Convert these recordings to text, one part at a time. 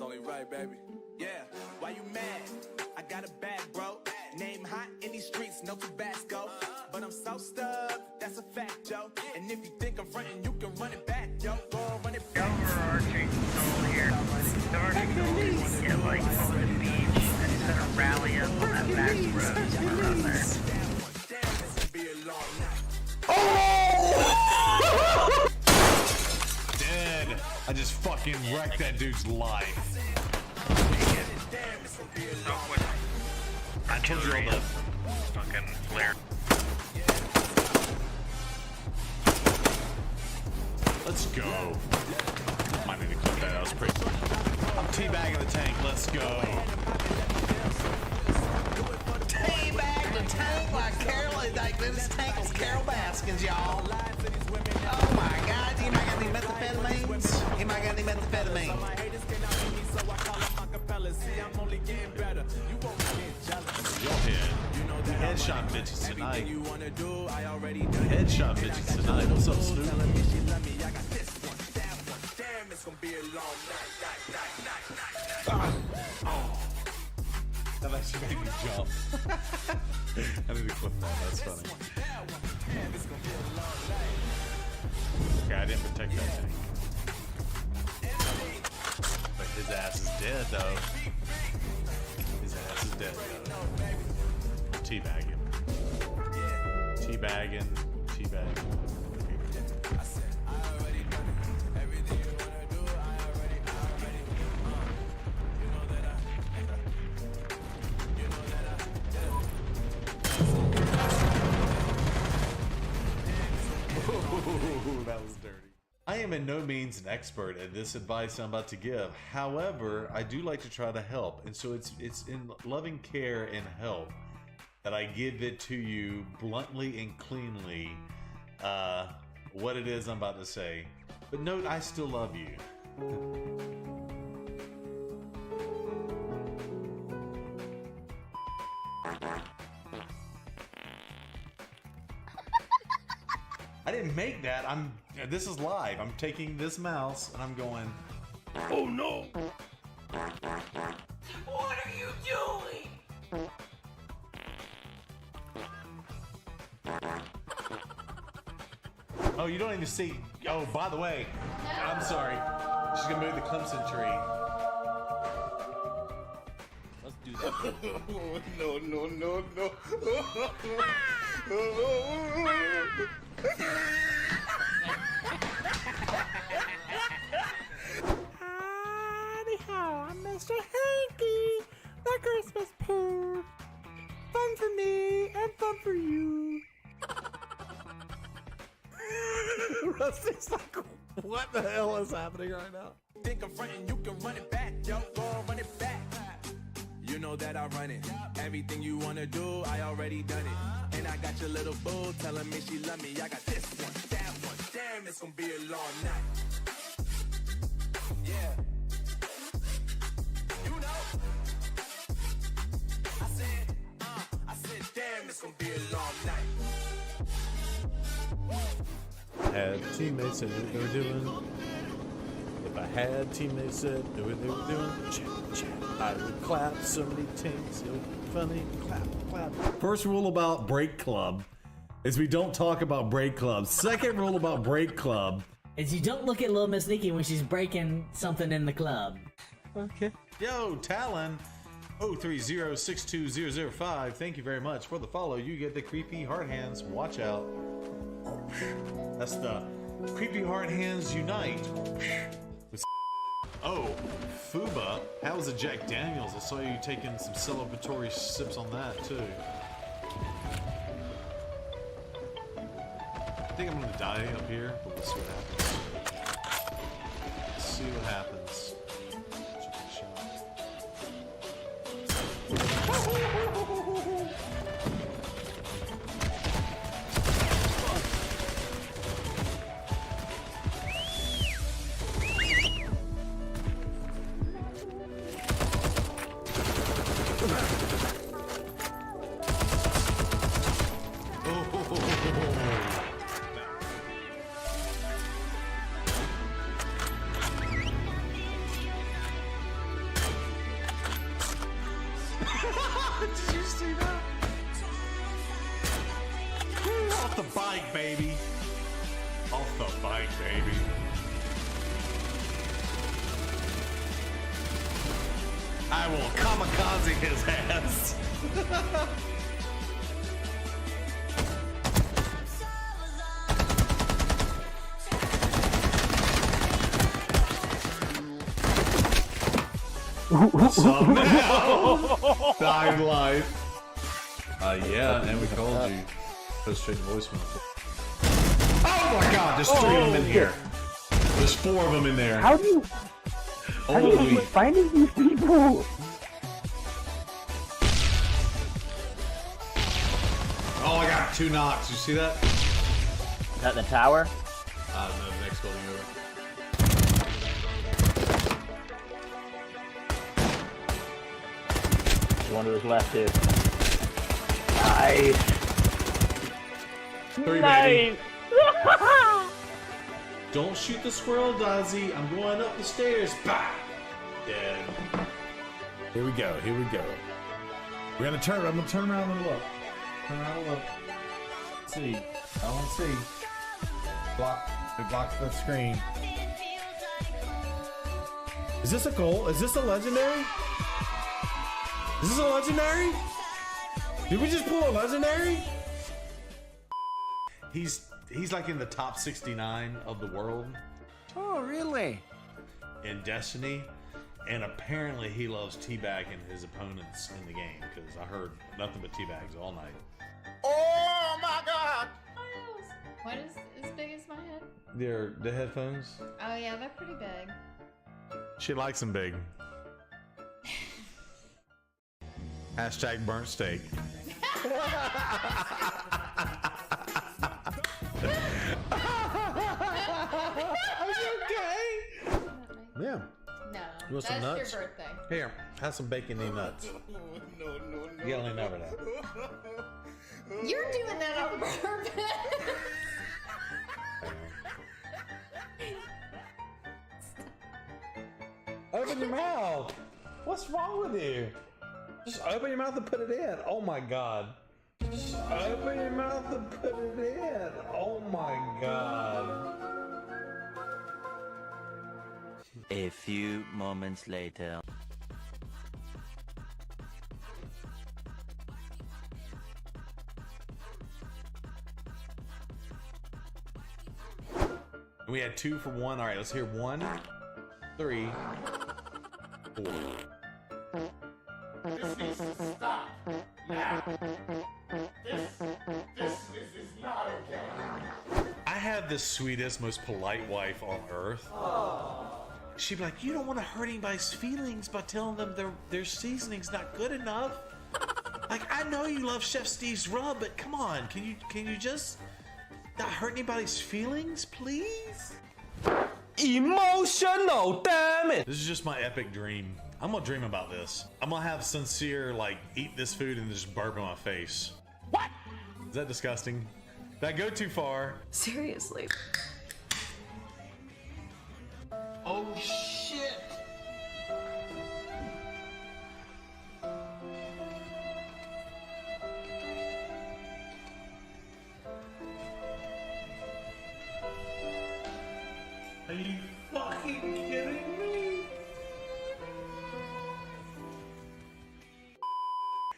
only right, baby. Yeah, why you mad? I got a bag, bro. Name hot in these streets, no Tabasco. But I'm so stuck, that's a fact, yo. And if you think I'm frontin', you can run it back, yo. Go on, run it back. Overarching goal here. Starting goal is to get like on the beach instead of rally up on that back road around there. Oh! Dead. I just fucking wrecked that dude's life. I told you all the fucking flare. Let's go. Might need to clip that. That was pretty. I'm teabagging the tank. Let's go. Teabag the tank like Carol. Like this tank was Carol Baskins, y'all. Oh my God! You might got any methamphetamines? You might got any methamphetamine? Y'all hit. Headshot bitches tonight. Headshot bitches tonight. What's up, Snoop? That actually made me jump. I need to clip that. That's funny. Okay, I didn't protect that thing. But his ass is dead, though. His ass is dead, though. Teabagging. Teabagging. Teabagging. Ooh, that was dirty. I am in no means an expert at this advice I'm about to give. However, I do like to try to help. And so it's in loving care and help that I give it to you bluntly and cleanly what it is I'm about to say. But note, I still love you. I didn't make that. This is live. I'm taking this mouse and I'm going, oh no. What are you doing? Oh, you don't even see. Oh, by the way, I'm sorry. She's gonna move the Clemson tree. Let's do that. No, no, no, no. Howdy-ho, I'm Mr. Hanky, the Christmas poo. Fun for me and fun for you. Rusty's like, what the hell is happening right now? Think I'm frontin', you can run it back, yo. Go on, run it back. You know that I run it. Everything you wanna do, I already done it. And I got your little boo telling me she love me. I got this one, that one. Damn, it's gonna be a long night. Yeah. You know. I said, damn, it's gonna be a long night. Had teammates said what they were doing. If I had teammates said do what they were doing, chat, I would clap. So many tanks, it would be funny. Clap, clap. First rule about Break Club is we don't talk about Break Club. Second rule about Break Club is you don't look at Little Miss Nikki when she's breaking something in the club. Okay. Yo, Talon 030-62005. Thank you very much for the follow. You get the creepy hard hands. Watch out. That's the creepy hard hands unite. Oh, Fuba, how was the Jack Daniels? I saw you taking some celebratory sips on that too. I think I'm gonna die up here, but we'll see what happens. Let's see what happens. Did you see that? Off the bike, baby. Off the bike, baby. I will kamikaze his ass. So now, dying life. Yeah, and we called you. Post straight voicemail. Oh my God! There's 3 of them in here. There's 4 of them in there. How do you keep finding these people? Oh, I got 2 knocks. You see that? Is that the tower? No, the next building over. One to his left too. Nice. 3, baby. Don't shoot the squirrel, Dazzy. I'm going up the stairs. Bah! Dead. Here we go. Here we go. We're gonna turn. I'm gonna turn around and look. Turn around and look. Let's see. I want to see. Block. It blocks the screen. Is this a goal? Is this a legendary? Is this a legendary? Did we just pull a legendary? He's like in the top 69 of the world Oh, really? in Destiny, and apparently he loves teabagging his opponents in the game because I heard nothing but teabags all night. Oh my God! What is as big as my head? They're the headphones. Oh yeah, they're pretty big. She likes them big. Hashtag burnt steak. Yeah. No, You want some that's nuts? your birthday. Here, have some bacon and nuts. You only never know. You're doing that on purpose. Open your mouth. What's wrong with you? Just open your mouth and put it in. Oh my God. Just open your mouth and put it in. Oh my God. A few moments later. We had 2 for 1. All right, let's hear 1, 3, 4. Stop! Now! This is not okay. I have the sweetest, most polite wife on earth. She'd be like, "You don't want to hurt anybody's feelings by telling them their seasoning's not good enough." Like, I know you love Chef Steve's rub, but come on, can you just not hurt anybody's feelings, please? Emotional, damn it! This is just my epic dream. I'm gonna dream about this. I'm gonna have Sincere like eat this food and just burp in my face. What? Is that disgusting? Did I go too far? Seriously. Oh shit! Are you fucking kidding me?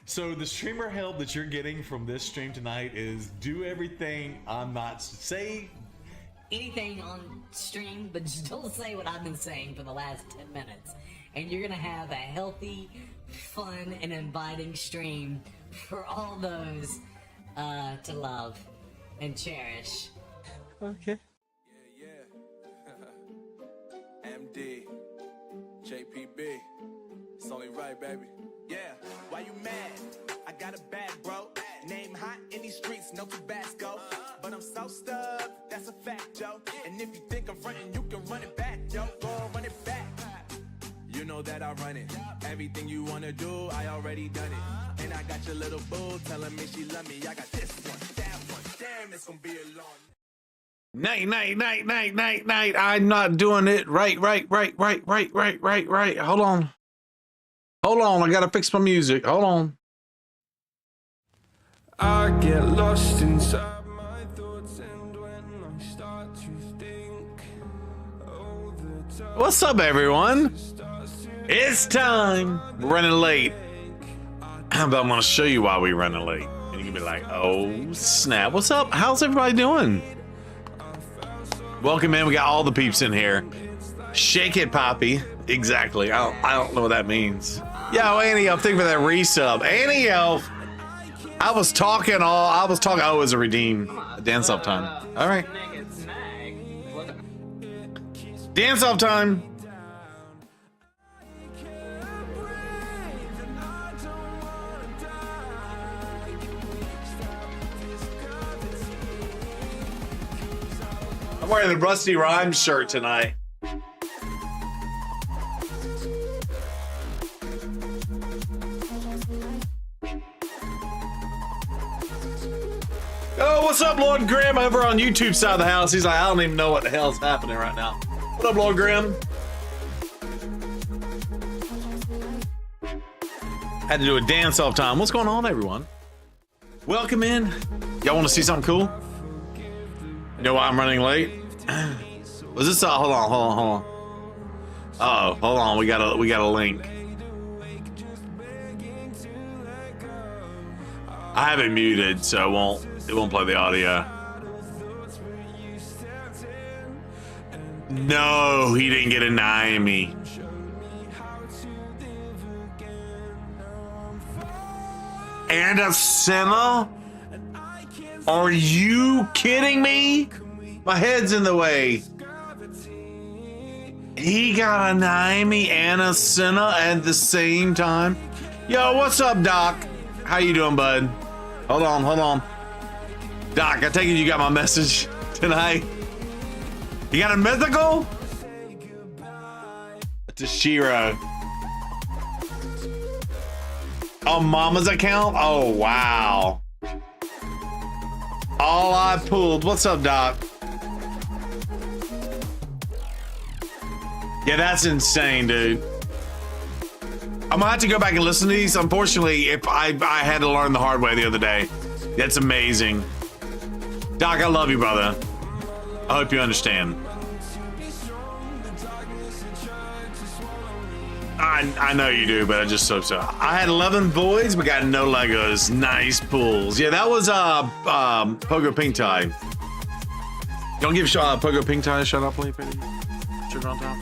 So the streamer help that you're getting from this stream tonight is do everything I'm not say. Anything on stream, but just don't say what I've been saying for the last 10 minutes. And you're gonna have a healthy, fun, and inviting stream for all those to love and cherish. Okay. MD, JPB, it's only right, baby. Yeah, why you mad? I got a bad bro. Name hot in these streets, no Tabasco. But I'm so stubbed, that's a fact, yo. And if you think I'm frontin', you can run it back, yo. Go run it back. You know that I run it. Everything you wanna do, I already done it. And I got your little boo telling me she love me. I got this one, that one. Damn, it's gonna be a long Night. I'm not doing it. Right. Hold on. I gotta fix my music. Hold on. I get lost inside my thoughts, and when I start to think, oh, the time. What's up, everyone? It's time. We're running late. But I'm gonna show you why we're running late. And you can be like, oh snap. What's up? How's everybody doing? Welcome in. We got all the peeps in here. Shake it, Poppy. Exactly. I don't know what that means. Yo, Annie Elf, thank you for that resub. Annie Elf. I was talking. Oh, it was a redeem. Dance off time. All right. Dance off time. I'm wearing the Rusty Rhymes shirt tonight. Oh, what's up, Lord Grim, over on YouTube side of the house? He's like, I don't even know what the hell's happening right now. What up, Lord Grim? Had to do a dance off time. What's going on, everyone? Welcome in. Y'all want to see something cool? You know why I'm running late? Was this hold on. Uh-oh, hold on. We got a link. I have it muted, so it won't play the audio. No, he didn't get a Naomi. And a Senna? Are you kidding me? My head's in the way. He got a Naomi and a Senna at the same time. Yo, what's up, Doc? How you doing, bud? Hold on. Doc, I take it you got my message tonight. You got a mythical? To Shiro. On Mama's account? Oh, wow. All I pulled. What's up, Doc? Yeah, that's insane, dude. I'm gonna have to go back and listen to these. Unfortunately, if I had to learn the hard way the other day. That's amazing. Doc, I love you, brother. I hope you understand. I know you do, but I just hope so. I had 11 voids, but got no Legos. Nice pulls. Yeah, that was Pogo Pink Tie. Don't give Pogo Pink Tie a shut up, please. Sugar on top.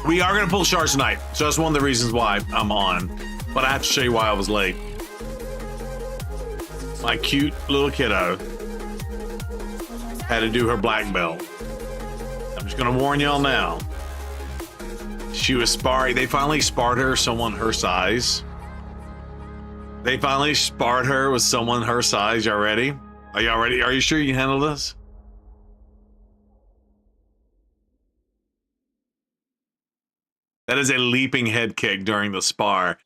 We are gonna pull Shards tonight, so that's one of the reasons why I'm on. But I have to show you why I was late. My cute little kiddo had to do her black belt. I'm just gonna warn y'all now. She was sparring. They finally sparred her someone her size. They finally sparred her with someone her size. Y'all ready? Are y'all ready? Are you sure you can handle this? That is a leaping head kick during the spar.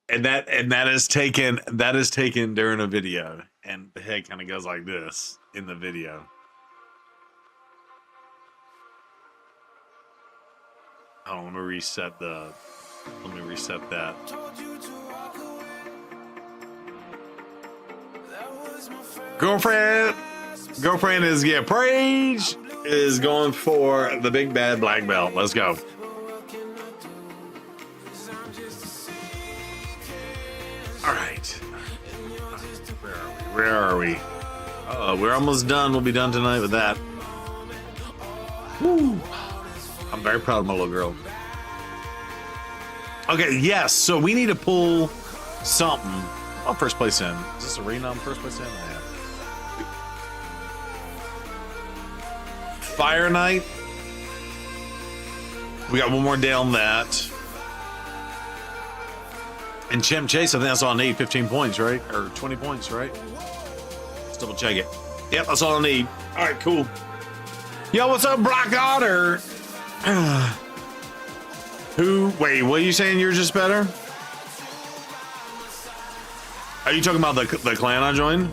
And that is taken during a video. And the head kind of goes like this in the video. Oh, let me reset that. Girlfriend is, yeah, Praise is going for the big bad black belt. Let's go. All right. Where are we? We're almost done. We'll be done tonight with that. Woo. I'm very proud of my little girl. Okay, yes. So we need to pull something. Oh, first place in. Is this arena? I'm first place in. Yeah. Fire Knight. We got one more day on that. And Chim Chase, I think that's all I need. 15 points, right? Or 20 points, right? Let's double check it. Yep, that's all I need. All right, cool. Yo, what's up, Brock Otter? Wait, what are you saying? You're just better? Are you talking about the clan I joined?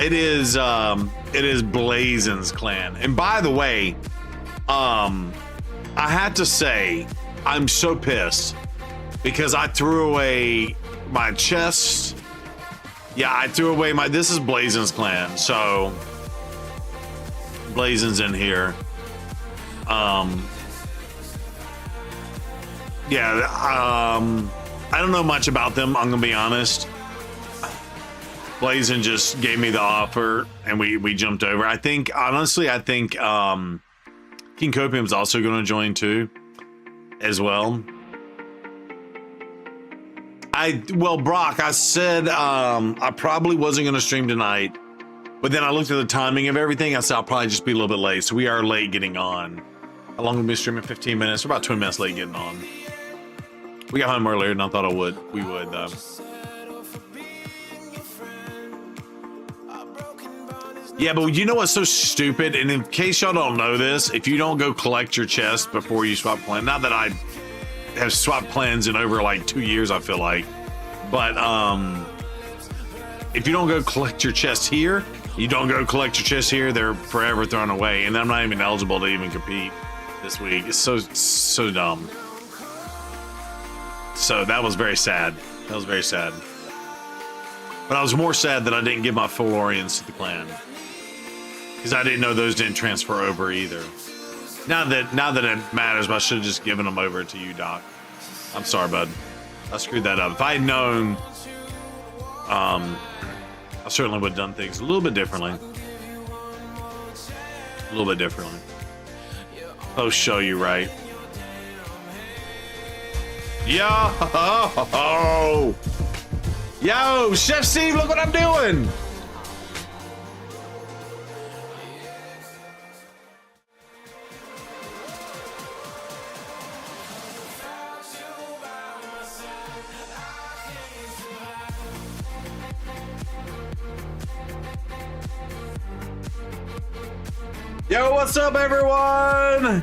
It is Blazen's clan. And by the way, I had to say, I'm so pissed because I threw away my chest. Yeah, I threw away my. This is Blazen's clan, so Blazen's in here. Yeah, I don't know much about them. I'm gonna be honest. Blazin just gave me the offer, and we jumped over. I think honestly, King Copium's also going to join too, as well. Well, Brock, I said I probably wasn't going to stream tonight, but then I looked at the timing of everything. I said I'll probably just be a little bit late, so we are late getting on. How long have we been streaming? 15 minutes. We're about 20 minutes late getting on. We got home earlier than I thought we would though. Yeah, but you know what's so stupid? And in case y'all don't know this, if you don't go collect your chest before you swap plan, not that I have swapped plans in over like 2 years, I feel like, but if you don't go collect your chest here, you don't go collect your chest here, they're forever thrown away, and I'm not even eligible to even compete this week. It's so dumb. So that was very sad. That was very sad. But I was more sad that I didn't give my full Orients to the clan, because I didn't know those didn't transfer over either. Now that it matters, but I should have just given them over to you, Doc. I'm sorry, bud. I screwed that up. If I had known, I certainly would have done things a little bit differently. A little bit differently. Post show you right. Yo! Yo, Chef Steve, look what I'm doing! Yo, what's up, everyone?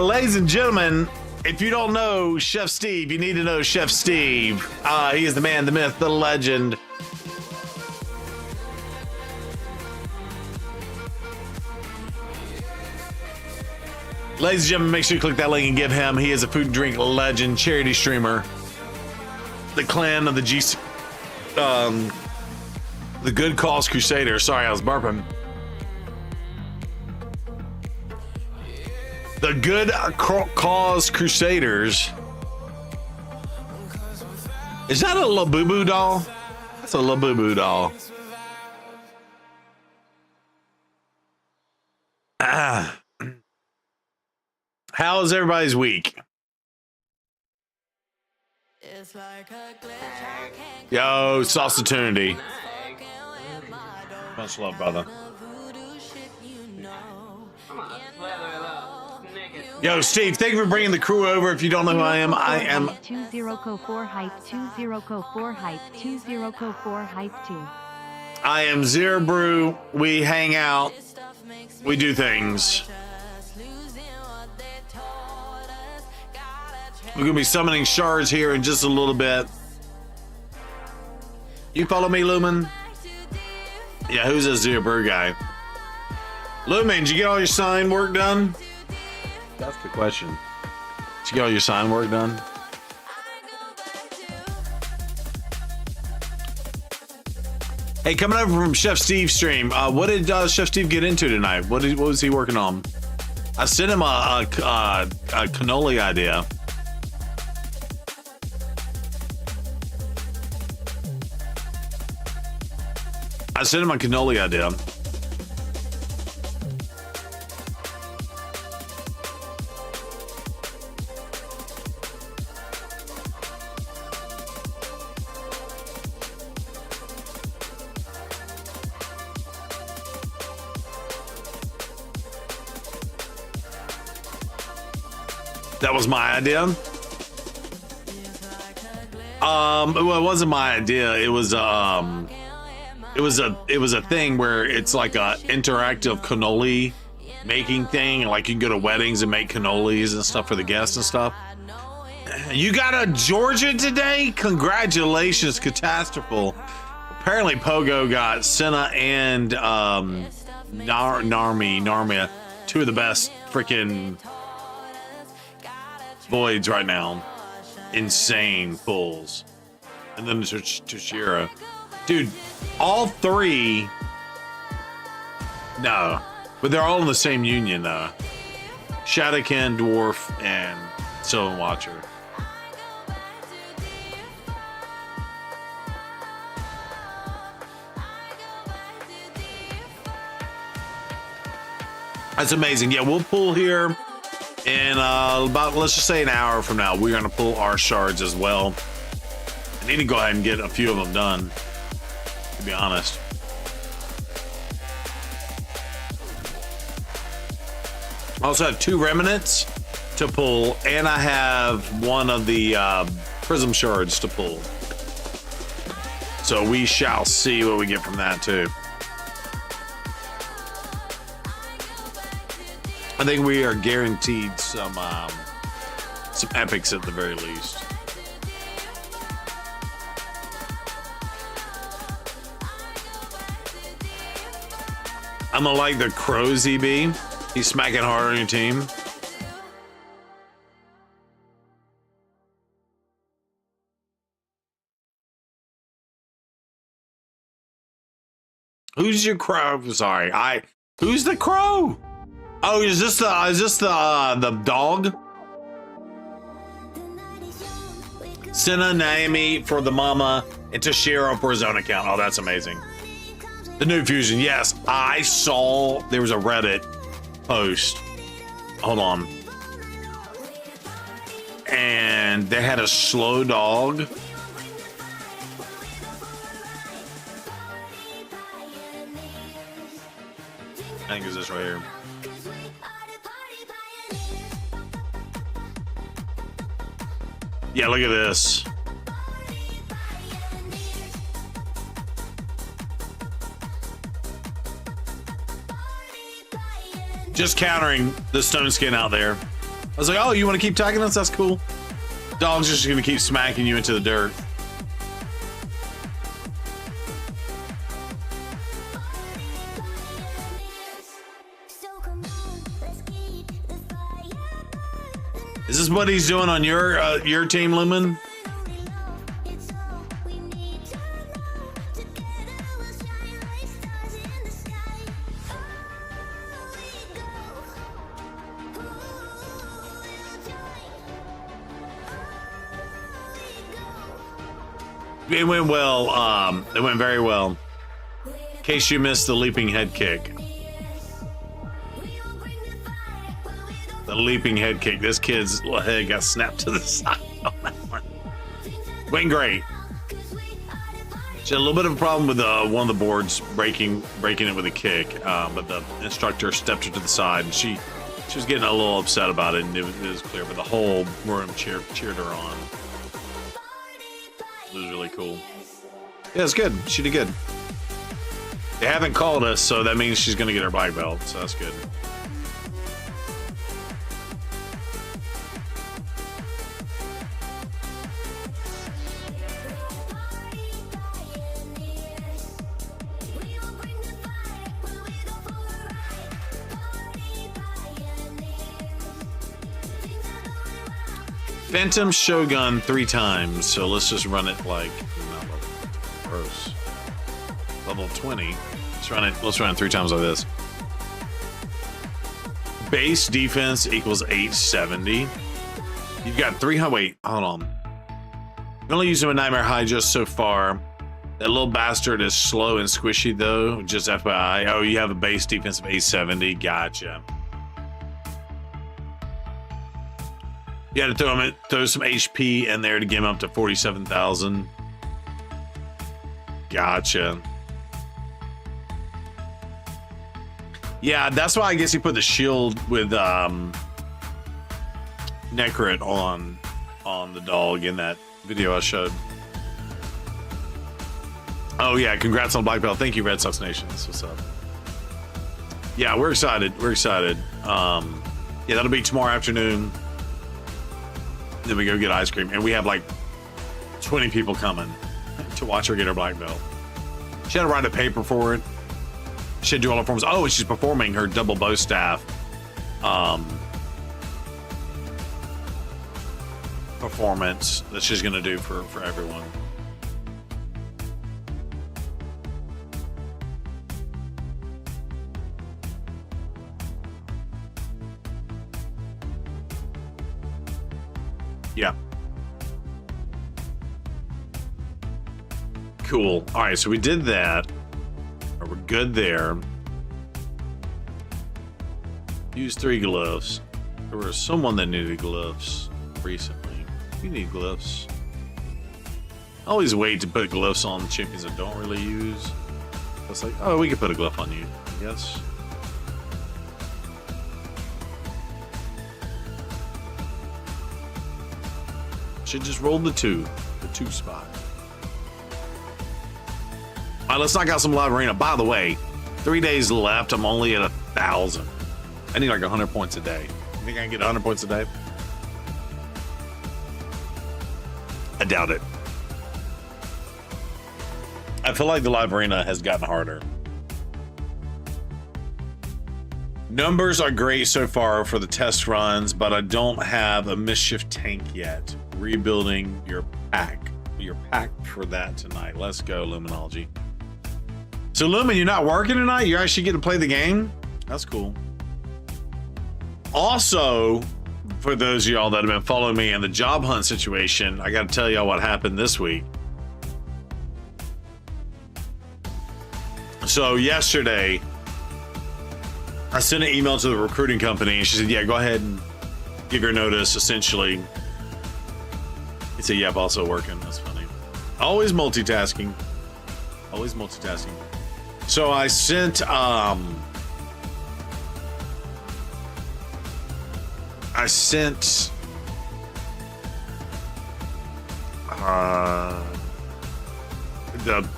Ladies and gentlemen, if you don't know Chef Steve, you need to know Chef Steve. He is the man, the myth, the legend. Ladies and gentlemen, make sure you click that link and give him. He is a food and drink legend, charity streamer. The clan of the the Good Cause Crusader. Sorry, I was burping. The Good Cause Crusaders. Is that a Labubu doll? That's a Labubu doll. How's everybody's week? Yo, Saucetunity. Much love, brother. Yo, Steve, thank you for bringing the crew over. If you don't know who I am 20Co4 hype 20Co4 hype 20Co4 hype 2. I am Zero Brew. We hang out. We do things. We're gonna be summoning shards here in just a little bit. You follow me, Lumen? Yeah, who's this Zero Brew guy? Lumen, did you get all your sign work done? That's the question. Did you get all your sign work done? Hey, coming over from Chef Steve's stream, what did Chef Steve get into tonight? What was he working on? I sent him a cannoli idea. I sent him a cannoli idea. That was my idea. Well, it wasn't my idea. It was a thing where it's like a interactive cannoli making thing. Like you can go to weddings and make cannolis and stuff for the guests and stuff. You got a Georgia today? Congratulations, Catastrophe. Apparently Pogo got Senna and Narmia, two of the best freaking voids right now. Insane pulls. And then Toshiro. Dude, all three. No. But they're all in the same union, though. Shadowkin, Dwarf, and Sylvan Watcher. That's amazing. Yeah, we'll pull here in about, let's just say, an hour from now. We're going to pull our shards as well. I need to go ahead and get a few of them done, to be honest. I also have 2 remnants to pull, and I have one of the prism shards to pull. So we shall see what we get from that too. I think we are guaranteed some epics at the very least. I'm gonna like the Crow's EB. He's smacking hard on your team. Who's your crow? Sorry, who's the crow? Oh, is this the dog? Senna, Naomi for the mama, and Toshiro for his own account. Oh, that's amazing. The new fusion, yes. I saw there was a Reddit post. Hold on. And they had a slow dog. I think it's this right here. Yeah, look at this. Just countering the stone skin out there. I was like, oh, you want to keep tagging us? That's cool. Dog's just going to keep smacking you into the dirt. Is this what he's doing on your team, Lumen? It went well. It went very well. In case you missed the leaping head kick. The leaping head kick. This kid's head got snapped to the side on that one. Went great. She had a little bit of a problem with one of the boards breaking it with a kick, but the instructor stepped her to the side, and she was getting a little upset about it, and it was clear. But the whole room cheered her on. It was really cool. Yeah, it's good. She did good. They haven't called us, so that means she's gonna get her black belt, so that's good. Phantom Shogun 3 times, so let's just run it like gross. Level 20. Let's run it 3 times like this. Base defense equals 870. You've got 300. Wait, hold on. You only use him in Nightmare High just so far. That little bastard is slow and squishy though. Just FYI. Oh, you have a base defense of 870. Gotcha. You had to throw some HP in there to get him up to 47,000. Gotcha. Yeah, that's why I guess he put the shield with Necrit on the dog in that video I showed. Oh yeah, congrats on Black Belt. Thank you, Red Sox Nation. That's what's up. Yeah, we're excited. We're excited. Yeah, that'll be tomorrow afternoon. Then we go get ice cream, and we have like 20 people coming to watch her get her black belt. She had to write a paper for it. She had to do all the forms. Oh, and she's performing her double bow staff performance that she's gonna do for everyone. Yeah. Cool. All right, so we did that. We're good there. Use 3 gloves. There was someone that needed gloves recently. You need gloves. I always wait to put gloves on champions I don't really use. It's like, oh, we could put a glove on you, I guess. Should just roll the 2 spot. All right, let's knock out some live arena. By the way, 3 days left. I'm only at 1,000. I need like 100 points a day. You think I can get 100 points a day? I doubt it. I feel like the live arena has gotten harder. Numbers are great so far for the test runs, but I don't have a mischief tank yet. Rebuilding your pack. You're packed for that tonight. Let's go, Luminology. So Lumen, you're not working tonight? You actually get to play the game? That's cool. Also, for those of y'all that have been following me in the job hunt situation, I got to tell y'all what happened this week. So yesterday, I sent an email to the recruiting company and she said, yeah, go ahead and give your notice, essentially. He said, yeah, I'm also working. That's funny. Always multitasking. Always multitasking. So I sent,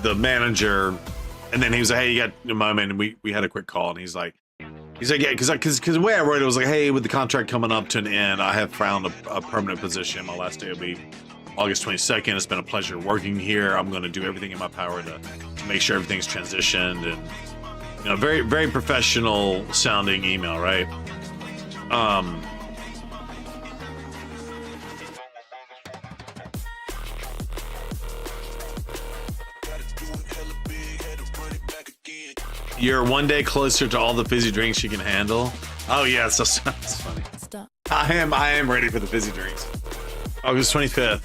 the manager, and then he was like, hey, you got a moment, and we had a quick call, and he's like, yeah, because the way I wrote it was like, hey, with the contract coming up to an end, I have found a permanent position. My last day will be August 22nd. It's been a pleasure working here. I'm going to do everything in my power to make sure everything's transitioned, and you know, very, very professional sounding email, right? You're one day closer to all the fizzy drinks you can handle. Oh yeah, so that's funny. Stop. I am ready for the fizzy drinks. August 25th.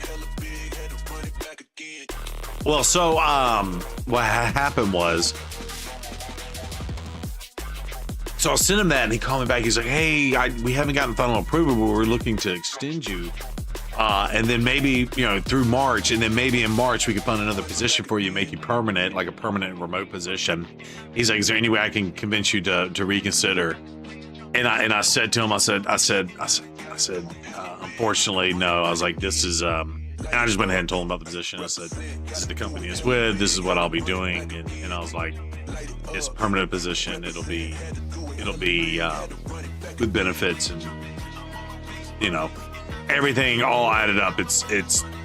Well, so what happened was, so I sent him that, and he called me back. He's like, "Hey, we haven't gotten final approval, but we're looking to extend you, and then maybe through March, and then maybe in March we could find another position for you, make you permanent, like a permanent remote position." He's like, "Is there any way I can convince you to reconsider?" And I said to him, I said, unfortunately, no. I was like, this is and I just went ahead and told him about the position. I said, this is the company it's with, this is what I'll be doing, and I was like, it's a permanent position. It'll be with benefits, and everything all added up. It's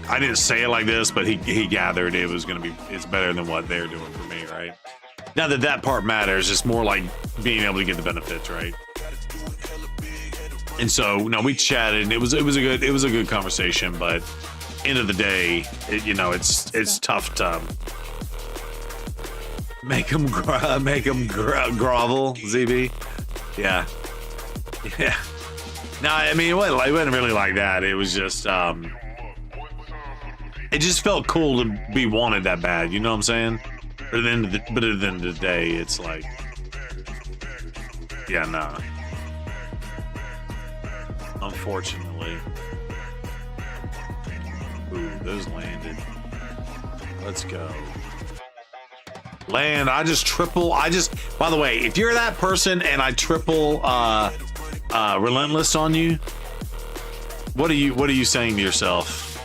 I didn't say it like this, but he gathered it was it's better than what they're doing for me, right? Not that part matters. It's more like being able to get the benefits, right? And so, no, we chatted, and it was a good conversation. But end of the day, it's tough to make them grovel. ZB, yeah. No, I mean, it wasn't really like that. It was just it just felt cool to be wanted that bad. You know what I'm saying? But at the end of the day, it's like, yeah, nah. Unfortunately. Ooh, those landed. Let's go. Land. By the way, if you're that person and I triple relentless on you, what are you saying to yourself?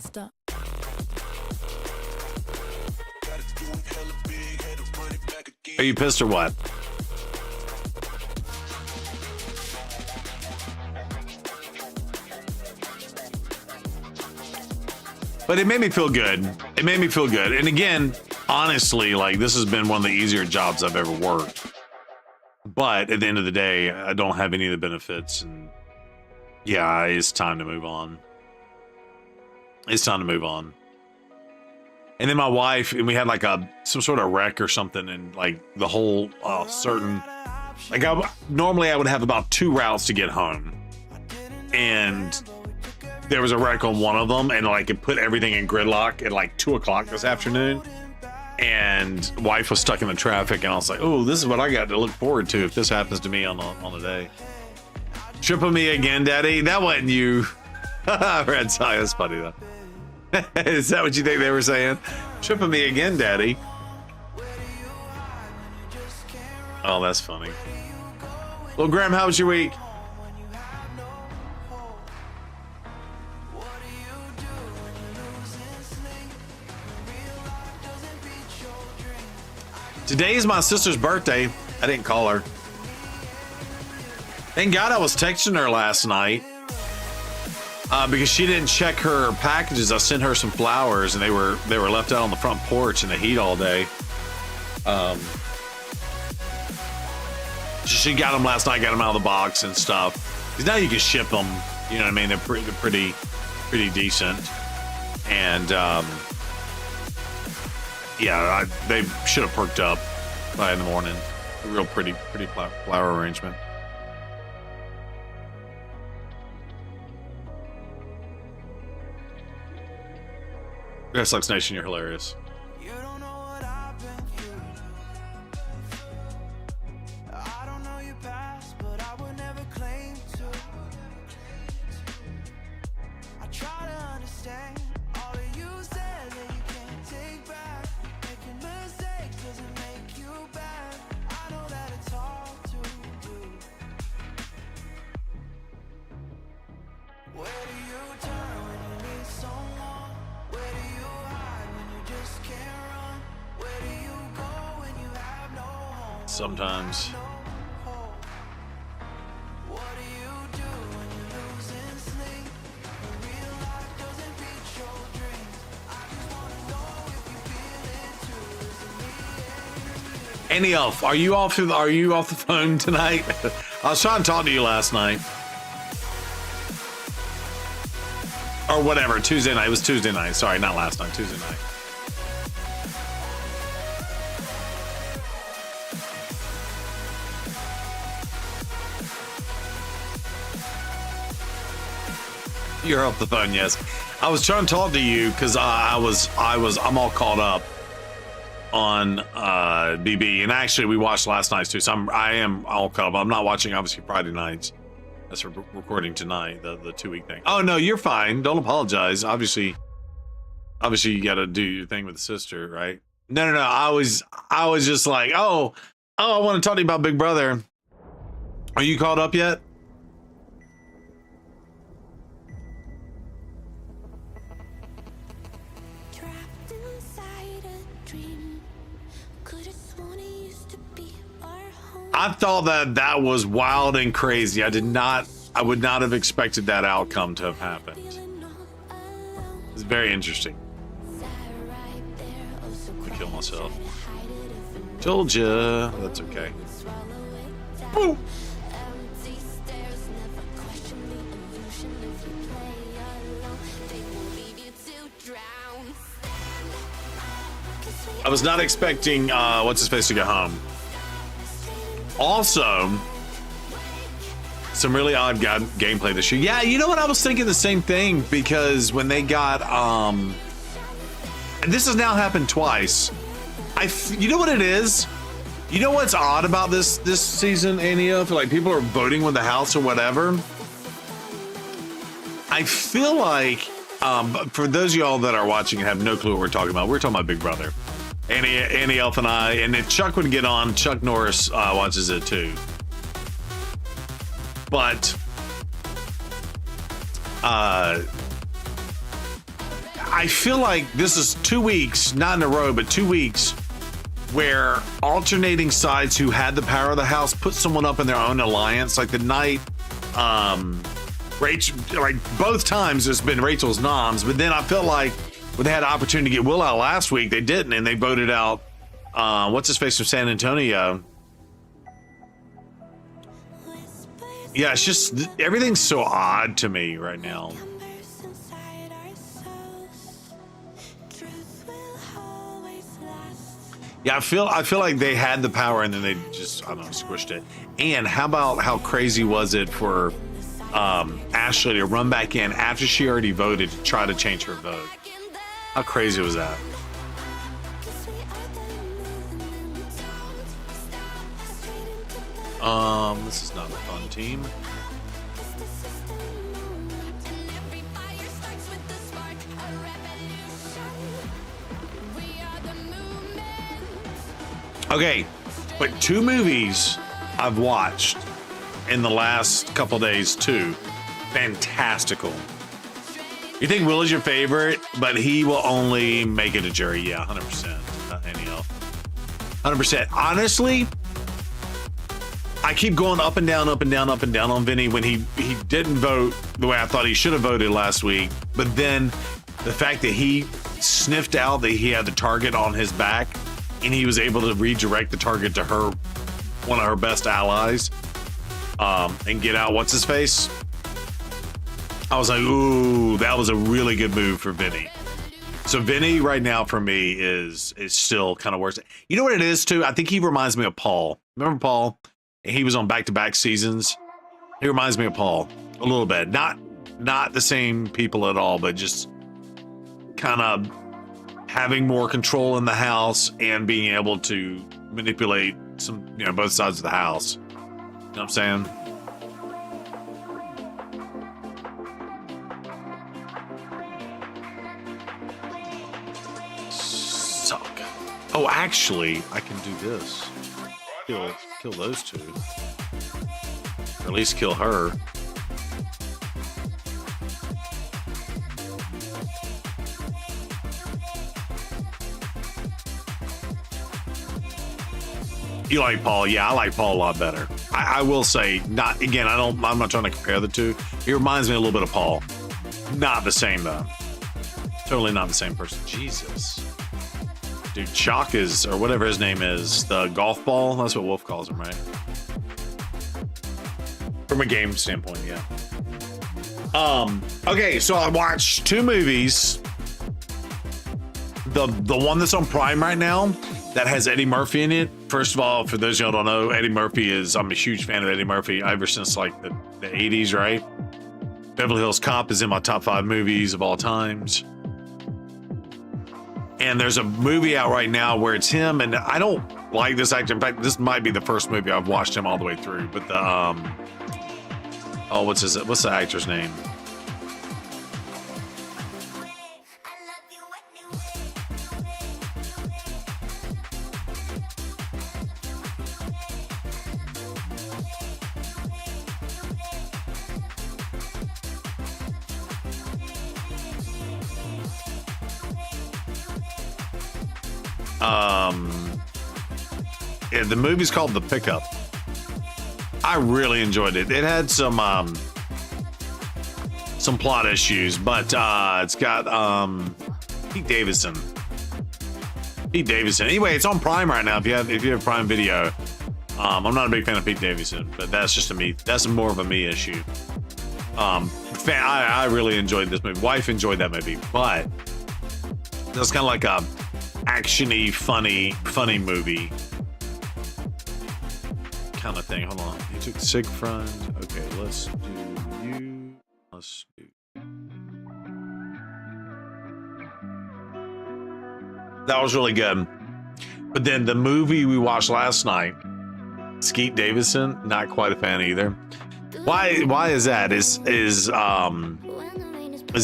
Stop. Are you pissed or what? But it made me feel good. And again, honestly, like, this has been one of the easier jobs I've ever worked. But at the end of the day, I don't have any of the benefits, and yeah, it's time to move on. It's time to move on. And then my wife, and we had like some sort of wreck or something, and like the whole certain, like normally I would have about 2 routes to get home, and there was a wreck on one of them, and like it put everything in gridlock at like 2 o'clock this afternoon, and wife was stuck in the traffic, and I was like, oh, this is what I got to look forward to if this happens to me on the day. Triple me again, Daddy. That wasn't you. Red Tie, that's funny though. Is that what you think they were saying? Tripping me again, Daddy. Oh, that's funny. Well, Graham, how was your week? Today is my sister's birthday. I didn't call her. Thank God I was texting her last night. Because she didn't check her packages. I sent her some flowers, and they were left out on the front porch in the heat all day. She got them last night, got them out of the box and stuff. Because now you can ship them. You know what I mean? They're pretty decent. And yeah, they should have perked up by in the morning. A real pretty flower arrangement. Sucks Nation, you're hilarious. You don't know what I've been through. I don't know your past, but I would never claim to. I try to understand all of you said that you can't take back. Making mistakes doesn't make you bad. I know that it's hard to do. Where do you turn when you need someone? Where do you hide when you just can't run? Where do you go when you have no home? Sometimes. What do you do when you're losing sleep? When real life doesn't beat your dreams. I just wanna know if you feel it too. Is it me? Annie Elf, are you off the phone tonight? I was trying to talk to you last night. Or whatever, Tuesday night. It was Tuesday night. Sorry, not last night, Tuesday night. You're off the phone, yes. I was trying to talk to you because I'm all caught up on BB, and actually we watched last night's too. So I am all caught up. I'm not watching obviously Friday nights. That's recording tonight, the 2-week thing. Oh no, you're fine. Don't apologize. Obviously you got to do your thing with the sister, right? No. I was just like, oh, I want to talk to you about Big Brother. Are you caught up yet? Trapped inside a dream. Could have sworn it used to be our home. I thought that was wild and crazy. I would not have expected that outcome to have happened. It's very interesting. I kill myself. Told ya. That's okay. Woo. I was not expecting what's his face to go home. Also, some really odd gameplay this year. Yeah, you know what? I was thinking the same thing because when they got and this has now happened twice. You know what it is? You know what's odd about this season, Ania? I feel like people are voting with the house or whatever. I feel like for those of y'all that are watching and have no clue what we're talking about Big Brother. Annie Elf and I, and if Chuck would get on, Chuck Norris watches it too. But I feel like this is 2 weeks, not in a row, but 2 weeks where alternating sides who had the power of the house put someone up in their own alliance. Like the night, Rachel, like both times it's been Rachel's noms, but then I feel like when they had an opportunity to get Will out last week, they didn't, and they voted out what's his face from San Antonio. Yeah, it's just everything's so odd to me right now. Yeah, I feel like they had the power and then they just, I don't know, squished it. And how about how crazy was it for Ashley to run back in after she already voted to try to change her vote? How crazy was that? This is not a fun team. Okay, but 2 movies I've watched in the last couple days too. Fantastical. You think Will is your favorite, but he will only make it a jury. Yeah, 100%. Not any else. 100%. Honestly, I keep going up and down, up and down, up and down on Vinny when he didn't vote the way I thought he should have voted last week. But then the fact that he sniffed out that he had the target on his back and he was able to redirect the target to her, one of her best allies, and get out what's his face. I was like, ooh, that was a really good move for Vinny. So Vinny right now for me is still kind of worse. You know what it is too? I think he reminds me of Paul. Remember Paul? He was on back-to-back seasons. He reminds me of Paul a little bit. Not the same people at all, but just kind of having more control in the house and being able to manipulate some, both sides of the house. You know what I'm saying? Suck. Oh, actually, I can do this. Kill those two. Or at least kill her. You like Paul? Yeah, I like Paul a lot better. I will say, I'm not trying to compare the two. He reminds me a little bit of Paul. Not the same though. Totally not the same person. Jesus. Dude, Chalk is, or whatever his name is, the golf ball. That's what Wolf calls him, right? From a game standpoint, yeah. Okay, so I watched 2 movies. The one that's on Prime right now that has Eddie Murphy in it. First of all, for those y'all don't know, Eddie Murphy I'm a huge fan of Eddie Murphy ever since like the 80s, right? Beverly Hills Cop is in my top 5 movies of all times. And there's a movie out right now where it's him, and I don't like this actor. In fact, this might be the first movie I've watched him all the way through. But the what's the actor's name? Yeah, the movie's called The Pickup. I really enjoyed it. It had some plot issues, but it's got Pete Davidson. Anyway, it's on Prime right now. If you have Prime Video, I'm not a big fan of Pete Davidson, but that's just that's more of a me issue. I really enjoyed this movie. Wife enjoyed that movie, but it's kind of like a actiony, funny movie kind of thing. Hold on. He took Sigfried. Okay, let's do you. Let's do. That was really good. But then the movie we watched last night, Skeet Davidson, not quite a fan either. Why is that? Is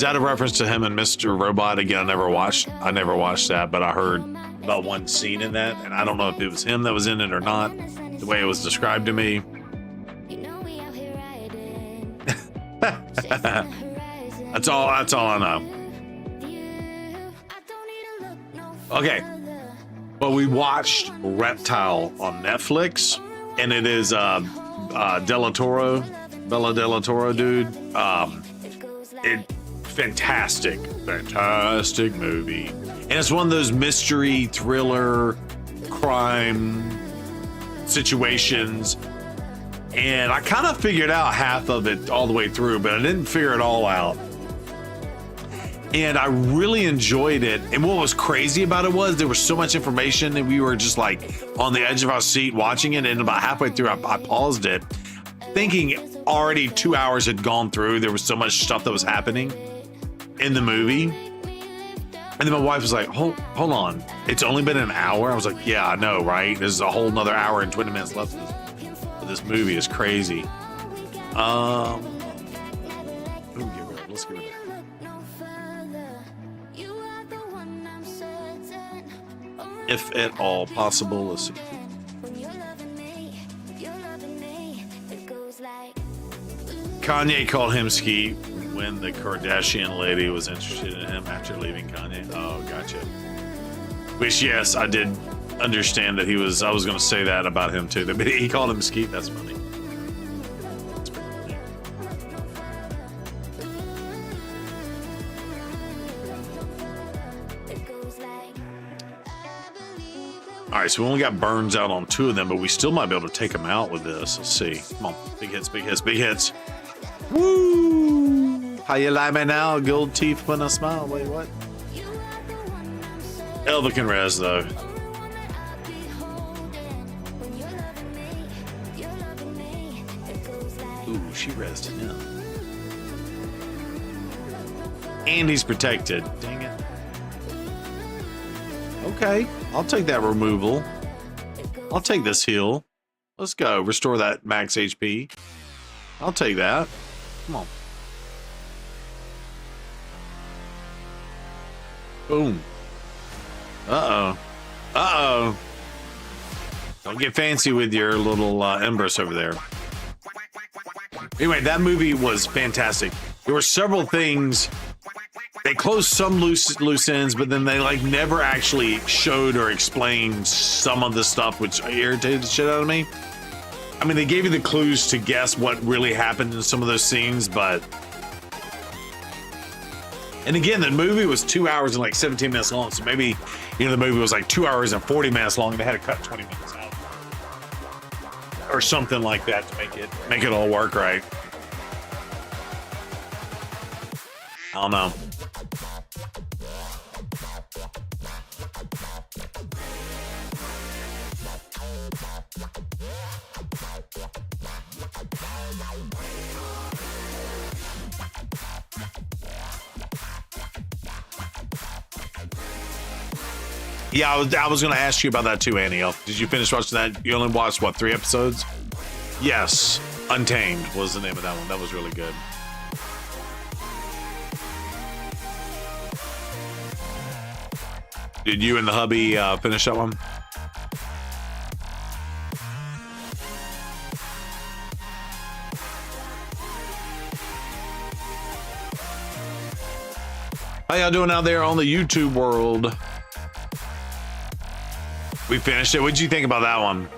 that a reference to him and Mr. Robot? Again, I never watched that, but I heard about one scene in that, and I don't know if it was him that was in it or not, the way it was described to me. That's all I know. Okay. Well, we watched Reptile on Netflix, and it is Bella Del Toro, dude. Fantastic movie. And it's one of those mystery, thriller, crime situations. And I kind of figured out half of it all the way through, but I didn't figure it all out. And I really enjoyed it. And what was crazy about it was there was so much information and we were just like on the edge of our seat watching it. And about halfway through, I paused it, thinking already 2 hours had gone through. There was so much stuff that was happening in the movie. And then my wife was like, hold on. It's only been an hour? I was like, yeah, I know, right? There's a whole nother hour and 20 minutes left of this movie. Is crazy. Let's get rid of it. If at all possible, let's see. Kanye called him Skeet when the Kardashian lady was interested in him after leaving Kanye. Oh, gotcha. Which, yes, I did understand that I was going to say that about him too. But he called him Skeet. That's funny. That's pretty funny. All right, so we only got burns out on 2 of them, but we still might be able to take them out with this. Let's see. Come on. Big hits, big hits, big hits. Woo! How you like me now? Gold teeth when I smile. Wait, what? Elva can res, though. Ooh, she resed him. And he's protected. Dang it. Okay, I'll take that removal. I'll take this heal. Let's go. Restore that max HP. I'll take that. Come on. Boom. Uh-oh. Uh-oh. Don't get fancy with your little embers over there. Anyway, that movie was fantastic. There were several things. They closed some loose ends, but then they like never actually showed or explained some of the stuff, which irritated the shit out of me. I mean, they gave you the clues to guess what really happened in some of those scenes, but... And again, the movie was 2 hours and like 17 minutes long, so maybe, you know, the movie was like 2 hours and 40 minutes long, and they had to cut 20 minutes out. Or something like that to make it all work right. I don't know. Yeah, I was going to ask you about that too, Annie. Did you finish watching that? You only watched, what, 3 episodes? Yes. Untamed was the name of that one. That was really good. Did you and the hubby finish that one? How y'all doing out there on the YouTube world? We finished it. What'd you think about that one?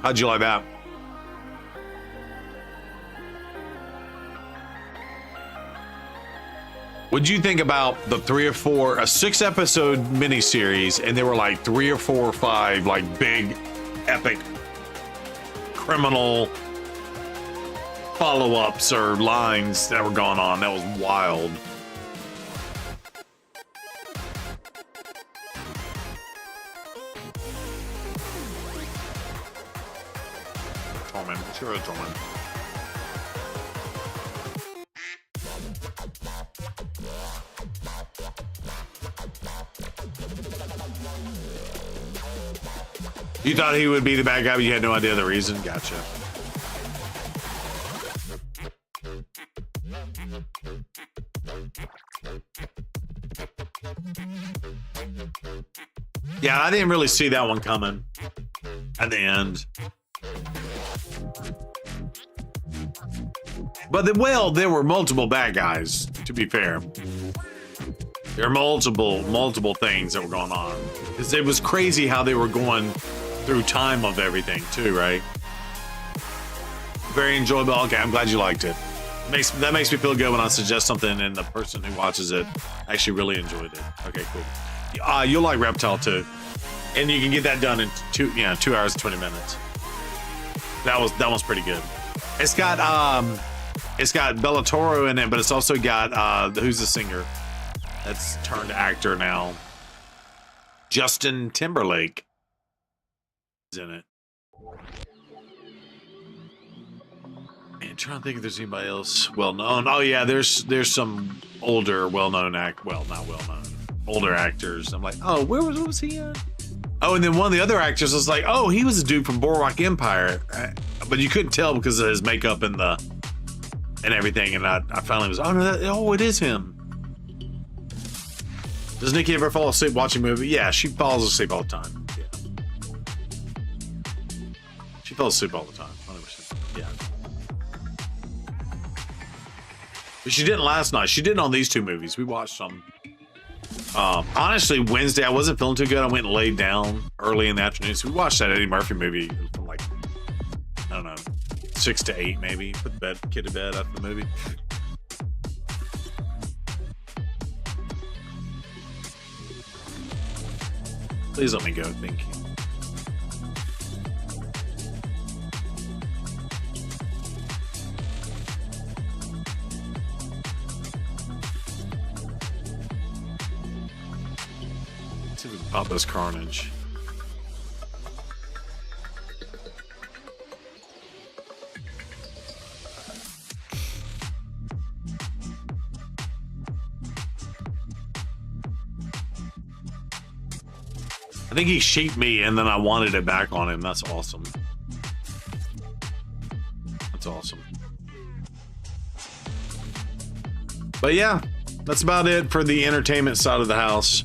How'd you like that? What'd you think about the 3 or 4, a 6-episode miniseries, and there were like 3 or 4 or 5 like big, epic, criminal follow-ups or lines that were going on? That was wild. Torment, sure, Torment. You thought he would be the bad guy, but you had no idea the reason? Gotcha. Yeah, I didn't really see that one coming at the end. But there were multiple bad guys, to be fair. There are multiple things that were going on. Because it was crazy how they were going through time of everything, too, right? Very enjoyable. Okay, I'm glad you liked it. That makes me feel good when I suggest something and the person who watches it actually really enjoyed it. Okay, cool. You'll like Reptile, too. And you can get that done in 2 hours and 20 minutes. That one's pretty good. It's got It's got Bellatoro in it, but it's also got who's the singer that's turned actor now? Justin Timberlake is in it. I'm trying to think if there's anybody else well known. Oh yeah, there's some older well-known older actors. I'm like, oh, what was he at? Oh, and then one of the other actors was like, oh, he was a dude from Boardwalk Empire, but you couldn't tell because of his makeup and everything. And I finally was, it is him. Does Nikki ever fall asleep watching a movie? Yeah, she falls asleep all the time. Yeah, she falls asleep all the time. 100%. Yeah. But she didn't last night. She didn't on these two movies. We watched them. Honestly, Wednesday, I wasn't feeling too good. I went and laid down early in the afternoon. So we watched that Eddie Murphy movie from like, I don't know, 6 to 8 maybe. Put the kid to bed after the movie. Please let me go. Thank you. Pop this Carnage. I think he sheeped me and then I wanted it back on him. That's awesome. That's awesome. But yeah, that's about it for the entertainment side of the house.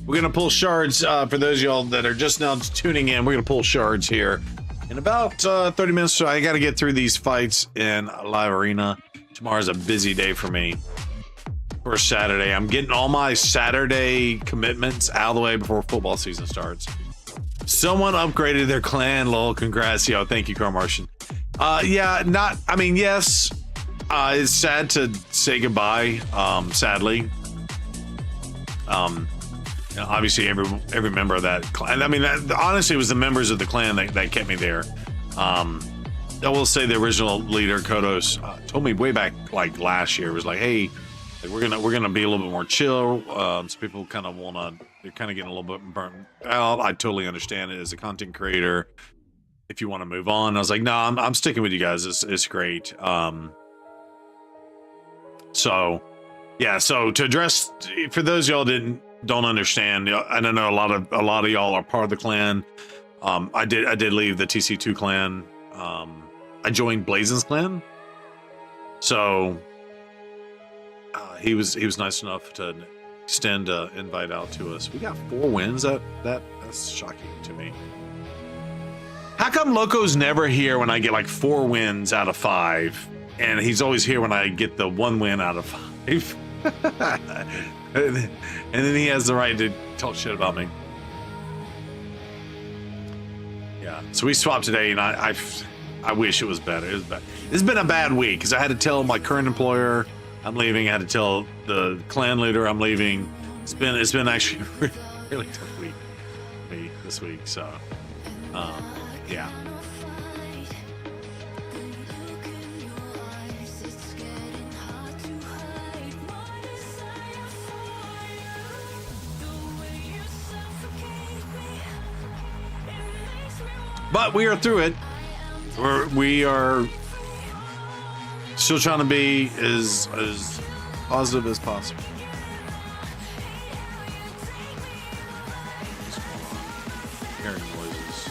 We're going to pull Shards, for those of y'all that are just now tuning in, we're going to pull Shards here in about 30 minutes. So I got to get through these fights in Live Arena. Tomorrow's a busy day for me. For Saturday, I'm getting all my Saturday commitments out of the way before football season starts. Someone upgraded their clan, lol. Congrats, yo. Thank you, Carl Martian. Yes. It's sad to say goodbye, sadly. Obviously, every member of that clan. I mean, honestly, it was the members of the clan that kept me there. I will say the original leader, Kodos, told me way back like last year, was like, hey, we're gonna be a little bit more chill. So people kind of they're kind of getting a little bit burnt out. I totally understand it as a content creator. If you want to move on, I was like, no, I'm sticking with you guys. It's great. So to address, for those y'all don't understand, I don't know, a lot of y'all are part of the clan. I did leave the TC2 clan. I joined Blazen's clan. So he was nice enough to extend an invite out to us. We got 4 wins. That's shocking to me. How come Loco's never here when I get like 4 wins out of 5, and he's always here when I get the 1 win out of 5? And then he has the right to talk shit about me. Yeah. So we swapped today, and I wish it was better. It was bad. It's been a bad week because I had to tell my current employer I'm leaving. I had to tell the clan leader I'm leaving. It's been actually a really, really tough week for me this week. So, yeah. But we are through it. We are still trying to be as positive as possible. Hearing noises.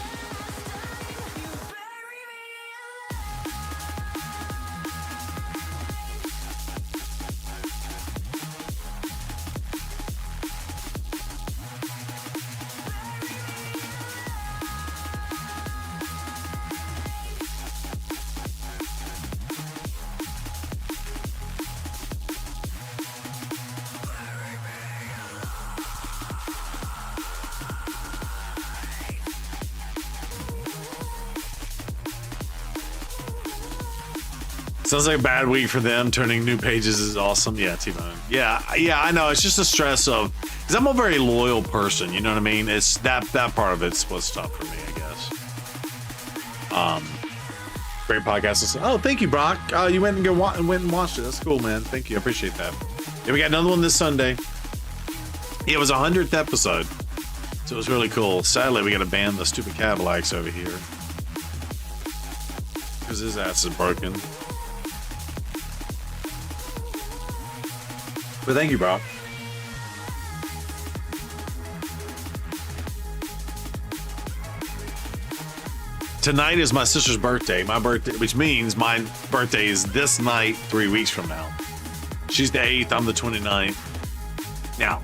Sounds like a bad week for them. Turning new pages is awesome. Yeah, T-Bone. Yeah, I know. It's just a stress of, because I'm a very loyal person. You know what I mean? It's that part of it's what's tough for me, I guess. great podcast. Oh, thank you, Brock. You went and went and watched it. That's cool, man. Thank you. I appreciate that. Yeah, we got another one this Sunday. It was 100th episode, so it was really cool. Sadly, we got to ban the stupid Cadillacs over here because his ass is broken. But thank you, Brock. Tonight is my sister's birthday. My birthday, which means my birthday is this night 3 weeks from now. She's the 8th, I'm the 29th. Now,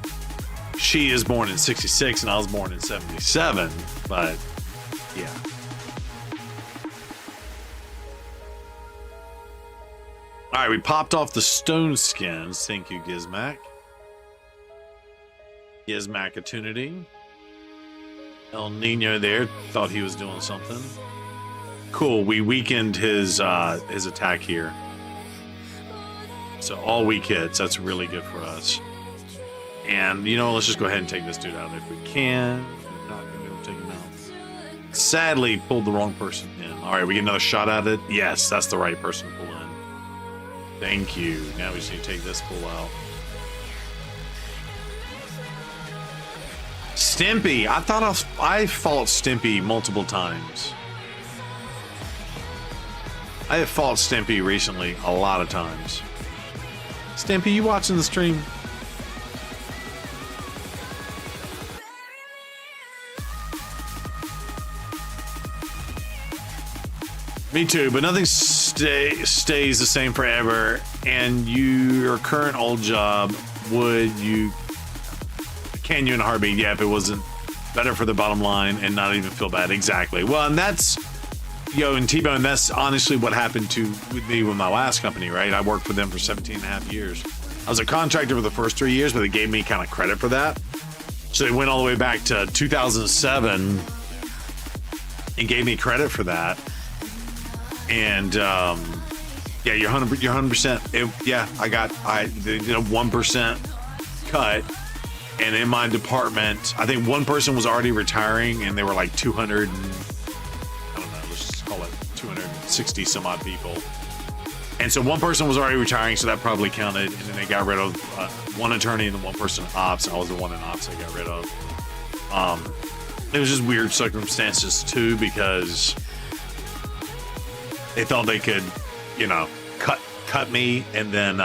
she is born in 66 and I was born in 77, but yeah. All right, we popped off the stone skins. Thank you, Gizmac. Gizmacatunity. El Nino there thought he was doing something. Cool. We weakened his attack here, so all weak hits. That's really good for us. And you know, let's just go ahead and take this dude out if we can. We're not gonna be able to take him out. Sadly, pulled the wrong person in. All right, we get another shot at it. Yes, that's the right person to pull in. Thank you. Now we just need to take this pull out. Stimpy. I thought I fought Stimpy multiple times. I have fought Stimpy recently a lot of times. Stimpy, you watching the stream? Me too, but nothing stays the same forever. And your current old job, can you in a heartbeat? Yeah, if it wasn't better for the bottom line and not even feel bad. Exactly. Well, and that's, and T-Bone, that's honestly what happened with me with my last company, right? I worked for them for 17 and a half years. I was a contractor for the first 3 years, but they gave me kind of credit for that. So they went all the way back to 2007 and gave me credit for that. And yeah, you're 100%. Yeah, they did a 1% cut. And in my department, I think one person was already retiring, and they were like 200, I don't know, let's just call it 260 some odd people. And so one person was already retiring, so that probably counted. And then they got rid of one attorney and then one person in ops. I was the one in ops they got rid of. It was just weird circumstances too, because they thought they could, cut me and then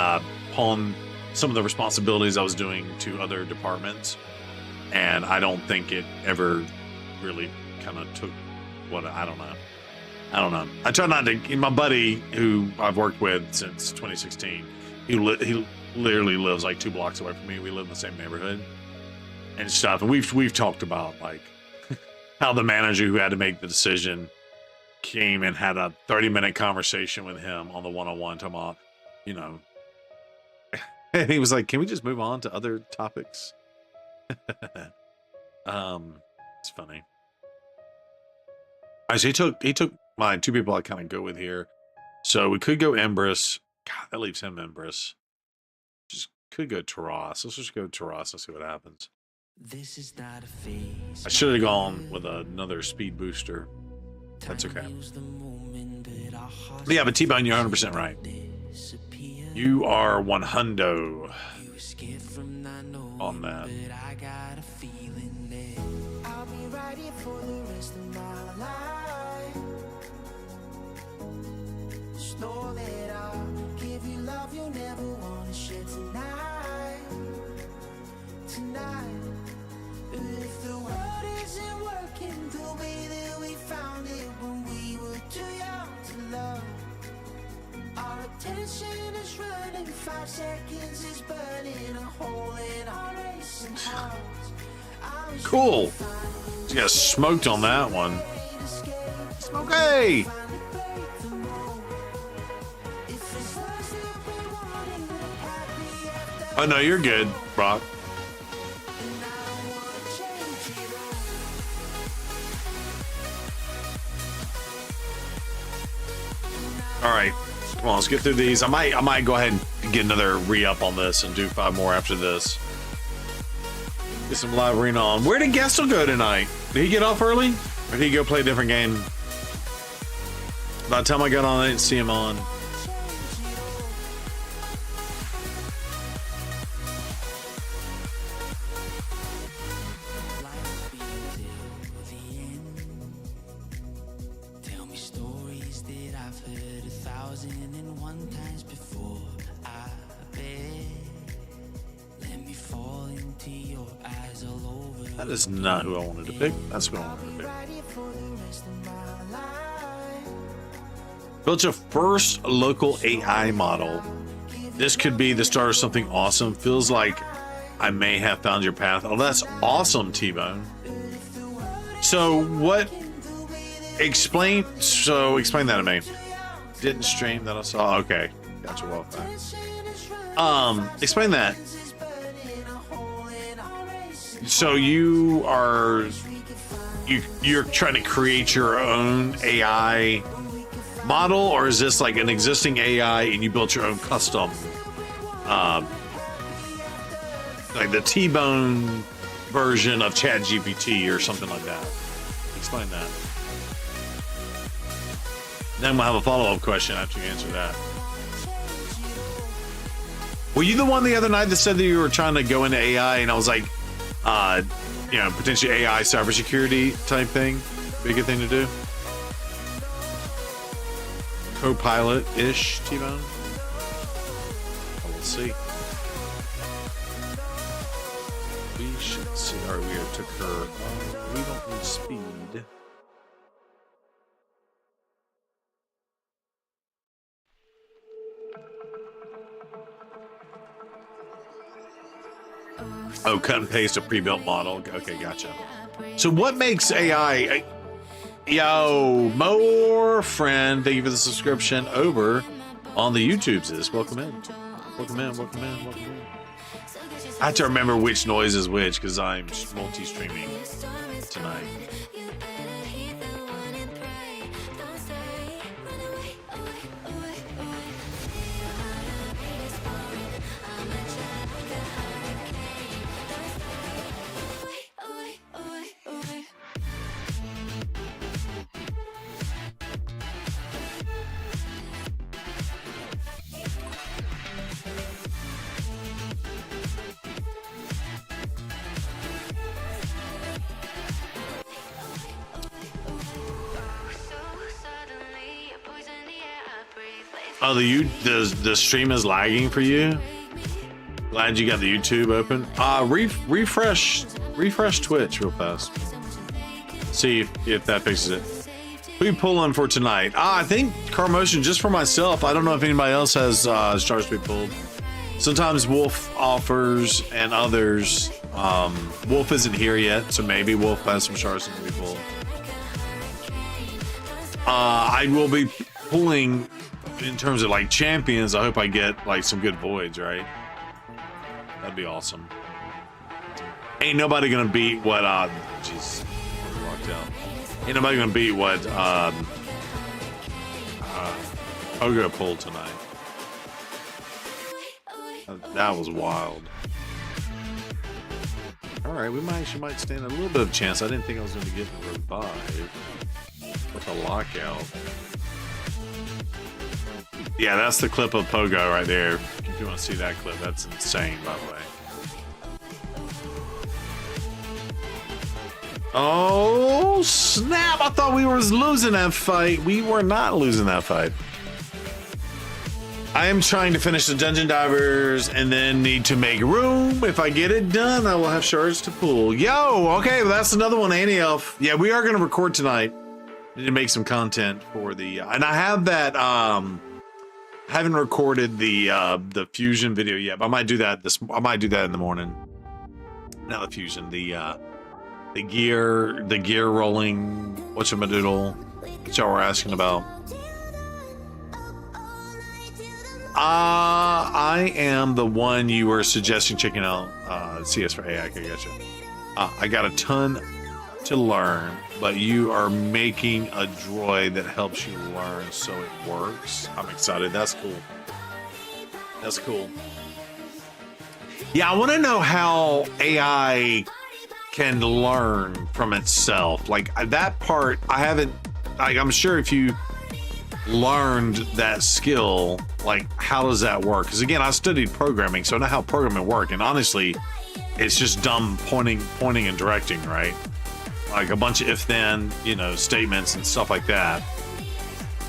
pawn some of the responsibilities I was doing to other departments. And I don't think it ever really kind of took I don't know. I try not to. My buddy, who I've worked with since 2016, he literally lives like 2 blocks away from me. We live in the same neighborhood and stuff. And we've talked about like how the manager who had to make the decision came and had a 30-minute conversation with him on the one-on-one, talking about, and he was like, "Can we just move on to other topics?" It's funny. Actually, he took my 2 people I kind of go with here, so we could go Empress. God, that leaves him Empress. Just could go Taras. Let's just go Taras and see what happens. This is not a phase. I should have gone with another speed booster. That's okay. But yeah, but T-Bone, you're 100% right. You are 100 on that. I'll be right here for the rest of my life. Just know that I'll give you love you'll never want to share tonight. If the world isn't working the way that we found it when we were too young to love, our attention is running, 5 seconds is burning a hole in our racing hearts. Cool. You got smoked on that one. Okay. Oh no, you're good, Brock. All right, come on, let's get through these. I might go ahead and get another re-up on this and do 5 more after this. Get some live arena on. Where did Gestel go tonight? Did he get off early? Or did he go play a different game? By the time I got on, I didn't see him on. Tell me stories that I've heard 1,001 times before. I bet. Let me fall into your eyes all over. That is not who I wanted to pick. That's who I wanted to pick. Built your first local AI model. This could be the start of something awesome. Feels like I may have found your path. Oh, that's awesome, T-Bone. So what? Explain that to me. Didn't stream that I saw. Okay, gotcha. Well, explain that. So you're trying to create your own AI model, or is this like an existing AI and you built your own custom, like the T-Bone version of ChatGPT or something like that? Explain that. Then we'll have a follow-up question after you answer that. Were you the one the other night that said that you were trying to go into AI, and I was like, potentially AI cybersecurity type thing? Be a good thing to do. Co-pilot-ish, T-Bone. We'll see. We should see. All right, we took her. We don't need speed. Oh, cut and paste a pre-built model. Okay, gotcha. So what makes AI... Yo, more friend, thank you for the subscription over on the YouTubes. Welcome in. Welcome in, welcome in, welcome in. I have to remember which noise is which because I'm multi-streaming tonight. Oh, the stream is lagging for you? Glad you got the YouTube open. Refresh Twitch real fast. See if that fixes it. Who you pulling for tonight? I think Car Motion just for myself. I don't know if anybody else has Shards to be pulled. Sometimes Wolf offers and others. Wolf isn't here yet, so maybe Wolf has some Shards to be pulled. I will be pulling in terms of like champions. I hope I get like some good voids, right? That'd be awesome. Ain't nobody gonna beat what jeez, walked out. Ain't nobody gonna beat what Pogo pulled tonight. That was wild. All right, we might stand a little bit of a chance. I didn't think I was gonna get the revive with a lockout. Yeah, that's the clip of Pogo right there. If you want to see that clip, that's insane, by the way. Oh, snap! I thought we were losing that fight. We were not losing that fight. I am trying to finish the Dungeon Divers and then need to make room. If I get it done, I will have Shards to pull. Yo, okay, well, that's another one, Annie Elf. Yeah, we are going to record tonight. Need to make some content for the... and I have that... haven't recorded the fusion video yet, but I might do that I might do that in the morning. Not the fusion, the gear rolling whatchamadoodle that y'all were asking about. I am the one you were suggesting checking out, CS for AI. Okay, gotcha. I got a ton to learn, but you are making a droid that helps you learn so it works. I'm excited. That's cool. That's cool. Yeah, I want to know how AI can learn from itself. Like that part, I haven't. I'm sure if you learned that skill, like how does that work? Because again, I studied programming, so I know how programming work, and honestly, it's just dumb pointing and directing, right? Like a bunch of if-then, you know, statements and stuff like that.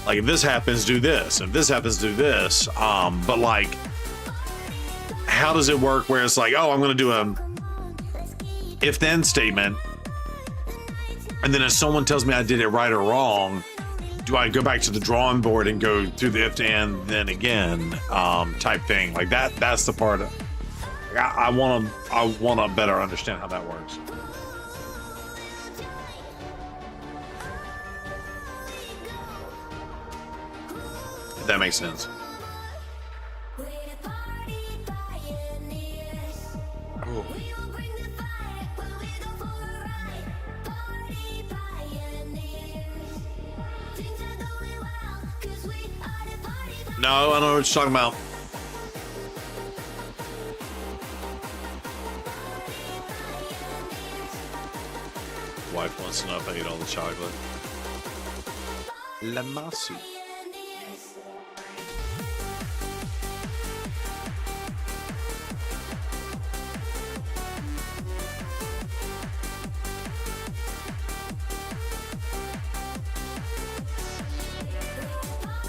Like if this happens, do this. If this happens, do this. But like, how does it work where it's like, oh, I'm gonna do a if-then statement, and then if someone tells me I did it right or wrong, do I go back to the drawing board and go through the if and then again type thing? Like that's the part of, I want to better understand how that works. If that makes sense. Cool. No, I don't know what you're talking about. Wife wants to know if I ate all the chocolate. La masu.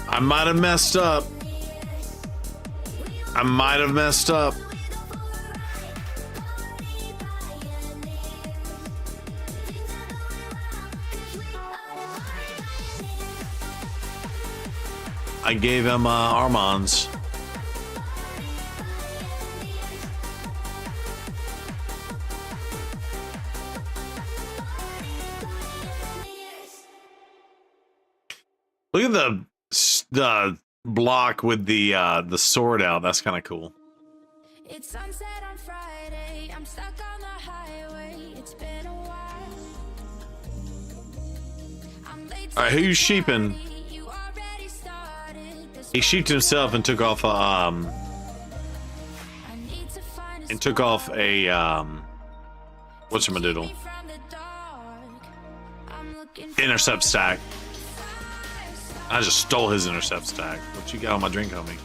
I might have messed up. I might have messed up. I gave him Armand's. Look at the block with the sword out. That's kind of cool. It's sunset on Friday. I'm stuck on the highway. It's been a while. I'm late. All right, who's sheeping? He sheeped himself and took off a what's-a-madoodle? Intercept stack. I just stole his intercept stack. What you got on my drink, homie?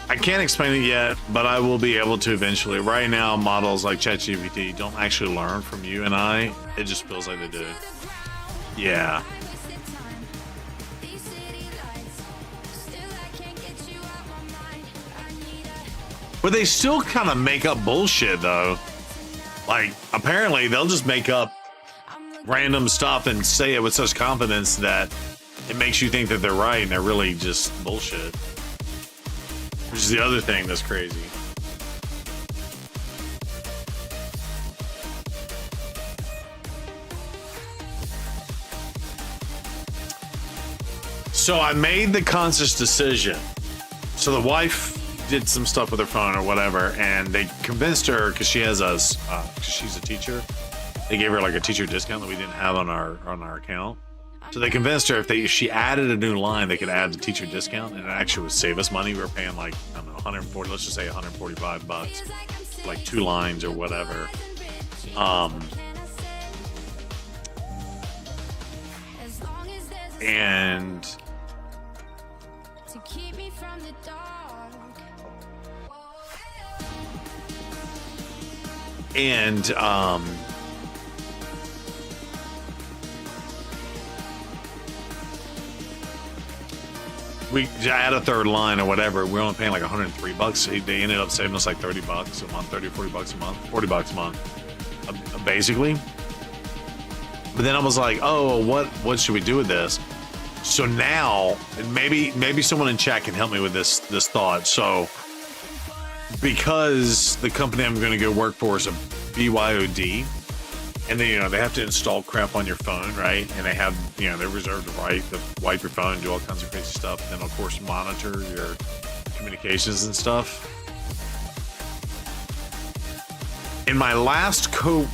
I can't explain it yet, but I will be able to eventually. Right now, models like ChatGPT don't actually learn from you and I. It just feels like they do. Yeah. But they still kind of make up bullshit, though. Like, apparently, they'll just make up random stuff and say it with such confidence that it makes you think that they're right and they're really just bullshit. Which is the other thing that's crazy. So I made the conscious decision. So the wife did some stuff with her phone or whatever, and they convinced her, because she has us, she's a teacher. They gave her like a teacher discount that we didn't have on our account. So they convinced her if she added a new line, they could add the teacher discount, and it actually would save us money. We were paying like, I don't know, 140, let's just say 145 bucks, like 2 lines or whatever. And we add a third line or whatever. We're only paying like 103 bucks. They ended up saving us like 30 bucks a month, 30 or 40 bucks a month, 40 bucks a month, basically. But then I was like, oh, what should we do with this? So now, maybe someone in chat can help me with this thought. So because the company I'm going to go work for is a BYOD, and then, they have to install crap on your phone, right? And they have, they're reserved the right to wipe your phone and do all kinds of crazy stuff. And then, of course, monitor your communications and stuff. In my last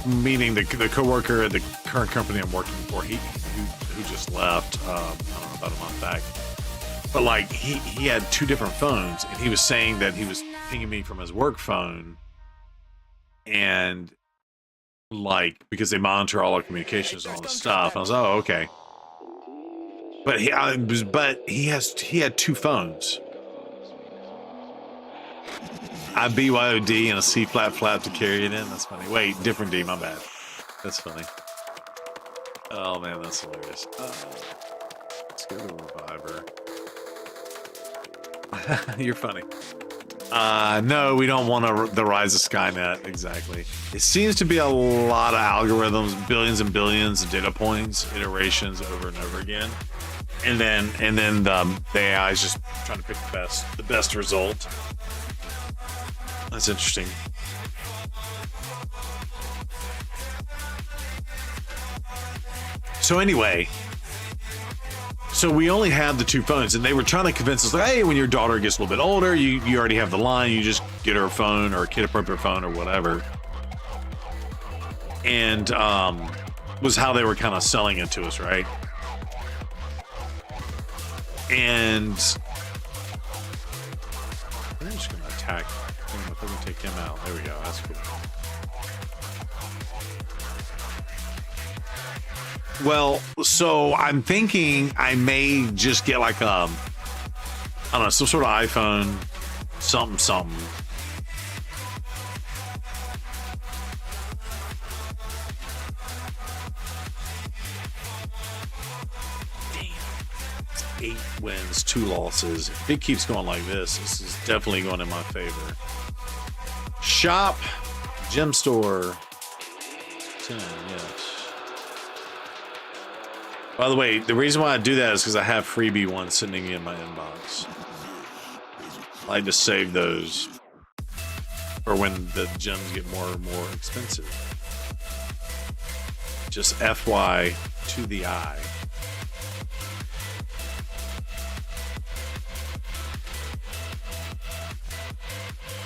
meeting, the coworker at the current company I'm working for, who just left, I don't know, about a month back. But like, he had 2 different phones, and he was saying that he was pinging me from his work phone, and like, because they monitor all our communications and all this stuff. I was, oh, okay. But he had two phones. I BYOD and a C flat flap to carry it in. That's funny. Wait, different D. My bad. That's funny. Oh man, that's hilarious. Let's go to Reviver. You're funny. No, we don't want the rise of Skynet. Exactly. It seems to be a lot of algorithms, billions and billions of data points, iterations over and over again, and then the AI is just trying to pick the best result. That's interesting. So anyway, so we only have the two phones, and they were trying to convince us, like, hey, when your daughter gets a little bit older, you already have the line, you just get her a phone or a kid-appropriate phone or whatever. And was how they were kind of selling it to us, right? And I'm just going to attack him. If we can take him out. There we go. That's cool. Well, so I'm thinking I may just get like I don't know, some sort of iPhone, something. Damn. 8 wins, 2 losses. If it keeps going like this is definitely going in my favor. Shop, gem store, 10, yes. By the way, the reason why I do that is because I have freebie ones sitting in my inbox. I like to save those for when the gems get more and more expensive. Just FY to the eye.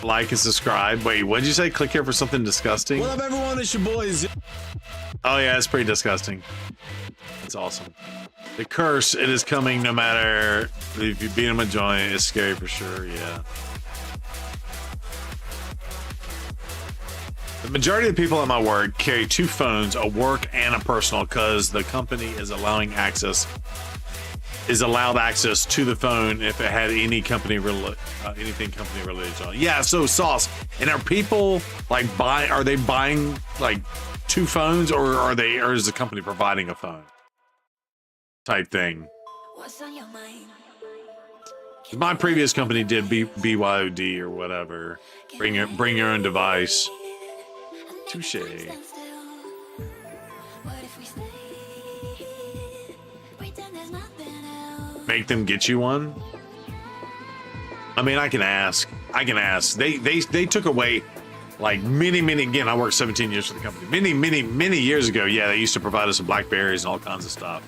Like and subscribe. Wait, what did you say? Click here for something disgusting? What up, everyone? It's your boys. Oh, yeah, it's pretty disgusting. It's awesome. The curse, it is coming no matter if you beat him a joint. It's scary for sure, yeah. The majority of the people at my work carry 2 phones, a work and a personal, because the company is allowed access to the phone if it had any anything company related on. Yeah, so Sauce, and are people like are they buying like 2 phones, or is the company providing a phone type thing? What's on your mind? My previous company did BYOD or whatever. Bring your own device. Touche. Make them get you one. I mean, I can ask. They took away like many again. I worked 17 years for the company. Many years ago. Yeah, they used to provide us with Blackberries and all kinds of stuff.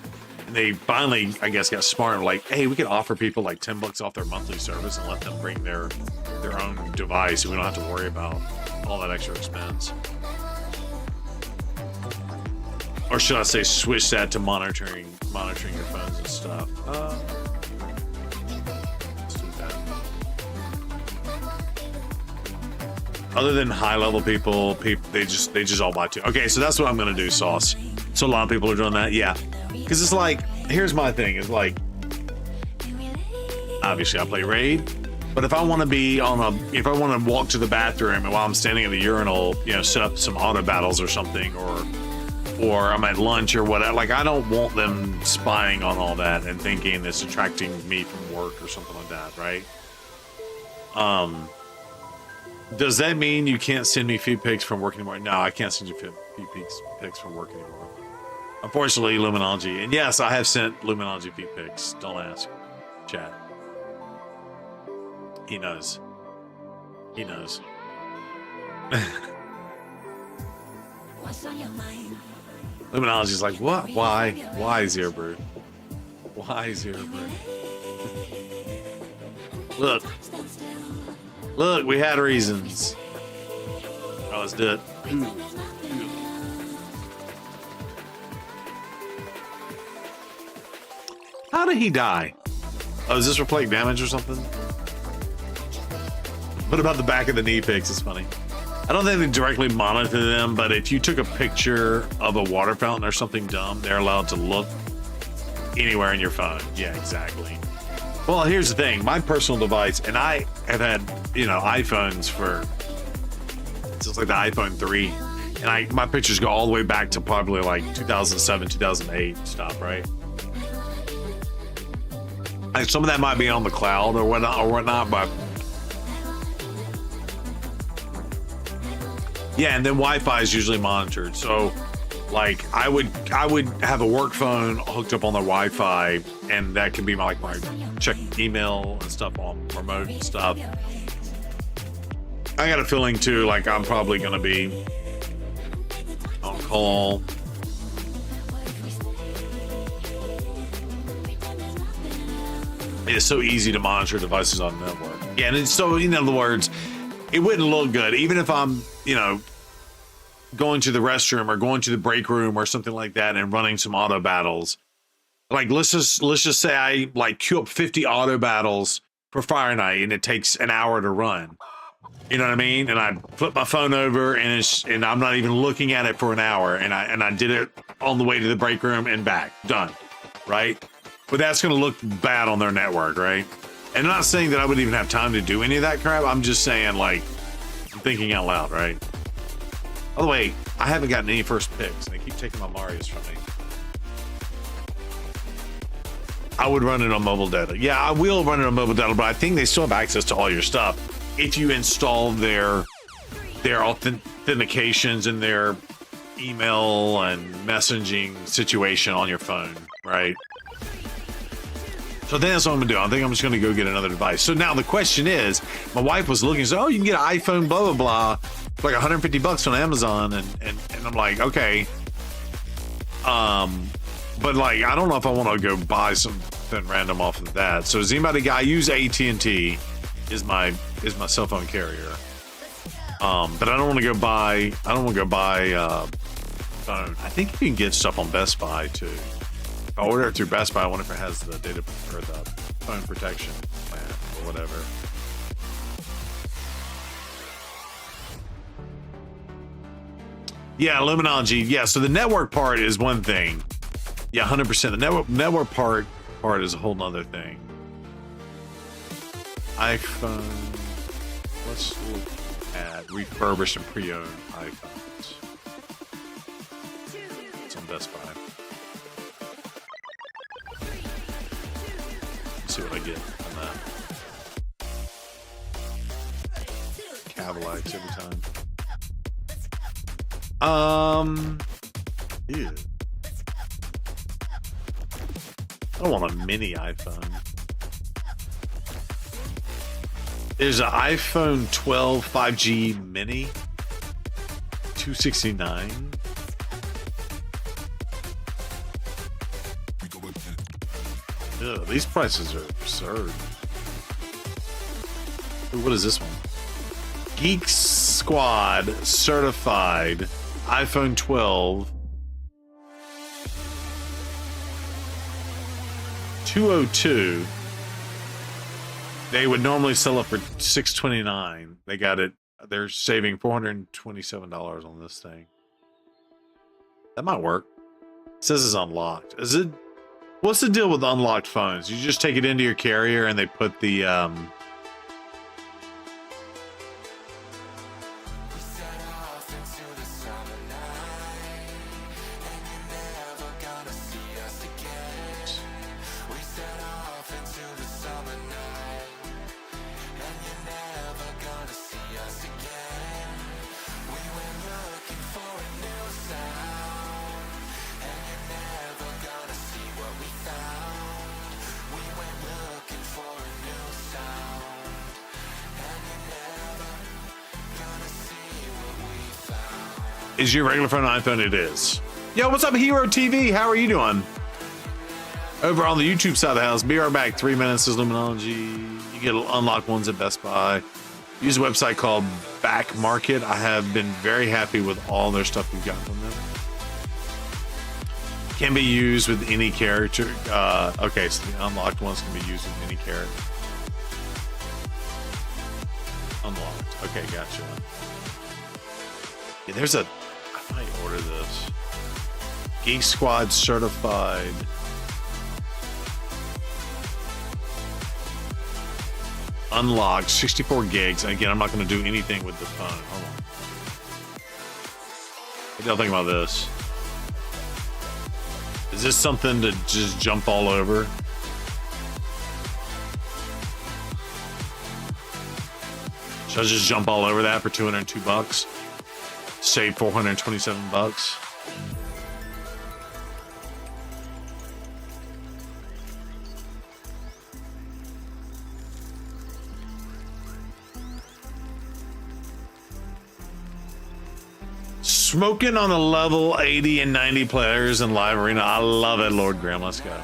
And they finally, I guess, got smart. Like, hey, we could offer people like $10 off their monthly service and let them bring their own device, and we don't have to worry about all that extra expense. Or should I say, switch that to monitoring your phones and stuff. Let's do that. Other than high-level people, they just all buy 2. Okay, so that's what I'm gonna do, Sauce. So a lot of people are doing that, yeah. Because it's like, here's my thing, is like, obviously I play Raid, but if I want to walk to the bathroom and while I'm standing at the urinal, set up some auto battles or something, or I'm at lunch or whatever, like I don't want them spying on all that and thinking it's attracting me from work or something like that, right? Does that mean you can't send me feed pics from work anymore? No, I can't send you feed pics from work anymore. Unfortunately, Luminology. And yes, I have sent Luminology feed pics. Don't ask. Chat. He knows. He knows. What's on your mind? Luminology's like, what? Why? Why, Zerebird? Why, Zerebird? Look, we had reasons. Oh, let's do it. How did he die? Oh, is this reflect damage or something? What about the back of the knee pics? It's funny. I don't think they directly monitor them, but if you took a picture of a water fountain or something dumb, they're allowed to look anywhere in your phone. Yeah, exactly. Well, here's the thing. My personal device, and I have had, iPhones for since like the iPhone 3. And my pictures go all the way back to probably like 2007, 2008 stuff, right? Like some of that might be on the cloud or whatnot, but yeah, and then Wi-Fi is usually monitored. So like I would have a work phone hooked up on the Wi-Fi, and that can be my check email and stuff on remote and stuff. I got a feeling too, like I'm probably gonna be on call. It's so easy to monitor devices on the network. Yeah, and it's so, in other words, it wouldn't look good even if I'm, going to the restroom or going to the break room or something like that and running some auto battles. Like let's just say I like queue up 50 auto battles for Fire Night and it takes an hour to run. You know what I mean? And I flip my phone over and I'm not even looking at it for an hour, and I did it on the way to the break room and back. Done. Right? But that's gonna look bad on their network, right? And I'm not saying that I would even have time to do any of that crap. I'm just saying, like, I'm thinking out loud, right? By the way, I haven't gotten any first picks, and they keep taking my Marios from me. I would run it on mobile data. Yeah, I will run it on mobile data, but I think they still have access to all your stuff if you install their authentications and their email and messaging situation on your phone, right? So I think that's what I'm gonna do. I think I'm just gonna go get another device. So now the question is, my wife was looking, so, oh, you can get an iPhone, blah, blah, blah, for like $150 on Amazon. And I'm like, okay. But like, I don't know if I want to go buy something random off of that. So does anybody, I use AT&T is my cell phone carrier. But I don't want to go buy, phone. I think you can get stuff on Best Buy too. If I order it through Best Buy, I wonder if it has the data or the phone protection plan or whatever. Yeah, Luminology. Yeah, so the network part is one thing. Yeah, 100%. The network part is a whole nother thing. iPhone. Let's look at refurbished and pre-owned iPhones. It's on Best Buy. Let's see what I get on that. Cadillacs every time. Yeah. I don't want a mini iPhone. There's an iPhone 12 5G mini, $269. Ugh, these prices are absurd. Ooh, what is this one? Geek Squad certified iPhone 12 $202. They would normally sell it for $629. They got it. They're saving $427 on this thing. That might work. It says it's unlocked. Is it? What's the deal with unlocked phones? You just take it into your carrier and they put the Is your regular phone an iPhone? It is. Yo, what's up, Hero TV? How are you doing? Over on the YouTube side of the house. Be right back. 3 minutes is Luminology. You get unlocked ones at Best Buy. Use a website called Back Market. I have been very happy with all their stuff we've gotten from them. Can be used with any character. Okay, so the unlocked ones can be used with any character. Unlocked. Okay, gotcha. Yeah, there's a... I might order this. Geek Squad certified Unlocked 64 gigs. Again, I'm not going to do anything with the phone. Hold on. What do y'all think about this? Is this something to just jump all over? Should I just jump all over that for 202 bucks? Save 427 bucks. Smoking on the level 80 and 90 players in live arena. I love it, Lord Graham. Let's go.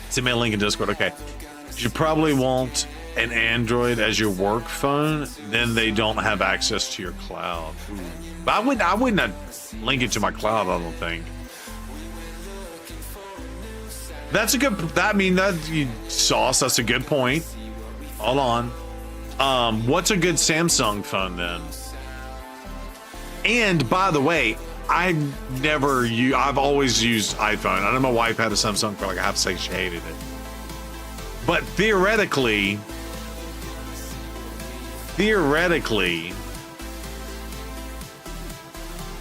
Send me a link in Discord. Okay. You probably want an Android as your work phone, then they don't have access to your cloud. Ooh. But I wouldn't link it to my cloud, I don't think. That's a good, Sauce, that's a good point. Hold on. What's a good Samsung phone then? And by the way, I've always used iPhone. I know my wife had a Samsung for like, I have to say she hated it. But theoretically,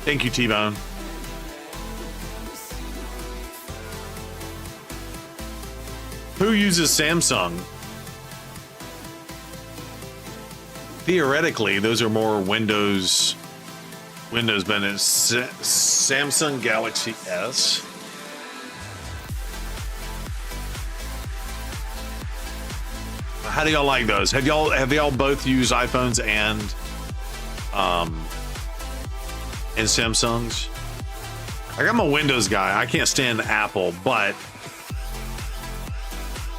thank you, T-Bone. Who uses Samsung? Theoretically, those are more Windows benefits. Samsung Galaxy S. How do y'all like those? Have y'all both used iPhones and Samsungs? I'm a Windows guy. I can't stand Apple, but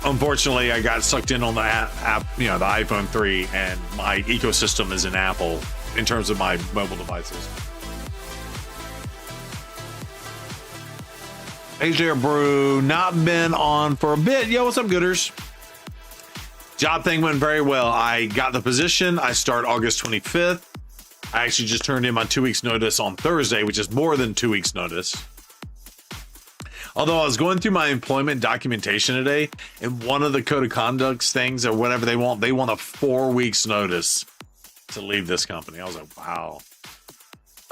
unfortunately I got sucked in on the app, the iPhone 3, and my ecosystem is in Apple in terms of my mobile devices. AJ Brew, not been on for a bit. Yo, what's up, gooders? Job thing went very well. I got the position. I start August 25th. I actually just turned in my 2 weeks notice on Thursday, which is more than 2 weeks notice. Although I was going through my employment documentation today, and one of the code of conducts things or whatever they want a 4 weeks notice to leave this company. I was like, wow.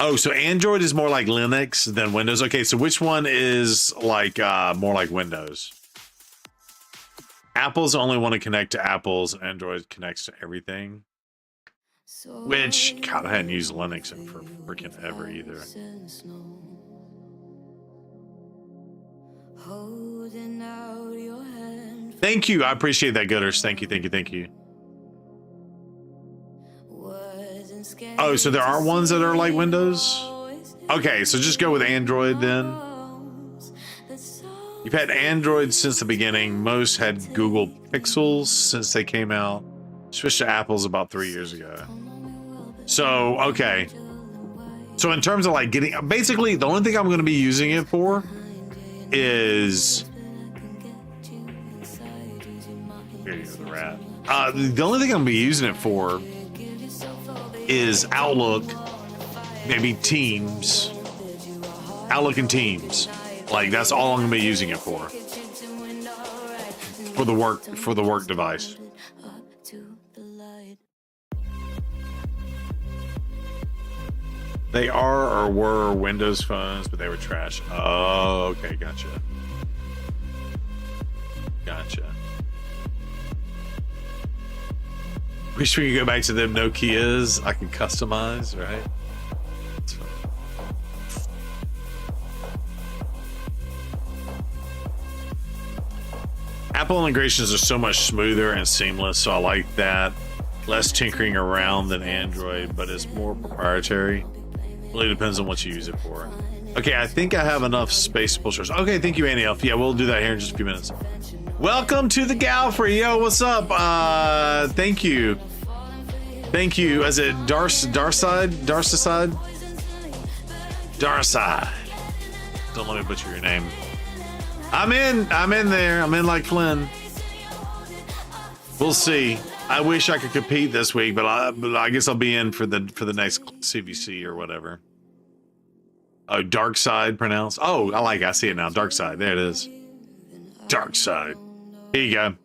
Oh, so Android is more like Linux than Windows. Okay, so which one is like more like Windows? Apple's only want to connect to Apple's, and Android connects to everything. Which, God, I hadn't used Linux in for freaking ever either. Thank you. I appreciate that, Gooders. Thank you, thank you, thank you. Oh, so there are ones that are like Windows? Okay, so just go with Android then. You've had Android since the beginning. Most had Google Pixels since they came out. Switched to Apple's about 3 years ago. So, okay. So in terms of like getting, basically the only thing I'm going to be using it for is, here you go, the rat. The only thing I'm going to be using it for is Outlook, maybe Teams, Outlook and Teams. Like that's all I'm gonna be using it for the work device. They are or were Windows phones, but they were trash. Oh, okay, gotcha. Wish we could go back to them Nokias. I could customize, right? Apple integrations are so much smoother and seamless, so I like that. Less tinkering around than Android, but it's more proprietary. Really depends on what you use it for. Okay, I think I have enough space to pull shorts. Okay, thank you, Annie Elf. Yeah, we'll do that here in just a few minutes. Welcome to the Galfrey. Yo, what's up? Thank you. Thank you. Is it Darside? Don't let me butcher your name. I'm in there. I'm in like Flynn. We'll see. I wish I could compete this week, but I guess I'll be in for the next CVC or whatever. Oh, Dark Side pronounced. Oh, I like it. I see it now. Dark Side. There it is. Dark Side. Here you go.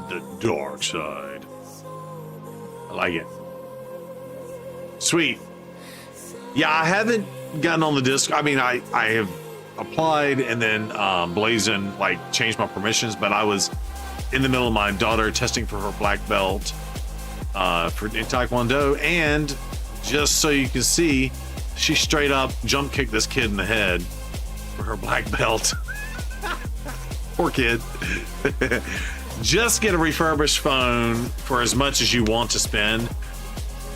the dark side. I like it. Sweet. Yeah, I haven't gotten on the disc. I mean, I have applied and then Blazin like changed my permissions, but I was in the middle of my daughter testing for her black belt in Taekwondo, and just so you can see, she straight up jump kicked this kid in the head for her black belt. Poor kid. Just get a refurbished phone for as much as you want to spend.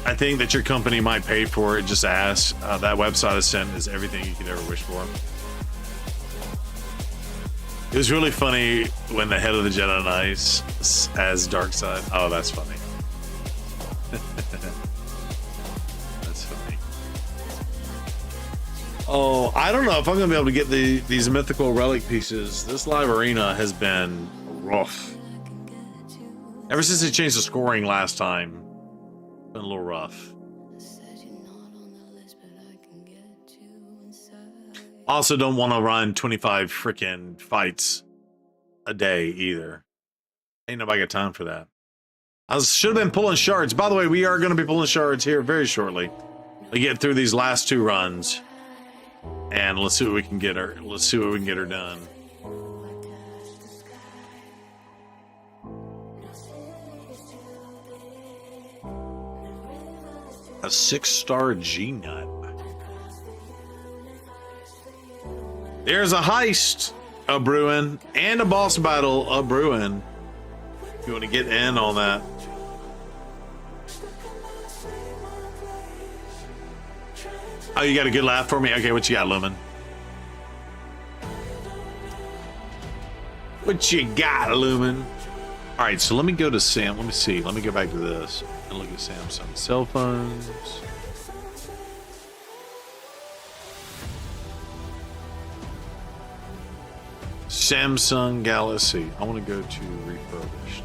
I think that your company might pay for it. Just ask. That website I sent is everything you could ever wish for. It was really funny when the head of the Jedi Knights as Darkseid. Oh, that's funny. That's funny. Oh, I don't know if I'm gonna be able to get these mythical relic pieces. This live arena has been rough. Ever since they changed the scoring last time, it's been a little rough. Also don't want to run 25 freaking fights a day either. Ain't nobody got time for that. I should have been pulling shards. By the way, we are going to be pulling shards here very shortly. We get through these last two runs, and let's see what we can get her. Let's see what we can get her done. A 6-star G-Nut. There's a heist a brewing and a boss battle a brewing. If you want to get in on that. Oh, you got a good laugh for me? Okay, what you got, Lumen? What you got, Lumen? All right, so let me go to Sam. Let me see. Let me go back to this and look at Samsung cell phones. Samsung Galaxy. I want to go to refurbished.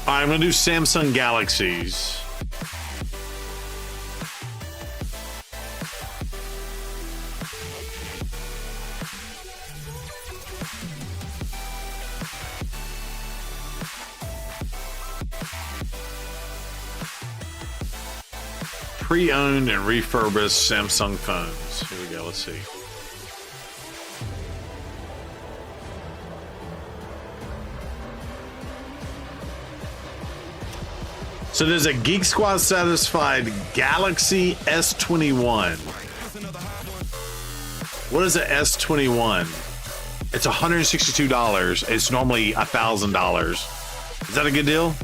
All right, I'm going to do Samsung Galaxies. Pre-owned and refurbished Samsung phones. Here we go. Let's see. So there's a Geek Squad satisfied Galaxy S21. What is a S21? It's $162. It's normally $1,000. Is that a good deal?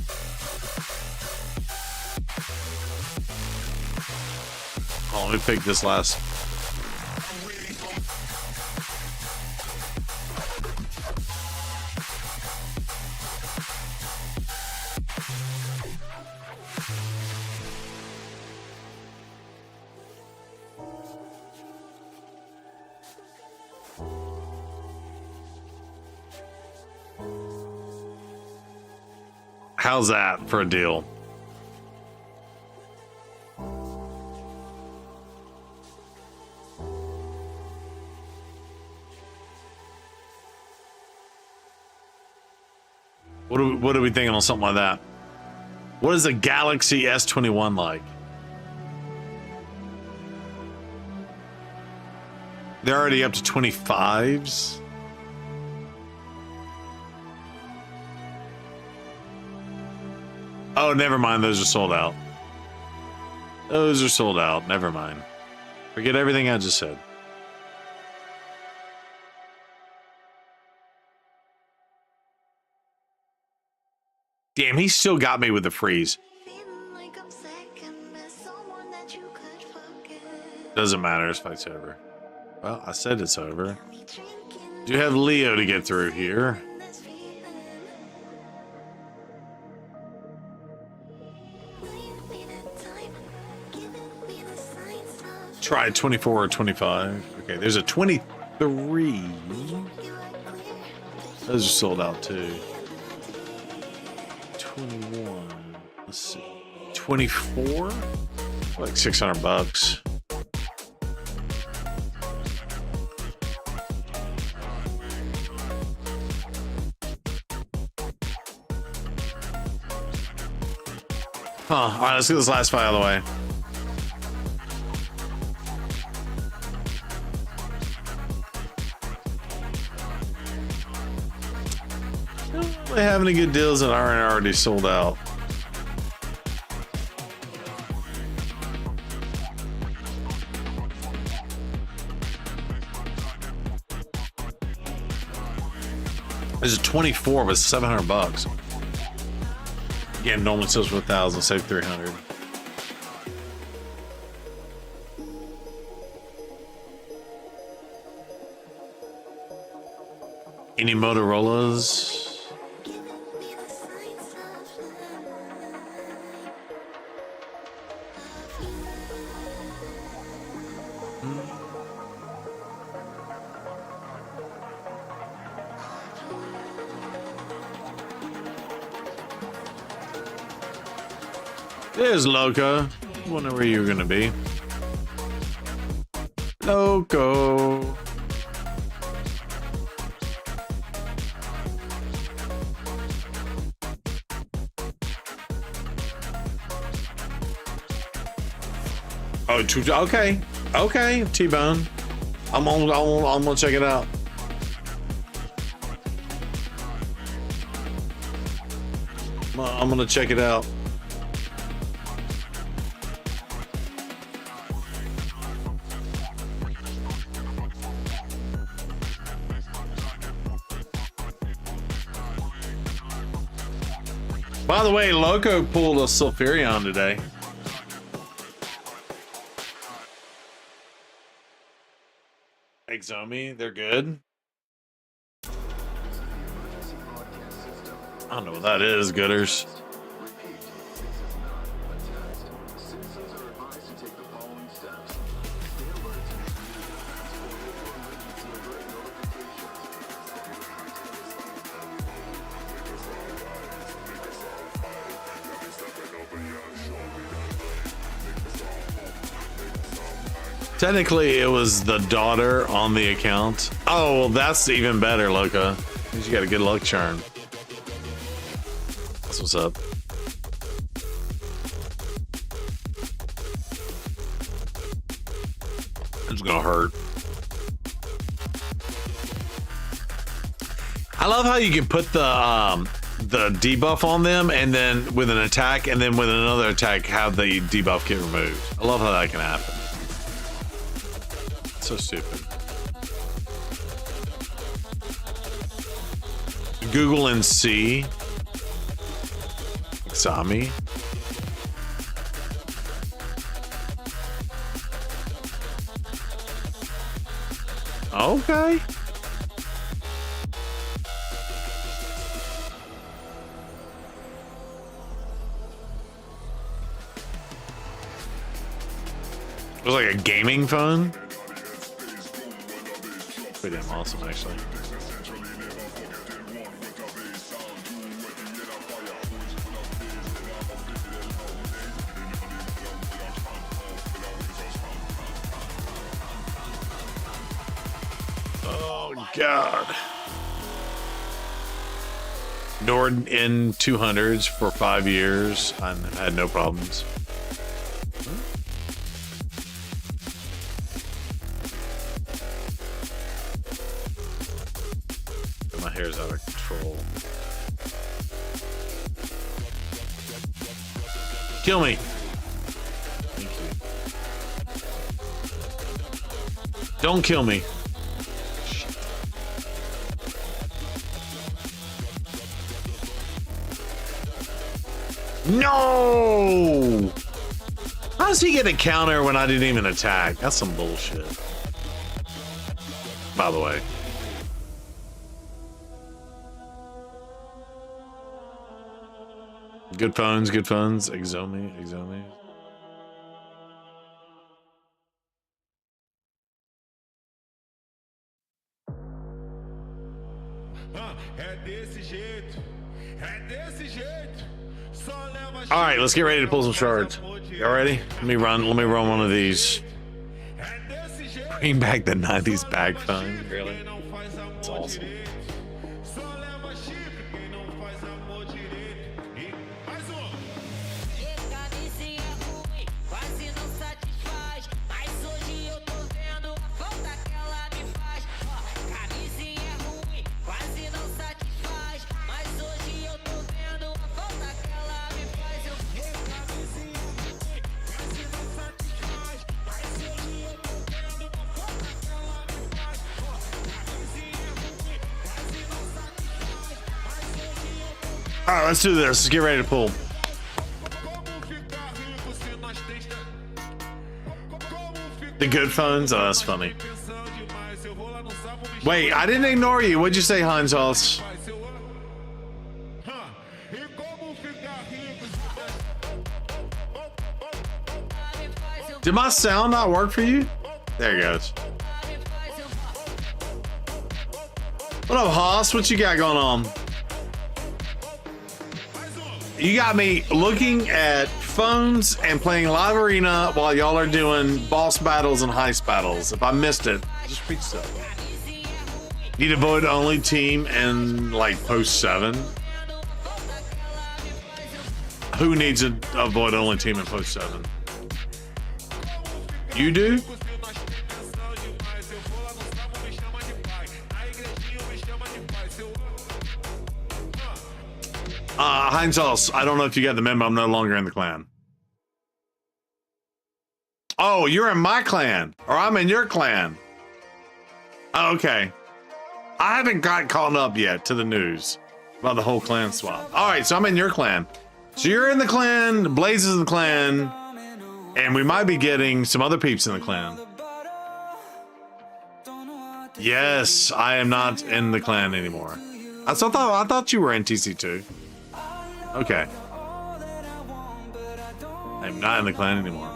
Oh, let me pick this last. How's that for a deal? What are we thinking on something like that? What is a Galaxy S21 like? They're already up to 25s. Oh, never mind. Those are sold out. Those are sold out. Never mind. Forget everything I just said. Damn, he still got me with the freeze. Doesn't matter. This fight's over. Well, I said it's over. Do have Leo to get through here. Try 24 or 25. Okay, there's a 20. 3. Those are sold out too. 21. Let's see. 24? Like $600. Huh. All right, let's get this last fight out of the way. They have any good deals that aren't already sold out. There's a 24, but it's $700. Again, normally sells for 1,000, save 300. Any Motorola's? There's Loco. Wonder where you're gonna be. Loco. Oh, okay, okay, T-Bone. I'm gonna check it out. I'm gonna check it out. By the way, Loco pulled a Sulfurion today. Exomi, they're good. I don't know what that is, Gooders. Technically, it was the daughter on the account. Oh, well, that's even better, Loca. You got a good luck charm. That's what's up. It's gonna hurt. I love how you can put the debuff on them, and then with an attack, and then with another attack, have the debuff get removed. I love how that can happen. So stupid. Google and see. Xami. Okay. It was like a gaming phone. Pretty damn awesome, actually. Oh God. Nord in 200s for 5 years. I've had no problems. My hair's out of control. Kill me. Thank you. Don't kill me. No! How does he get a counter when I didn't even attack? That's some bullshit. By the way. Good phones, good phones. Exomi, Exomi. All right, let's get ready to pull some shards. Y'all ready? Let me run one of these. Bring back the 90s bag phone. Really? That's awesome. All right, let's do this. Let's get ready to pull. The good phones? Oh, that's funny. Wait, I didn't ignore you. What'd you say, Hans Hulse? Did my sound not work for you? There it goes. What up, Haas? What you got going on? You got me looking at phones and playing live arena while y'all are doing boss battles and heist battles. If I missed it, just reach up. Need a vote only team and like post 7. Who needs a vote only team and post 7? You do? Heinz Hulse, I don't know if you got the memo. I'm no longer in the clan. Oh, you're in my clan, or I'm in your clan. Oh, okay. I haven't got caught up yet to the news about the whole clan swap. All right, so I'm in your clan. So you're in the clan, Blaze is in the clan, and we might be getting some other peeps in the clan. Yes, I am not in the clan anymore. I thought you were in TC2. Okay. I'm not in the clan anymore.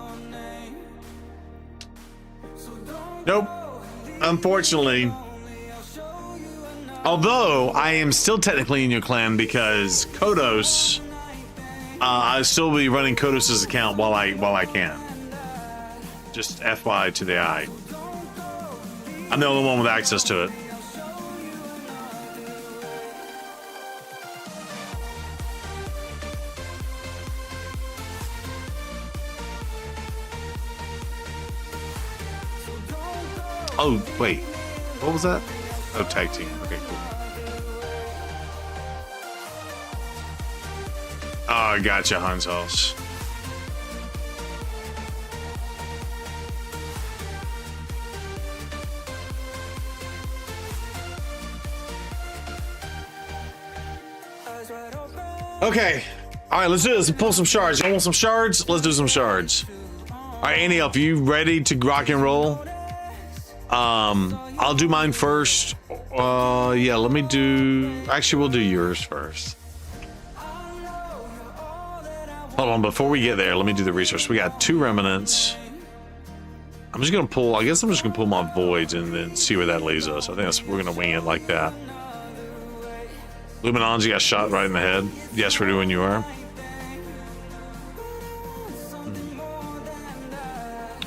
Nope. Unfortunately. Although I am still technically in your clan because Kodos, I still be running Kodos' account while I can. Just FY to the eye. I'm the only one with access to it. Oh, wait. What was that? Oh, tag team. Okay, cool. Oh, I gotcha, Hans Hulse. Okay. All right, let's do this. Let's pull some shards. You want some shards? Let's do some shards. All right, Annie, if you ready to rock and roll? I'll do mine first. Yeah, let me do... Actually, we'll do yours first. Hold on, before we get there, let me do the research. We got 2 remnants. I'm just gonna pull... I guess I'm just gonna pull my voids and then see where that leaves us. I think we're gonna wing it like that. Luminons, you got shot right in the head. Yes, we're doing you are.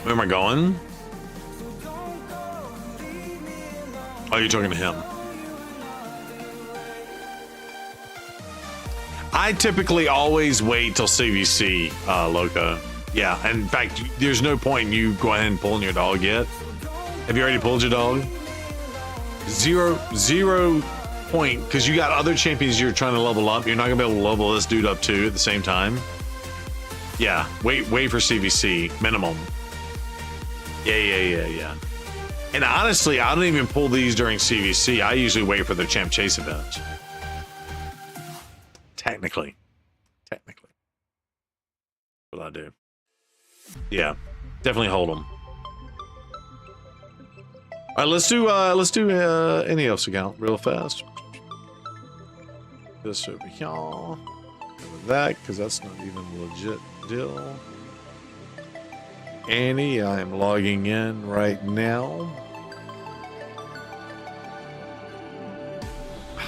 Where am I going? Oh, you're talking to him. I typically always wait till CVC, Loco. Yeah, and in fact, there's no point in you go ahead and pulling your dog yet. Have you already pulled your dog? Zero point, because you got other champions you're trying to level up. You're not gonna be able to level this dude up too at the same time. Yeah, wait for CVC minimum. Yeah. And honestly, I don't even pull these during CVC. I usually wait for the champ chase events. Technically. What I do. Yeah, definitely hold them. All right, let's do any else account real fast. This over here. Cover that, because that's not even a legit deal. Annie, I am logging in right now.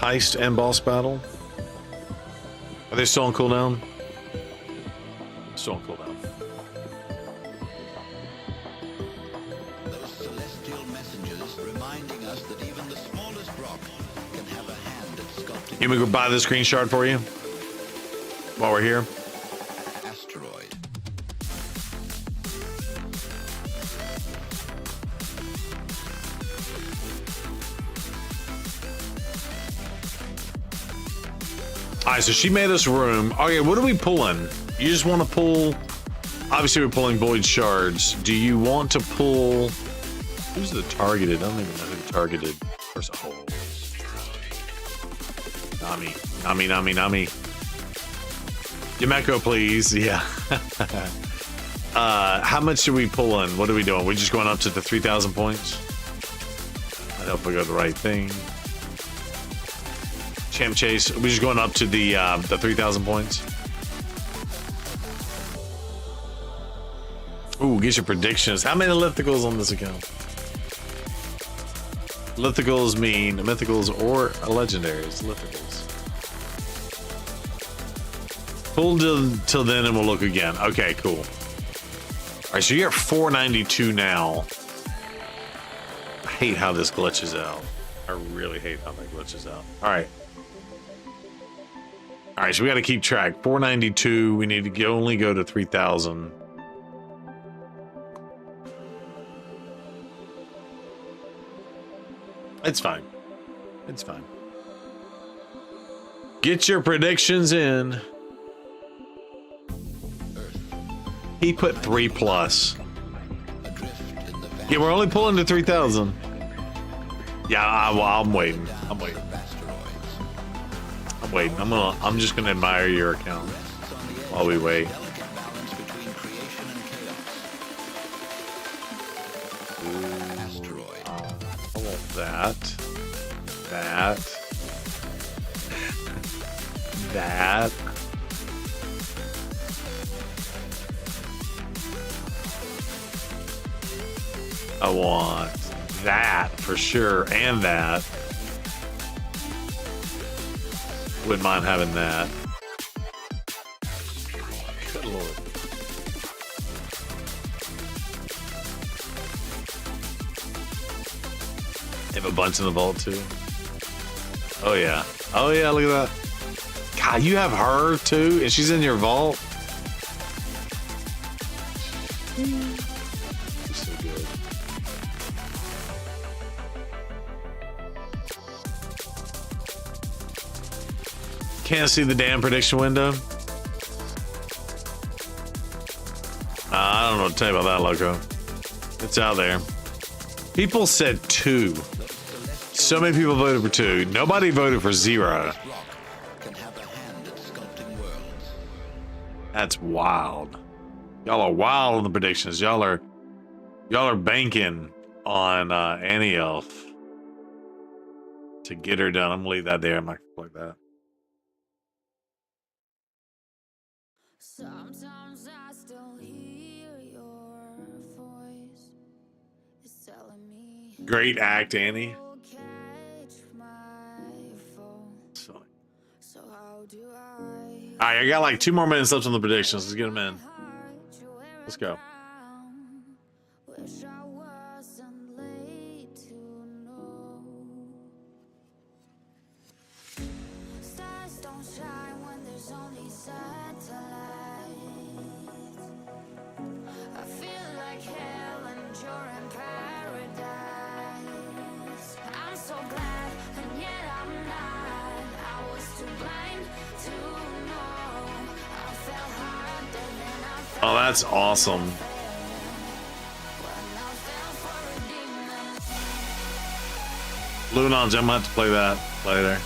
heist and boss battle. Are they still on cooldown? Still on cooldown. Those celestial messengers reminding us that even the smallest rock can have a hand at sculpting. You want me to go buy this green shard for you while we're here? Asteroid. All right, so she made us room. Okay, what are we pulling? You just want to pull... Obviously, we're pulling void shards. Do you want to pull... Who's the targeted? I don't even know who the targeted... Where's the hole? Nami. Yumeko, please. Yeah. How much are we pulling? What are we doing? We're just going up to the 3,000 points? I hope I got the right thing. Champ Chase. We're just going up to the 3,000 points. Ooh, get your predictions. How many lithicals on this account? Lithicals mean mythicals or legendaries. Lithicals. Pull till then and we'll look again. Okay, cool. All right, so you're at 492 now. I hate how this glitches out. I really hate how that glitches out. All right. All right, so we got to keep track. 492. We need to only go to 3,000. It's fine. It's fine. Get your predictions in. He put 3+. Yeah, we're only pulling to 3,000. Yeah, I'm waiting. I'm waiting. I'm just gonna admire your account while we wait. I want that. That. I want that for sure, and that. Wouldn't mind having that. Good lord. They have a bunch in the vault too. Oh yeah. Oh yeah, look at that. God, you have her too, and she's in your vault. She's so good. Can't see the damn prediction window. I don't know what to tell you about that, Loco. It's out there. People said 2. So many people voted for 2. Nobody voted for 0. That's wild. Y'all are wild on the predictions. Y'all are banking on Annie Elf to get her done. I'm gonna leave that there. I'm not gonna play that. Sometimes I still hear your voice. It's telling me Great act, Annie. so how do I All right, I got like 2 more minutes left on the predictions. Let's get them in. Let's go. wish I wasn't late to know. Stars don't shine when there's only satellites. I feel like hell and you're in paradise. I'm so glad, and yet I'm not. I was too blind to know. I fell harder than I fell. Oh, that's awesome. Lunons, I'm gonna have to play that later.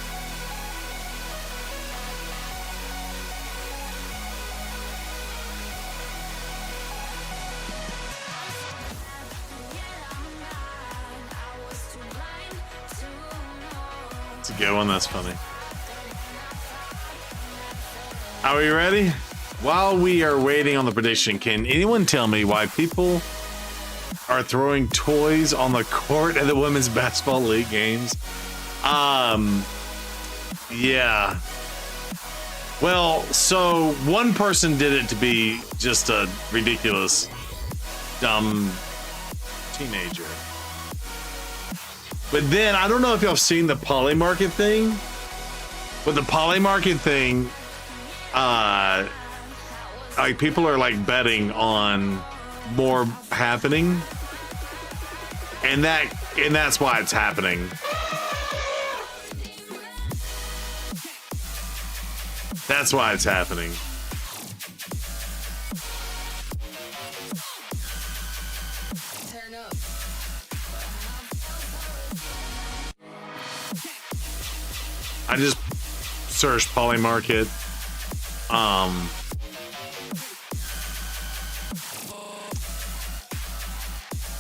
It's a good one. That's funny. Are we ready? While we are waiting on the prediction, can anyone tell me why people are throwing toys on the court at the Women's Basketball League games? Yeah. Well, so one person did it to be just a ridiculous, dumb teenager. But then, I don't know if y'all have seen the Poly Market thing, but the Poly Market thing, like people are like betting on more happening, and that's why it's happening. That's why it's happening. I just searched Poly Market.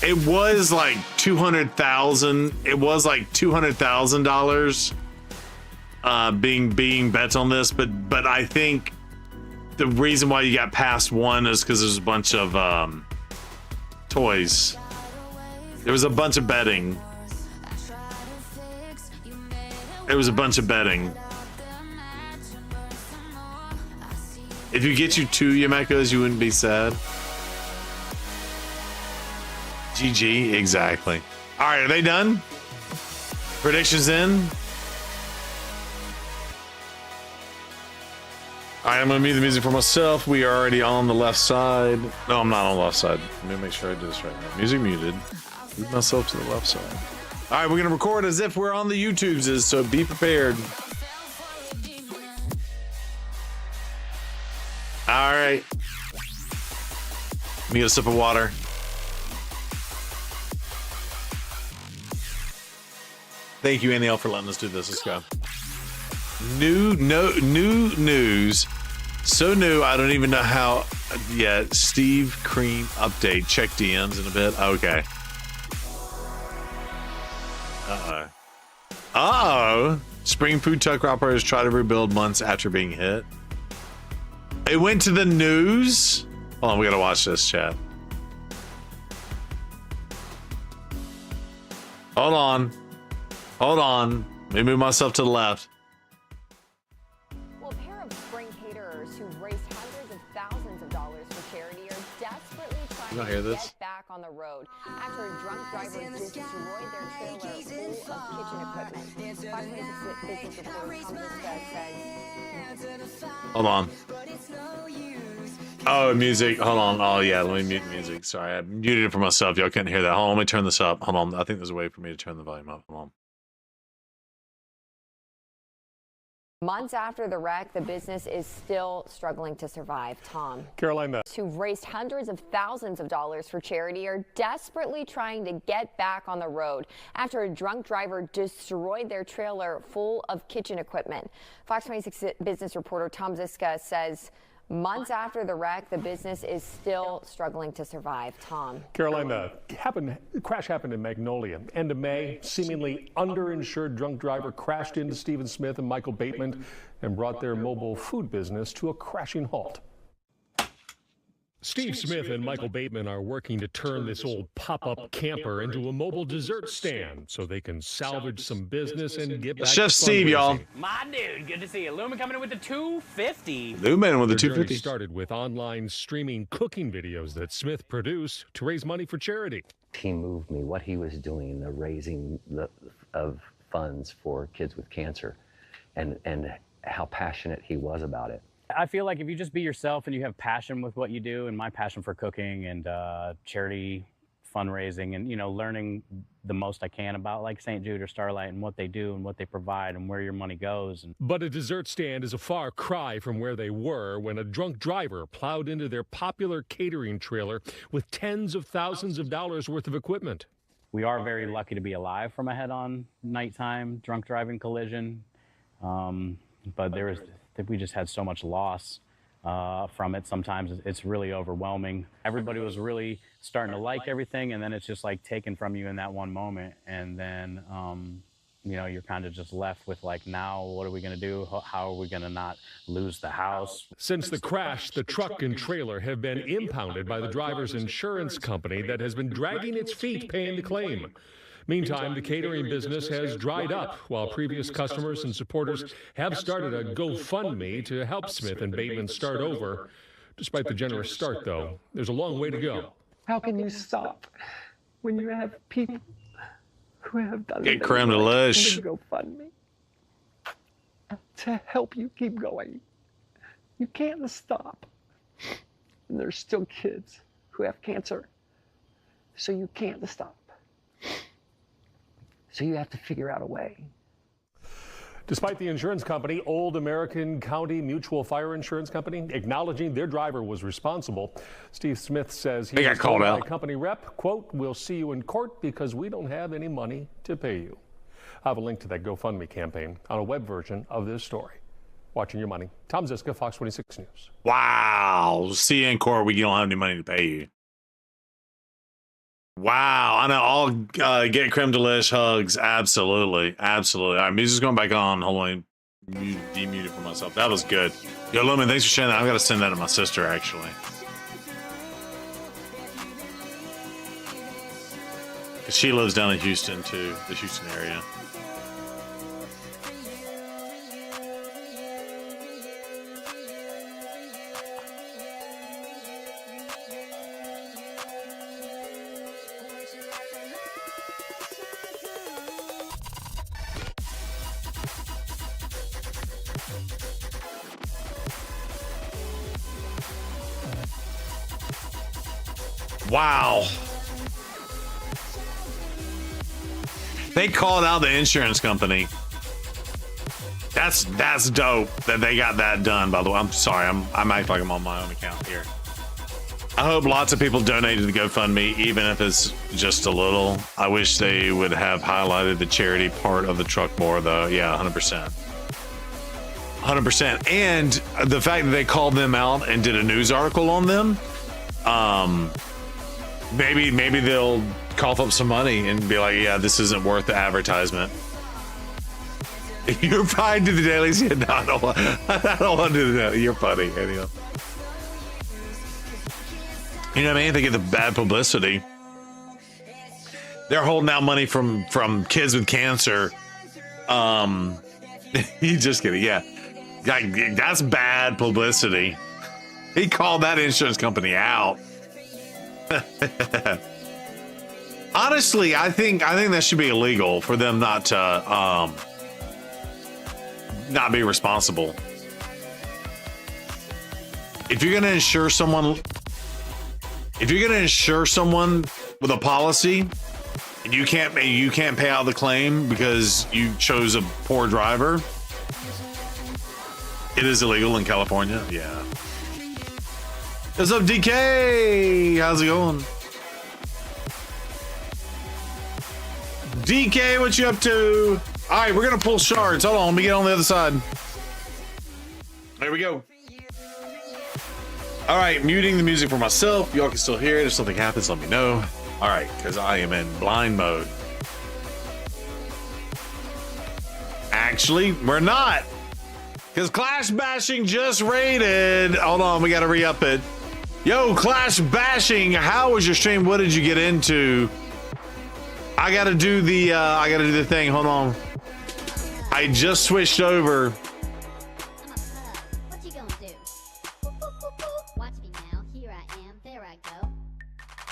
It was like $200,000. It was like $200,000 being bet on this, but I think the reason why you got past one is because there's a bunch of toys. There was a bunch of betting. There was a bunch of betting. If you get you 2 Yamekos, you wouldn't be sad. GG, exactly. All right, are they done? Predictions in? All right, I'm gonna mute the music for myself. We are already on the left side. No, I'm not on the left side. Let me make sure I do this right now. Music muted. Move myself to the left side. All right, we're gonna record as if we're on the YouTubes, so be prepared. All right. Let me get a sip of water. Thank you, Annie L, for letting us do this. Let's go. New news. So new, I don't even know how yet. Steve Cream update. Check DMs in a bit. Okay. Uh-oh. Spring food truck operators try to rebuild months after being hit. It went to the news. Hold on, we gotta watch this, chat. Hold on. Hold on. Let me move myself to the left. Well, a pair of spring caterers who raised hundreds of thousands of dollars for charity are desperately trying to get back on the road after a drunk driver destroyed their trailer full of kitchen equipment. Fox 26 business reporter Tom says. Hold on. Oh, music. Hold on. Oh, yeah. Let me mute music. Sorry, I muted it for myself. Y'all couldn't hear that. Hold on. Let me turn this up. Hold on. I think there's a way for me to turn the volume up. Hold on. Months after the wreck, the business is still struggling to survive. Tom. Caroline, who raised hundreds of thousands of dollars for charity are desperately trying to get back on the road after a drunk driver destroyed their trailer full of kitchen equipment. Fox 26 business reporter Tom Ziska says months after the wreck, the business is still struggling to survive. Tom. Caroline, crash happened in Magnolia. End of May, seemingly underinsured drunk driver crashed into Stephen Smith and Michael Bateman and brought their mobile food business to a crashing halt. Steve Smith and Michael Bateman are working to turn this old pop-up camper into a mobile dessert stand so they can salvage some business and get back to Chef Steve, y'all. My dude, good to see you. Lumen coming in with the 250. Lumen with the Their journey 250. started with online streaming cooking videos that Smith produced to raise money for charity. He moved me, what he was doing, the raising of funds for kids with cancer, and how passionate he was about it. I feel like if you just be yourself and you have passion with what you do, and my passion for cooking and charity fundraising and, you know, learning the most I can about like St. Jude or Starlight and what they do and what they provide and where your money goes. But a dessert stand is a far cry from where they were when a drunk driver plowed into their popular catering trailer with tens of thousands of dollars worth of equipment. We are very lucky to be alive from a head-on nighttime drunk driving collision. But we just had so much loss from it. Sometimes it's really overwhelming. Everybody was really starting to like everything, and then it's just like taken from you in that one moment. And then, you know, you're kind of just left with like, now what are we going to do? How are we going to not lose the house? Since the crash, the truck and trailer have been impounded by the driver's insurance company that has been dragging its feet paying the claim. Meantime, the catering business has dried up, while previous customers and supporters have started a GoFundMe to help Smith and Bateman start over. Despite the generous start, though, there's a long way to go. How can you stop when you have people who have done Get creme de lish. GoFundMe to help you keep going? You can't stop. And there's still kids who have cancer, so you can't stop. So you have to figure out a way. Despite the insurance company, Old American County Mutual Fire Insurance Company, acknowledging their driver was responsible, Steve Smith says he got was called told by out. company rep, quote, "We'll see you in court because we don't have any money to pay you." I have a link to that GoFundMe campaign on a web version of this story. Watching Your Money, Tom Ziska, Fox 26 News. Wow. See you in court. We don't have any money to pay you. Wow. I know. I'll get creme de lish hugs. Absolutely. Absolutely. All right. Music's going back on. Hold on. Demute it for myself. That was good. Yo, Lumen, thanks for sharing that. I've got to send that to my sister, actually. Because she lives down in Houston, too. The Houston area. Wow. They called out the insurance company. That's dope that they got that done, by the way. I'm sorry. I'm acting like I'm on my own account here. I hope lots of people donated to GoFundMe, even if it's just a little. I wish they would have highlighted the charity part of the truck more, though. Yeah, 100%. 100%. And the fact that they called them out and did a news article on them, maybe they'll cough up some money and be like, yeah, this isn't worth the advertisement. You're fine to the dailies. Yeah, no, I don't want to do that. You're funny. Anyway. You know what I mean? They get the bad publicity. They're holding out money from kids with cancer. He's just kidding. Yeah. Like, that's bad publicity. He called that insurance company out. Honestly, I think that should be illegal for them not to not be responsible. If you're gonna insure someone with a policy and you can't pay out the claim because you chose a poor driver, it is illegal in California. Yeah. What's up, DK? How's it going? DK, what you up to? All right, we're gonna pull shards. Hold on, let me get on the other side. There we go. All right, muting the music for myself. Y'all can still hear it. If something happens, let me know. All right, because I am in blind mode. Actually, we're not. Because Clash Bashing just raided. Hold on, we got to re-up it. Yo, Clash Bashing, how was your stream? What did you get into? I gotta do the thing. Hold on. I just switched over. What you gonna do? Watch me now. Here I am. There I go.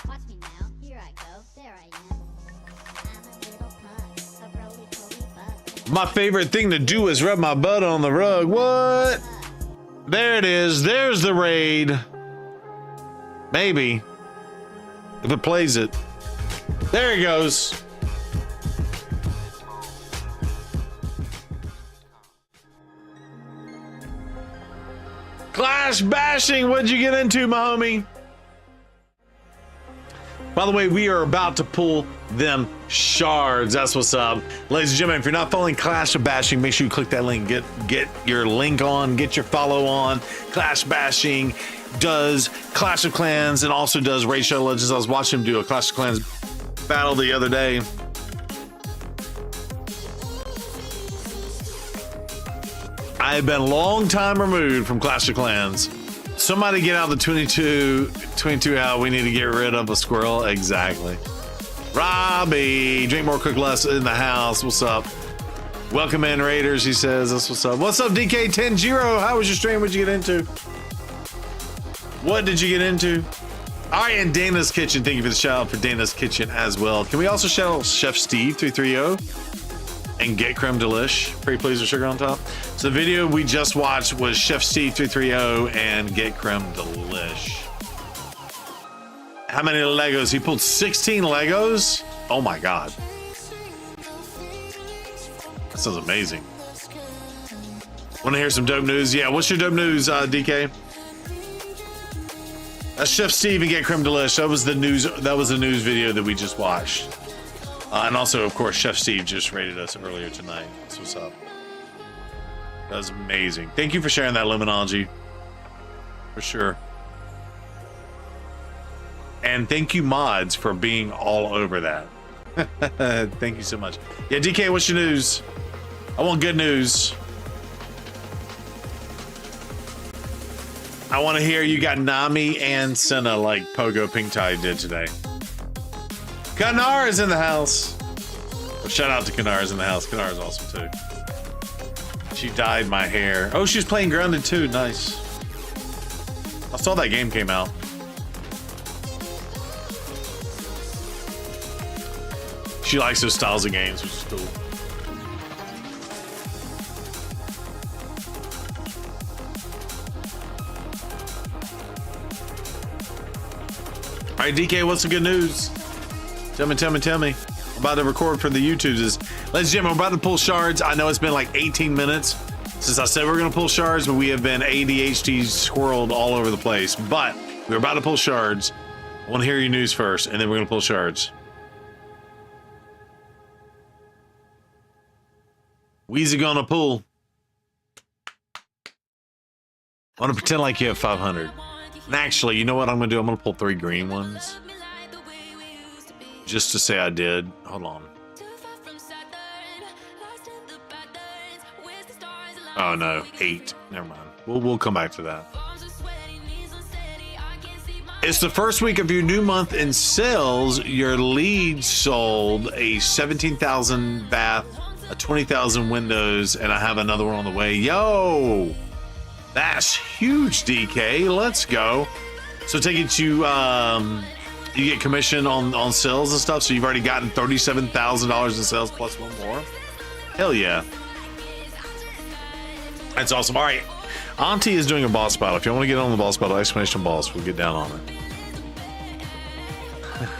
Watch me now. Here I go. There I am. I'm a little punk, a roly-poly bug. My favorite thing to do is rub my butt on the rug. What? There it is. There's the raid. Maybe. If it plays it. There it goes. Clash Bashing, what'd you get into, my homie? By the way, we are about to pull them shards. That's what's up. Ladies and gentlemen, if you're not following Clash of Bashing, make sure you click that link. Get your link on, get your follow on. Clash Bashing does Clash of Clans and also does Raid Shadow Legends. I was watching him do a Clash of Clans battle the other day. I have been a long time removed from Clash of Clans. Somebody get out the 22 out. We need to get rid of a squirrel. Exactly. Robbie, drink more, cook less in the house. What's up? Welcome in, Raiders, he says. That's what's up. What's up, DK10-0? How was your stream? What'd you get into? What did you get into? All right, and Dana's Kitchen. Thank you for the shout out for Dana's Kitchen as well. Can we also shout out Chef Steve 330 and Get Creme Delish? Pretty pleased with sugar on top. So the video we just watched was Chef Steve 330 and Get Creme Delish. How many Legos? He pulled 16 Legos? Oh my God. That sounds amazing. Want to hear some dope news? Yeah, what's your dope news, DK? Chef Steve and Get Creme Delish. That was the news. That was the news video that we just watched. And also, of course, Chef Steve just rated us earlier tonight. That's what's up. That was amazing. Thank you for sharing that, Luminology. For sure. And thank you, mods, for being all over that. Thank you so much. Yeah, DK, what's your news? I want good news. I want to hear you got Nami and Senna like Pogo Pink Tide did today. Kanar is in the house. Well, shout out to Kanar is in the house. Kanar is awesome too. She dyed my hair. Oh, she's playing Grounded too. Nice. I saw that game came out. She likes those styles of games, which is cool. All right, DK, what's the good news? Tell me. I'm about to record for the YouTubes. Ladies and gentlemen, I'm about to pull shards. I know it's been like 18 minutes since I said we we're going to pull shards, but we have been ADHD squirreled all over the place. But we're about to pull shards. I want to hear your news first, and then we're going to pull shards. Weezy gonna pull. I want to pretend like you have 500. And actually, you know what I'm gonna do? I'm gonna pull 3 green ones. Just to say I did. Hold on. Oh no, 8. Never mind. We'll come back to that. It's the first week of your new month in sales. Your lead sold a 17,000 bath, a 20,000 windows, and I have another one on the way. Yo, that's huge, DK. Let's go. So take it to you get commission on sales and stuff. So you've already gotten $37,000 in sales plus one more. Hell yeah, that's awesome. All right, Auntie is doing a boss battle. If you want to get on the boss battle, exclamation boss, we'll get down on it.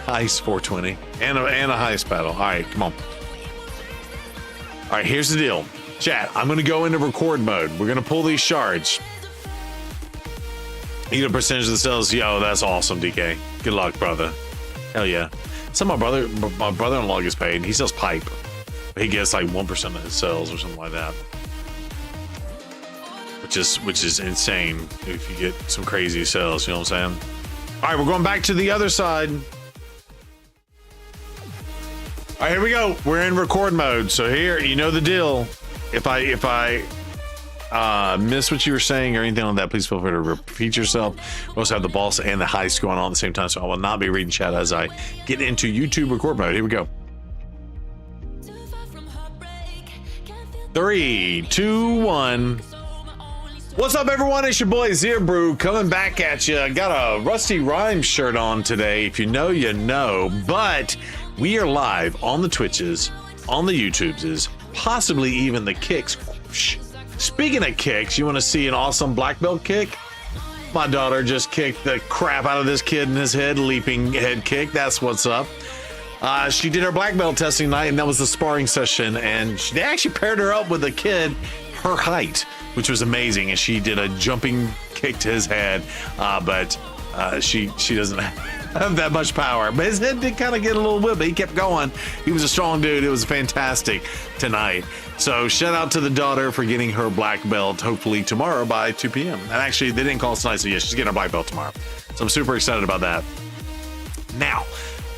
Ice 420 and a heist battle. All right, come on. All right, here's the deal. Chat, I'm going to go into record mode. We're going to pull these shards. You get a percentage of the sales. Yo, that's awesome, DK. Good luck, brother. Hell yeah. So my brother-in-law gets paid. He sells pipe. He gets like 1% of his sales or something like that. Which is insane if you get some crazy sales, you know what I'm saying? All right, we're going back to the other side. All right, here we go. We're in record mode. So here, you know the deal. If I miss what you were saying or anything like that, please feel free to repeat yourself. We also have the boss and the heist going on at the same time, so I will not be reading chat as I get into YouTube record mode. Here we go. 3, 2, 1. What's up, everyone? It's your boy Zerbrew coming back at you. I got a Rusty Rhymes shirt on today. If you know, you know. But we are live on the Twitches, on the YouTubes, possibly even the kicks. Speaking of kicks, you want to see an awesome black belt kick? My daughter just kicked the crap out of this kid in his head, leaping head kick. That's what's up. She did her black belt testing night, and that was the sparring session. And they actually paired her up with a kid her height, which was amazing. And she did a jumping kick to his head, but she doesn't have that much power. But his head did kind of get a little whip, but he kept going. He was a strong dude. It was fantastic tonight. So shout out to the daughter for getting her black belt, hopefully tomorrow by 2 p.m. And actually, they didn't call us tonight, so yeah, she's getting her black belt tomorrow. So I'm super excited about that. Now,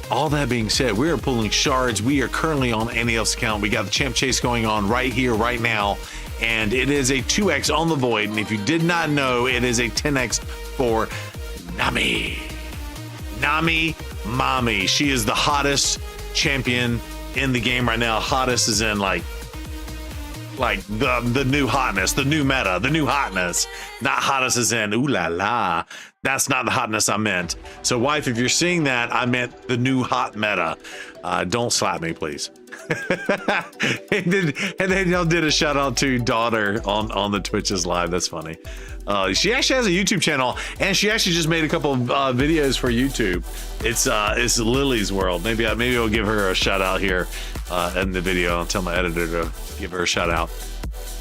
all that being said, we are pulling shards. We are currently on NEL's account. We got the champ chase going on right here, right now. And it is a 2x on the void. And if you did not know, it is a 10x for Nami. Nami Mommy. She is the hottest champion in the game right now. Hottest is in like the new hotness, the new meta, the new hotness. Not hottest is in ooh la la. That's not the hotness I meant. So wife, if you're seeing that, I meant the new hot meta. Don't slap me, please. and then y'all did a shout out to daughter on the Twitches live. That's funny. She actually has a YouTube channel, and she actually just made a couple of videos for YouTube. It's Lily's World. Maybe I'll give her a shout out here in the video. I'll tell my editor to give her a shout out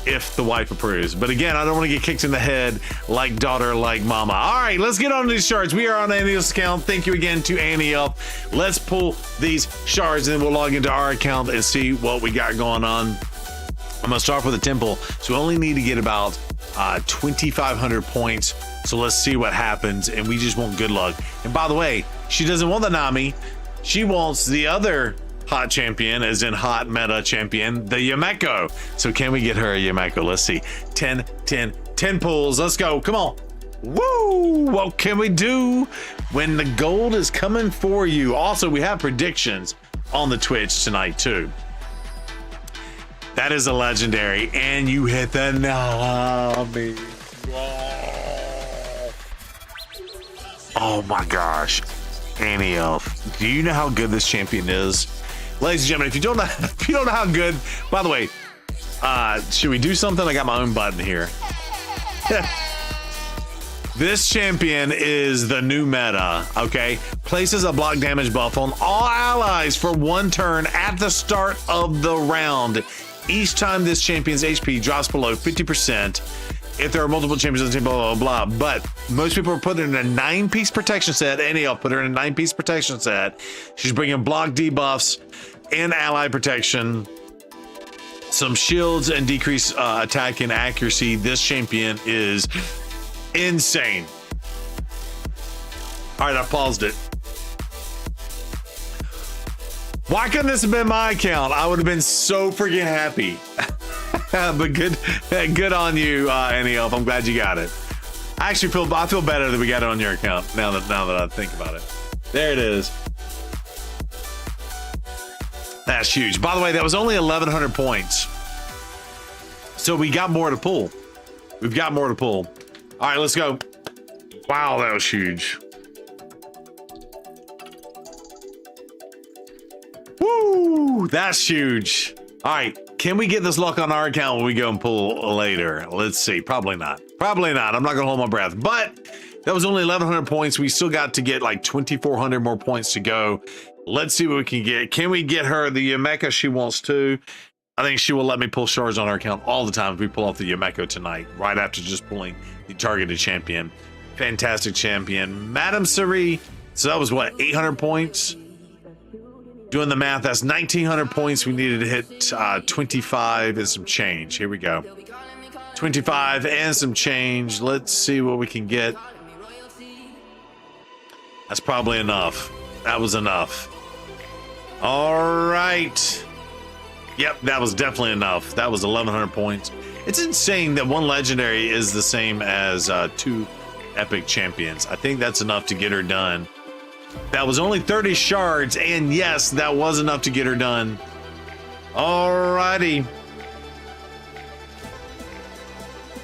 if the wife approves. But again, I don't want to get kicked in the head like daughter, like mama. All right, let's get on to these shards. We are on Annie's account. Thank you again to Annie Elf. Let's pull these shards, and then we'll log into our account and see what we got going on. I'm gonna start with the temple, so we only need to get about 2,500 points. So let's see what happens, and we just want good luck. And by the way, she doesn't want the Nami. She wants the other hot champion, as in hot meta champion, the Yumeko. So can we get her a Yumeko? Let's see. 10 pulls. Let's go. Come on. Woo! What can we do when the gold is coming for you? Also, we have predictions on the Twitch tonight too. That is a legendary, and you hit the Nami. Oh my gosh. Annie Elf, do you know how good this champion is? Ladies and gentlemen, if you don't know how good, by the way, should we do something? I got my own button here. This champion is the new meta, okay? Places a block damage buff on all allies for 1 turn at the start of the round. Each time this champion's HP drops below 50%, if there are multiple champions on the team, blah, blah, blah. But most people are putting her in a 9-piece protection set. Annie Elf put her in a 9-piece protection set. She's bringing block debuffs and ally protection, some shields, and decreased attack and accuracy. This champion is insane. All right, I paused it. Why couldn't this have been my account? I would have been so freaking happy. But good on you, Annie Elf. I'm glad you got it. I feel better that we got it on your account now that I think about it. There it is. That's huge. By the way, that was only 1,100 points. So we got more to pull. We've got more to pull. All right, let's go. Wow, that was huge. Woo, that's huge. All right, can we get this luck on our account when we go and pull later? Let's see. Probably not. Probably not. I'm not gonna hold my breath. But that was only 1,100 points. We still got to get like 2,400 more points to go. Let's see what we can get. Can we get her the Yumeko she wants to? I think she will let me pull shards on her account all the time if we pull off the Yumeko tonight, right after just pulling the targeted champion. Fantastic champion. Madame Sari. So that was what, 800 points? Doing the math, that's 1,900 points. We needed to hit 25 and some change. Here we go. 25 and some change. Let's see what we can get. That's probably enough. That was enough. All right. Yep, that was definitely enough. That was 1,100 points. It's insane that 1 legendary is the same as 2 epic champions. I think that's enough to get her done. That was only 30 shards, and yes, that was enough to get her done. Alrighty.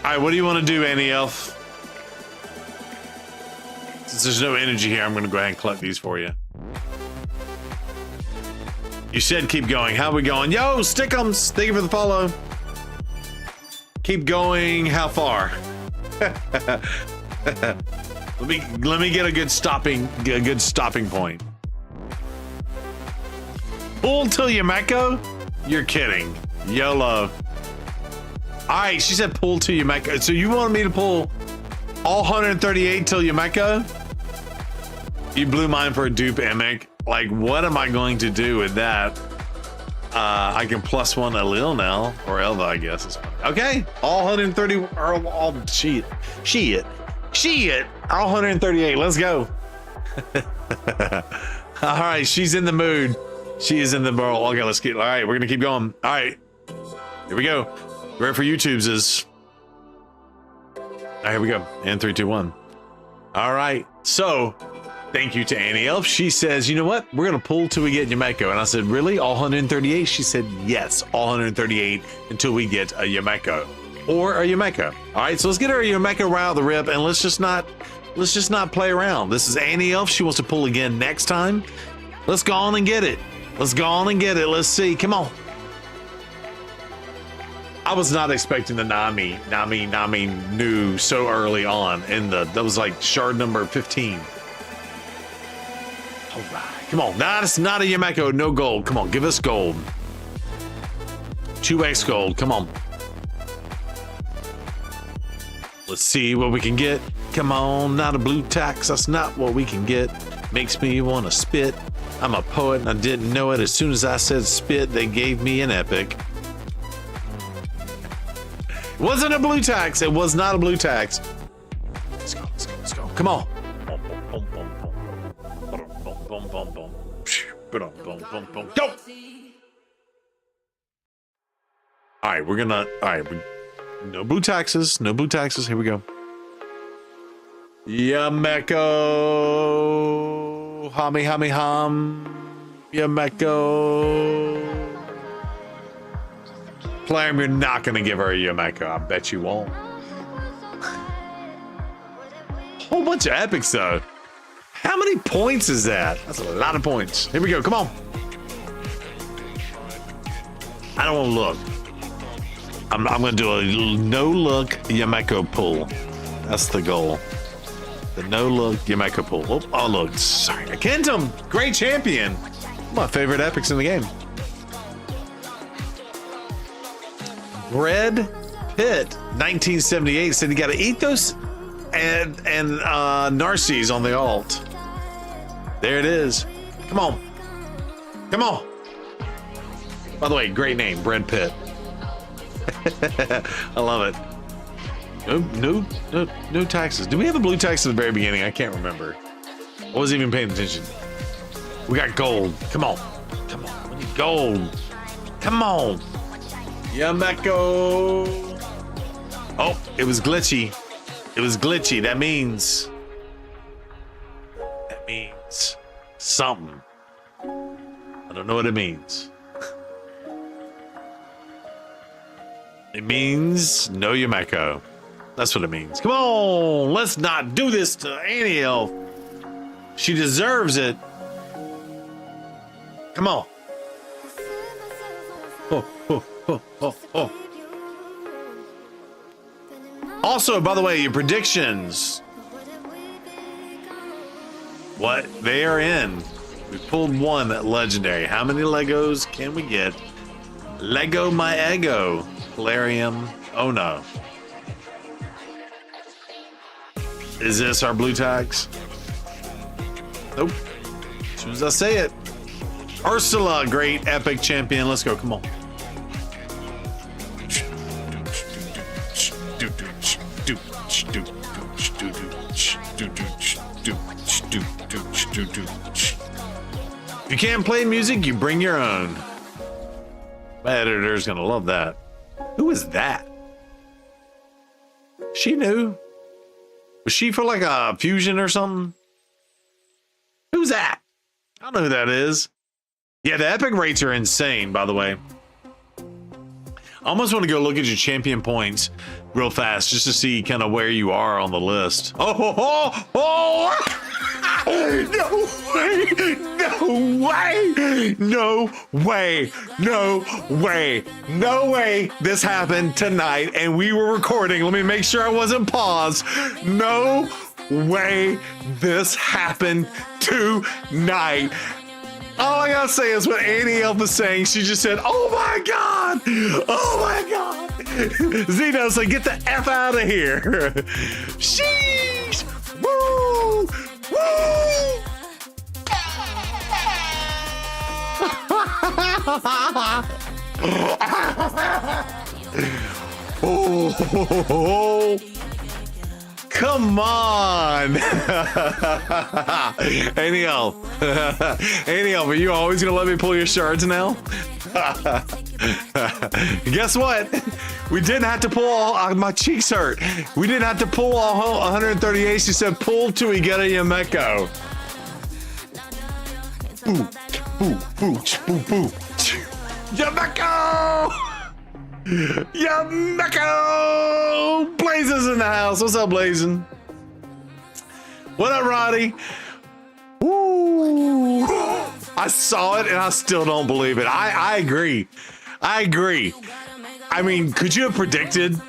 Alright, what do you want to do, Annie Elf? Since there's no energy here, I'm going to go ahead and collect these for you. You said keep going. How are we going? Yo, Stickums! Thank you for the follow. Keep going. How far? Let me get a good stopping point. Pull till Yumeko? You're kidding. YOLO. All right, she said pull till Yumeko. So you want me to pull all 138 till Yumeko? You blew mine for a dupe, Emic. Like, what am I going to do with that? I can plus 1 Alil now, or Elva, I guess. Is okay, all 130, or all shit. All 138. Let's go. All right, she's in the mood. She is in the barrel. Okay, let's get. All right, we're gonna keep going. All right, here we go. Ready for YouTube's is. All right, here we go. And 3, 2, 1. All right, so Thank you to Annie Elf. She says, you know what? We're going to pull till we get Yumeko. And I said, really? All 138? She said, yes, all 138 until we get a Yumeko. Or a Yumeko. All right, so let's get her a Yumeko right out of the rip, and let's just not play around. This is Annie Elf. She wants to pull again next time. Let's go on and get it. Let's go on and get it. Let's see. Come on. I was not expecting the Nami new so early on in that was like shard number 15. All right, come on. Nah, it's not a Yumeko. No gold. Come on, give us gold. 2x gold. Come on. Let's see what we can get. Come on, not a blue tax. That's not what we can get. Makes me want to spit. I'm a poet and I didn't know it. As soon as I said spit, they gave me an epic. It wasn't a blue tax. It was not a blue tax. Let's go, let's go, let's go. Come on. Go! All right, we're gonna, all right, no blue taxes, no blue taxes. Here we go. Yumeko, hummy, hummy, hum. Yumeko. Plam, you're not gonna give her a Yumeko. I bet you won't. Whole bunch of epics though. How many points is that? That's a lot of points. Here we go. Come on. I don't want to look. I'm going to do a no-look Yumeko pull. That's the goal. The no-look Yumeko pull. Oh, look. Sorry. Kentum, great champion. My favorite epics in the game. Bread Pitt, 1978, said you got to eat those and Narcies on the alt. There it is. Come on. Come on. By the way, great name, Bread Pitt. I love it. No taxes. Do we have a blue tax at the very beginning? I can't remember. I wasn't even paying attention. We got gold. Come on. Come on. We need gold. Come on. Yumeko. Oh, it was glitchy. It was glitchy. That means something. I don't know what it means. It means no Yumeko. That's what it means. Come on, let's not do this to Annie Elf. She deserves it. Come on. Oh. Also, by the way, your predictions. What? They are in. We pulled one at legendary. How many Legos can we get? Lego my ego. Polarium. Oh no. Is this our blue tags? Nope. As soon as I say it. Ursula, great epic champion. Let's go. Come on. If you can't play music, you bring your own. My editor's gonna love that. Who is that? She knew. Was she for like a fusion or something? Who's that? I don't know who that is. Yeah, the epic rates are insane, by the way. I almost want to go look at your champion points real fast just to see kind of where you are on the list. Oh! No way! No way! No way! No way! No way! This happened tonight and we were recording. Let me make sure I wasn't paused. No way this happened tonight. All I gotta say is what Annie Elf is saying. She just said, oh my God! Oh my God! Zeno said, get the F out of here. Sheesh! Woo! Woo! Oh, come on. Annie Elf. Annie Elf, are you always gonna let me pull your shards now? Guess what? We didn't have to pull all, my cheeks hurt. We didn't have to pull all 138. She said pull till we get a Yumeko. Boo, boo, boo, boo, boo. Yameko! Yameko! Blazing's in the house. What's up, Blazing? What up, Roddy? Woo! I saw it and I still don't believe it. I agree. I agree. I mean, could you have predicted?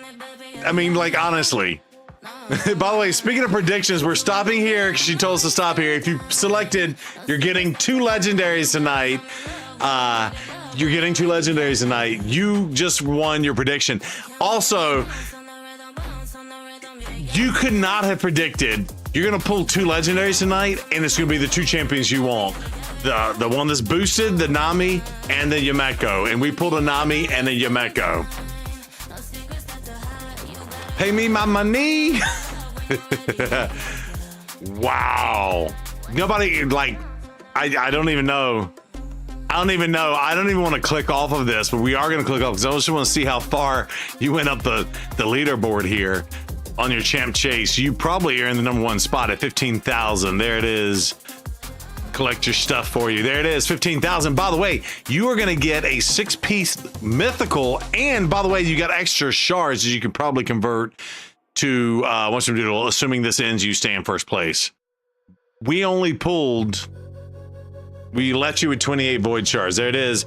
I mean, like, honestly. By the way, speaking of predictions, we're stopping here because she told us to stop here. If you selected, you're getting 2 legendaries tonight. You're getting 2 legendaries tonight. You just won your prediction. Also, you could not have predicted you're going to pull 2 legendaries tonight, and it's going to be the 2 champions you want. The one that's boosted, the Nami, and the Yameko. And we pulled a Nami and a Yameko. Pay me my money. Wow. Nobody, like, I don't even know. I don't even know. I don't even want to click off of this, but we are going to click off because I just want to see how far you went up the leaderboard here on your champ chase. You probably are in the #1 spot at 15,000. There it is. Collect your stuff for you. There it is, 15,000. By the way, you are going to get a 6-piece mythical, and by the way, you got extra shards that you can probably convert to once you do, assuming this ends, you stay in first place. We let you with 28 void shards. There it is.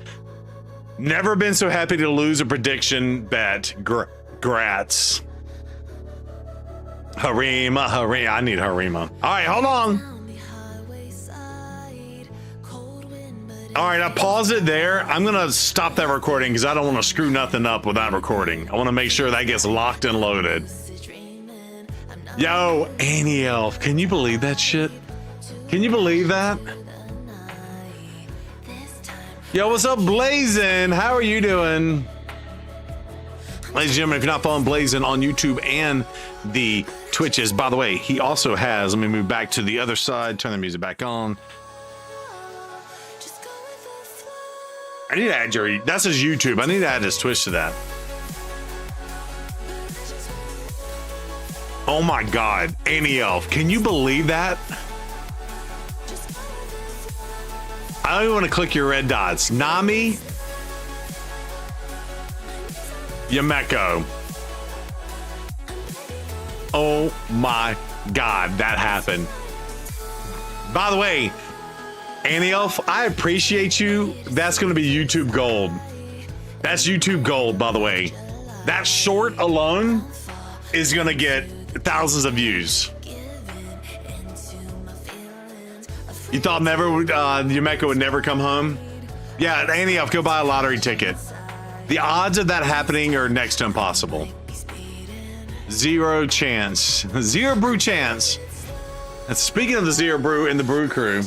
Never been so happy to lose a prediction bet. Grats. Harima. I need Harima. All right, hold on. All right, I paused it there. I'm gonna stop that recording because I don't want to screw nothing up with that recording. I want to make sure that gets locked and loaded. Yo, Annie Elf, can you believe that shit? Can you believe that? Yo, what's up, Blazin? How are you doing? Ladies and gentlemen, if you're not following Blazin on YouTube and the Twitches, by the way, he also has, let me move back to the other side, turn the music back on. I need to add that's his YouTube. I need to add his Twitch to that. Oh my God, Annie Elf, can you believe that? I don't even want to click your red dots. Nami, Yameko. Oh my God, that happened. By the way, Annie Elf, I appreciate you. That's going to be YouTube gold. That's YouTube gold, by the way. That short alone is going to get thousands of views. You thought Yameko would never come home? Yeah, Annie Elf, go buy a lottery ticket. The odds of that happening are next to impossible. 0 chance. 0 brew chance. And speaking of the 0 brew and the brew crew.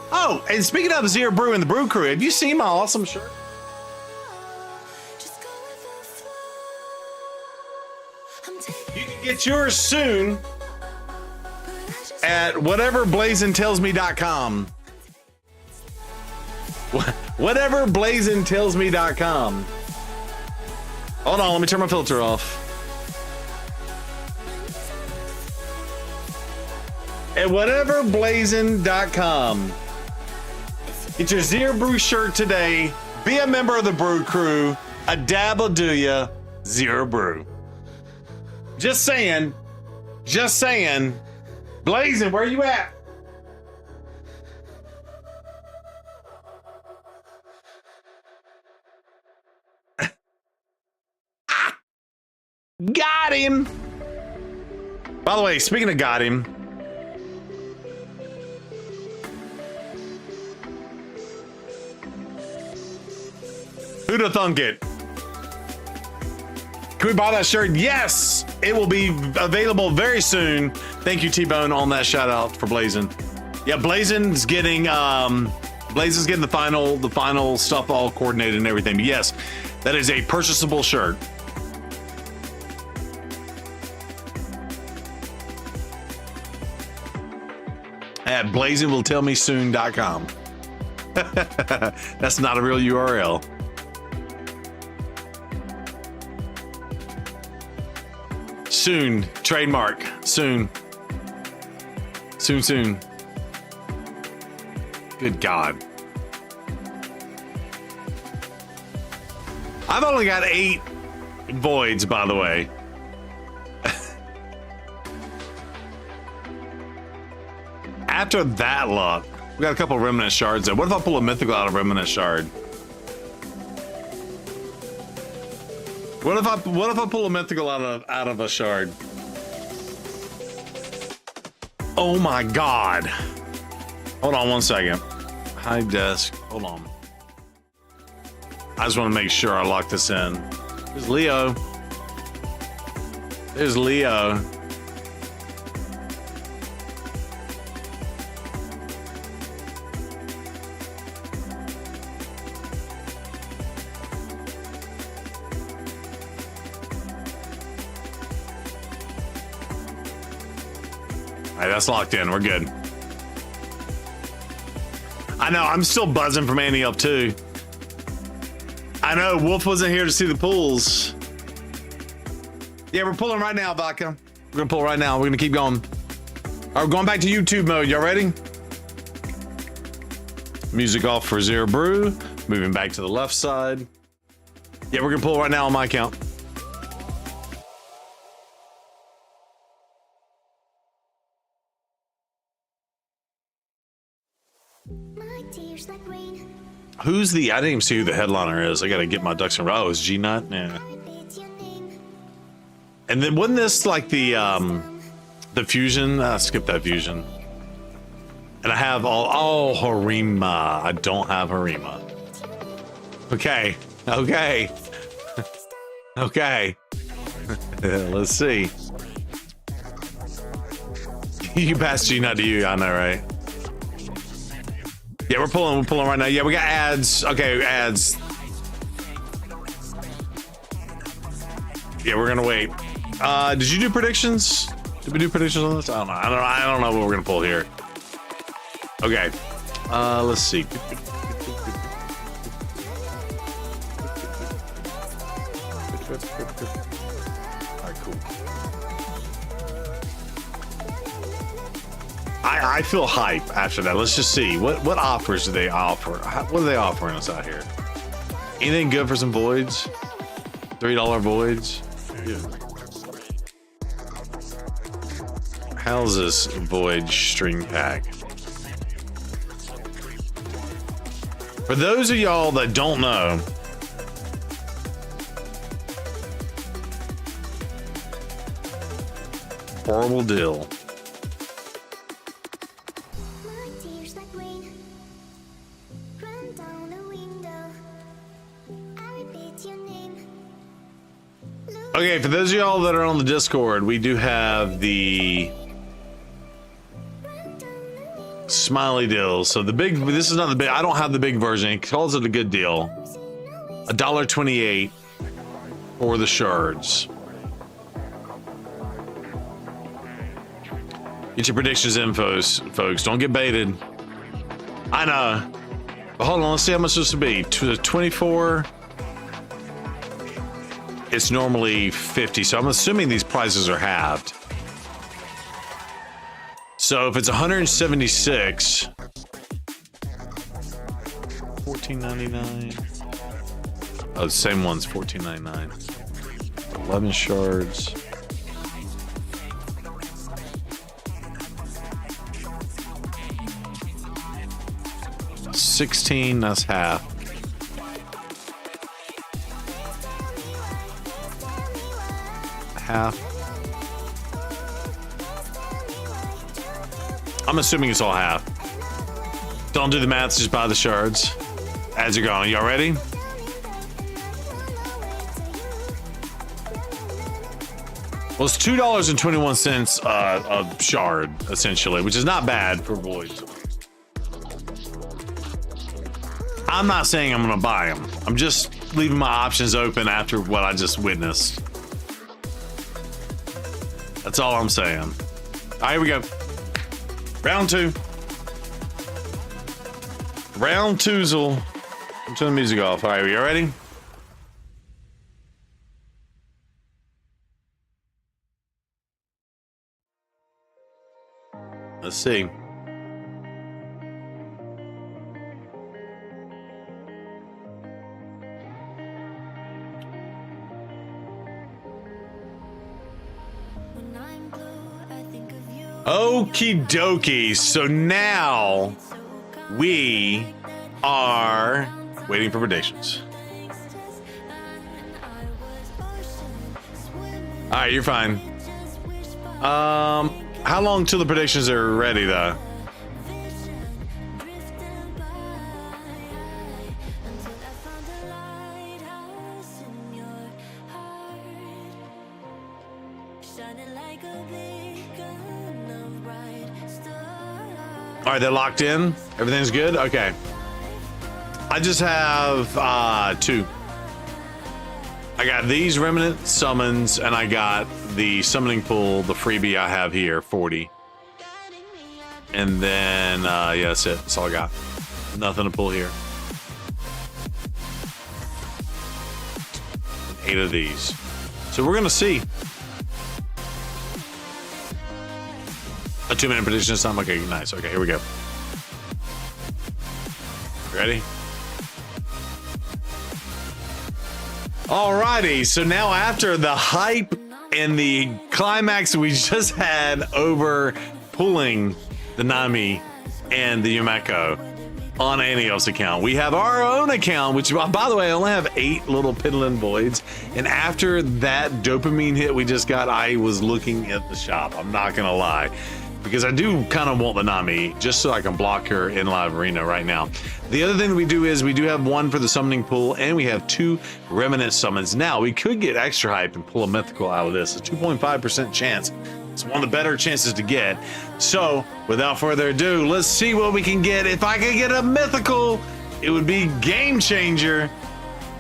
Oh, and speaking of 0 brew and the brew crew, have you seen my awesome shirt? You can get yours soon at whateverblazingtellsme.com. Whateverblazingtellsme.com. Hold on, let me turn my filter off. At whateverblazing.com. Get your 0 brew shirt today. Be a member of the brew crew. A dab will do ya. 0 brew. Just saying. Just saying. Blazing, where you at? Got him. By the way, speaking of got him. Who'd have thunk it? Can we buy that shirt? Yes! It will be available very soon. Thank you, T-Bone, on that shout out for Blazin. Yeah, Blazin's getting the final stuff all coordinated and everything. But yes, that is a purchasable shirt. At blazingwilltellmesoon.com. That's not a real URL. Soon. Trademark. Soon. Soon. Good God. I've only got 8 voids, by the way. After that luck, we got a couple of remnant shards there. What if I pull a mythical out of remnant shard? What if I pull a mythical out of a shard? Oh my God. Hold on one second. High desk. Hold on. I just want to make sure I lock this in. There's Leo. There's Leo. All right, that's locked in. We're good. I know, I'm still buzzing from Andy up too. I know, Wolf wasn't here to see the pulls. Yeah, we're pulling right now, Vodka. We're gonna pull right now. We're gonna keep going. All right, we're going back to YouTube mode. Y'all ready? Music off for Zero Brew. Moving back to the left side. Yeah, we're gonna pull right now on my account. Who's the? I didn't even see who the headliner is. I gotta get my ducks in a row. Oh, it's G Nut. Yeah. And then wasn't this like the fusion? Skip that fusion. And I have all Harima. I don't have Harima. Okay. Okay. Okay. Let's see. You passed G Nut to you. I know, right? Yeah, we're pulling right now. Yeah, we got ads. Okay, ads. Yeah, we're gonna wait. Did you do predictions? Did we do predictions on this? I don't know. I don't know what we're gonna pull here. Okay. Let's see. Alright, cool. I feel hype after that. Let's just see. What offers do they offer? What are they offering us out here? Anything good for some voids? $3 voids? Yeah. How's this void string pack? For those of y'all that don't know, horrible deal. Okay, for those of y'all that are on the Discord, we do have the smiley deals. So the big, this is not the big, I don't have the big version. It calls it a good deal. $1.28 for the shards. Get your predictions in, folks. Don't get baited. I know. But hold on, let's see how much this would be. 24. It's normally 50, so I'm assuming these prices are halved. So if it's 176, $14.99. Oh, the same one's $14.99. 11 shards. $16, that's half. Half. I'm assuming it's all half. Don't do the math, just buy the shards. As you're going, y'all ready? Well, it's $2.21 a shard, essentially, which is not bad for voids. I'm not saying I'm gonna buy them. I'm just leaving my options open after what I just witnessed. That's all I'm saying. All right, here we go. Round 2. Round 2'zel. I'm turning the music off. All right, are you ready? Let's see. Okie dokie. So now we are waiting for predictions. All right, you're fine. How long till the predictions are ready, though? All right, they're locked in. Everything's good. Okay. I just have 2. I got these remnant summons, and I got the summoning pool, the freebie I have here, 40. And then, yeah, that's it. That's all I got. Nothing to pull here. 8 of these. So we're gonna see. A 2-minute prediction this time. Okay, nice. Okay, here we go. Ready? Alrighty, so now after the hype and the climax we just had over pulling the Nami and the Yumeko on Aniel's account, we have our own account, which, by the way, I only have 8 little Piddling Voids. And after that dopamine hit we just got, I was looking at the shop. I'm not gonna lie, because I do kind of want the Nami just so I can block her in live arena right now. The other thing we do is we do have 1 for the summoning pool, and we have 2 remnant summons. Now we could get extra hype and pull a mythical out of this. A 2.5% chance. It's one of the better chances to get. So without further ado, let's see what we can get. If I could get a mythical, it would be game changer.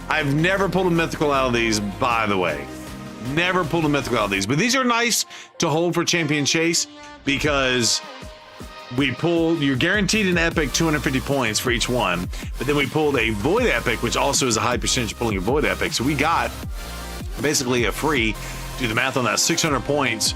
I've never pulled a mythical out of these, by the way. Never pulled a mythical out of these, but these are nice to hold for champion chase, because we pulled, you're guaranteed an epic 250 points for each one, but then we pulled a void epic, which also is a high percentage of pulling a void epic. So we got basically a free, do the math on that, 600 points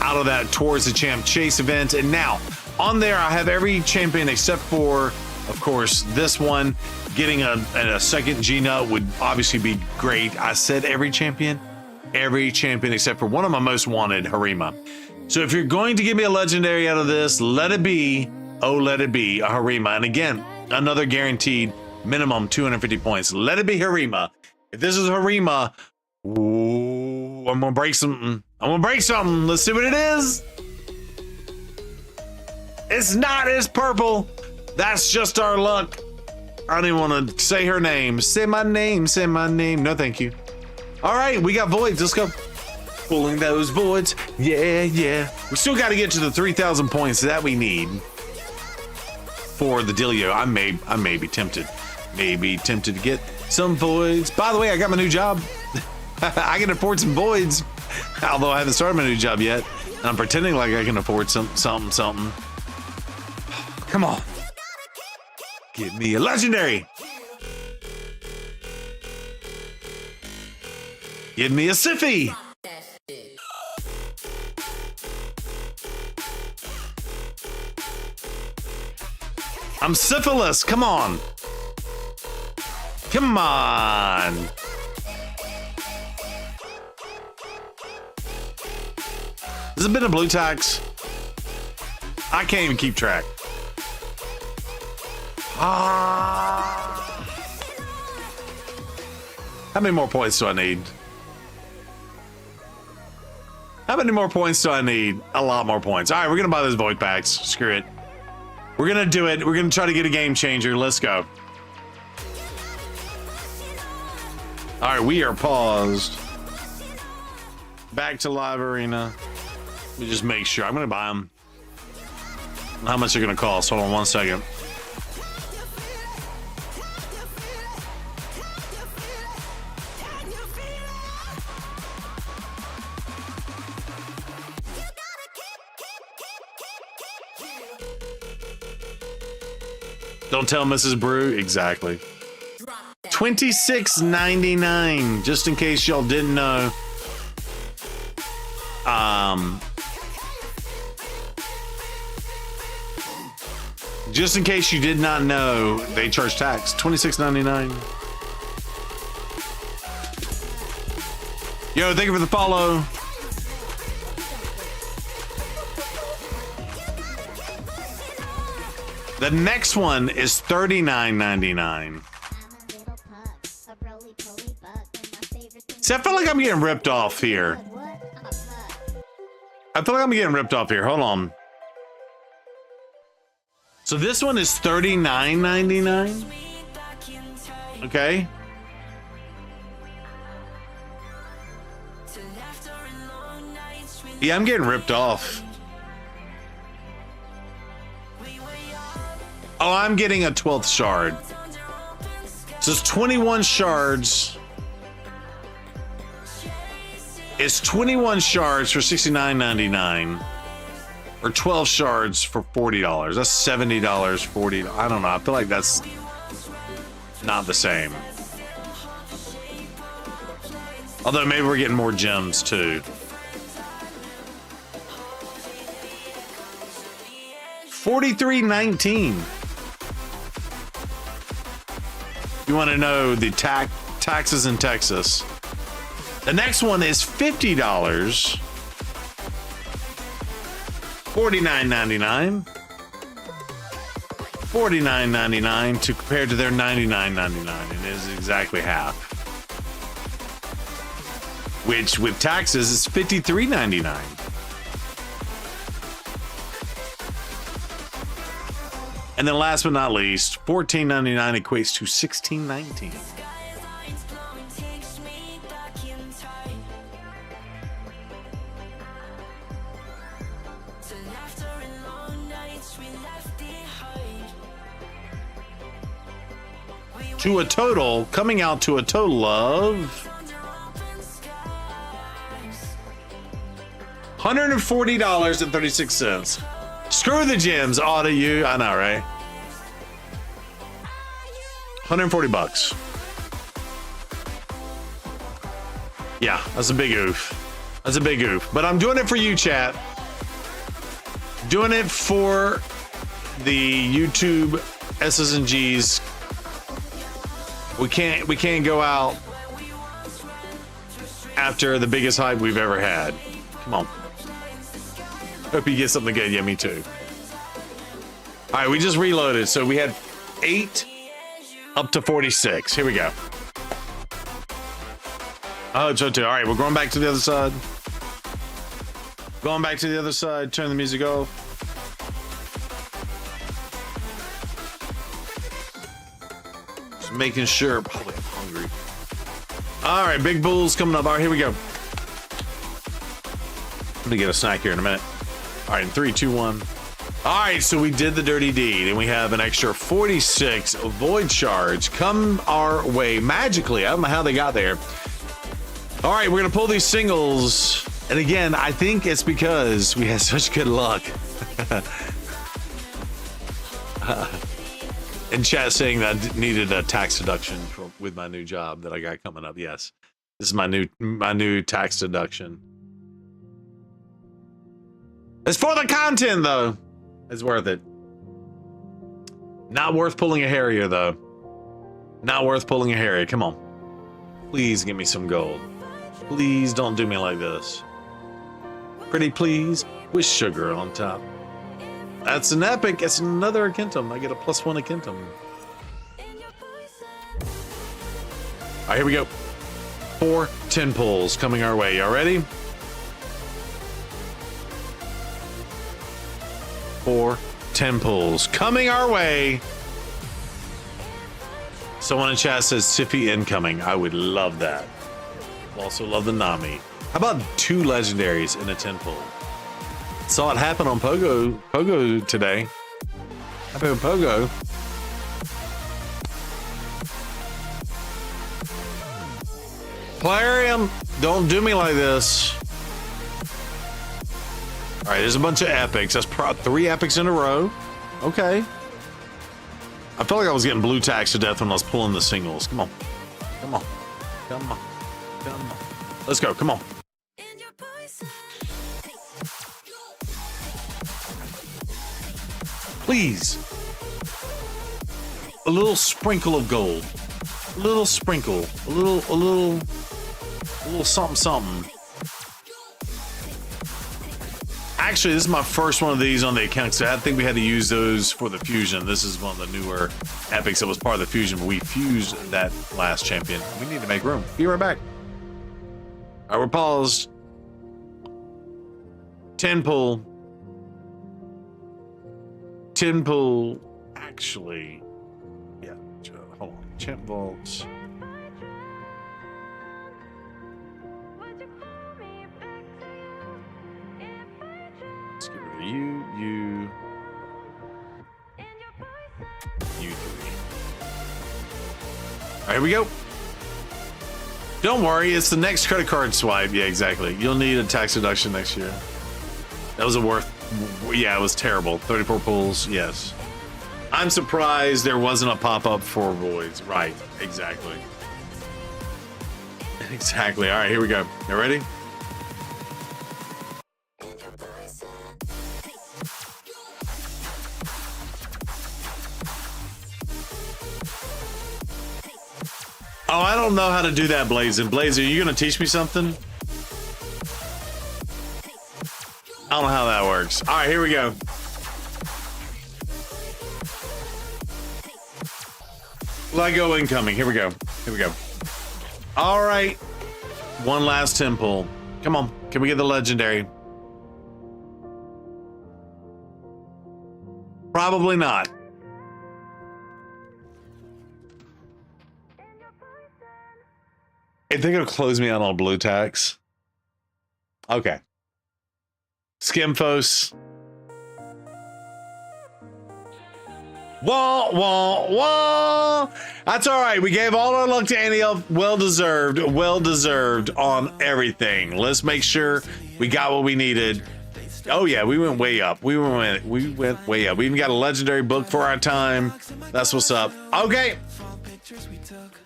out of that towards the champ chase event. And now on there, I have every champion except for, of course, this one. Getting a second G-Nut would obviously be great. I said every champion except for one of my most wanted, Harima. So if you're going to give me a legendary out of this, let it be, oh, let it be a Harima. And again, another guaranteed minimum 250 points. Let it be Harima. If this is Harima, ooh, I'm gonna break something. I'm gonna break something. Let's see what it is. It's not, it's purple. That's just our luck. I don't even want to say her name. Say my name, say my name. No, thank you. All right, we got voids. Let's go. Pulling those voids. Yeah, yeah. We still got to get to the 3,000 points that we need for the dealio. I may be tempted. Maybe tempted to get some voids. By the way, I got my new job. I can afford some voids, although I haven't started my new job yet. And I'm pretending like I can afford something. Come on. Give me a legendary. Give me a Siffy. I'm syphilis. Come on. Come on. Has it been a blue tax? I can't even keep track. How many more points do I need? How many more points do I need? A lot more points. All right, we're gonna buy those void packs. Screw it. We're gonna do it. We're gonna try to get a game changer. Let's go. All right, we are paused. Back to live arena. Let me just make sure. I'm gonna buy them. How much they're gonna cost? Hold on 1 second. Don't tell Mrs. Brew. Exactly. $26.99. Just in case y'all didn't know. Just in case you did not know, they charge tax. $26.99. Yo, thank you for the follow. The next one is $39.99. See, I feel like I'm getting ripped off here. I feel like I'm getting ripped off here. Hold on. So this one is $39.99. Okay. Yeah, I'm getting ripped off. Oh, I'm getting a 12th shard. So it's 21 shards. It's 21 shards for $69.99. Or 12 shards for $40. That's $70, $40. I don't know. I feel like that's not the same. Although maybe we're getting more gems too. $43.19. You want to know the taxes in Texas? The next one is $50. $49.99. $49.99 to compare to their $99.99, and it is exactly half. Which with taxes is $53.99. And then last but not least, $14.99 equates to $16.19. To a total, coming out to a total of $140.36. Screw the gems, auto you. I know, right? 140 bucks. Yeah, that's a big oof. That's a big oof. But I'm doing it for you, chat. Doing it for the YouTube S's and G's. We can't go out after the biggest hype we've ever had. Come on. Hope you get something good. Yeah, me too. All right, we just reloaded. So we had 8 up to 46. Here we go. Oh, so too. All right, we're going back to the other side. Going back to the other side. Turn the music off. Just making sure. Probably I'm hungry. All right, big bulls coming up. All right, here we go. Let me get a snack here in a minute. All right, in 3, 2, 1. All right, so we did the dirty deed, and we have an extra 46 void shards come our way magically. I don't know how they got there. All right, we're gonna pull these singles, and again, I think it's because we had such good luck. In chat saying that I needed a tax deduction with my new job that I got coming up. Yes, this is my new tax deduction. It's for the content, though. It's worth it. Not worth pulling a Harrier, though. Not worth pulling a Harrier. Come on. Please give me some gold. Please don't do me like this. Pretty please, with sugar on top. That's an epic. It's another Akintum. I get a +1 Akintum. All right, here we go. 4 10 pulls coming our way. Y'all ready? 4 10 pulls coming our way. Someone in chat says Siffy incoming. I would love that. Also love the Nami. How about 2 legendaries in a 10 pull? Saw it happen on Pogo today. Happy with Pogo. Plarium, don't do me like this. All right, there's a bunch of epics. That's 3 epics in a row. Okay. I felt like I was getting blue tax to death when I was pulling the singles. Come on. Come on. Come on. Come on. Let's go. Come on. Please. A little sprinkle of gold. A little sprinkle. A little something something. Actually, this is my first one of these on the account, so I think we had to use those for the fusion. This is one of the newer epics that was part of the fusion, but we fused that last champion. We need to make room. Be right back. All right, we're paused. 10 pull. 10 pull. Actually, yeah. Hold on. Champ vaults. Let's get rid of you, you three. All right, here we go. Don't worry, it's the next credit card swipe. Yeah, exactly. You'll need a tax deduction next year. That was yeah, it was terrible. 34 pulls, yes. I'm surprised there wasn't a pop-up for voids. Right, exactly. Exactly. All right, here we go. You ready? Oh, I don't know how to do that, Blazin. Blaze, are you gonna teach me something? I don't know how that works. All right, here we go. Lego incoming. Here we go. Here we go. All right. One last 10 pull. Come on. Can we get the legendary? Probably not. I think it'll close me out on blue tax. Okay. Skimfos. Wah, wah, wah. That's all right. We gave all our luck to Annie. Well deserved. Well deserved on everything. Let's make sure we got what we needed. Oh yeah, we went way up. We went way up. We even got a legendary book for our time. That's what's up. Okay.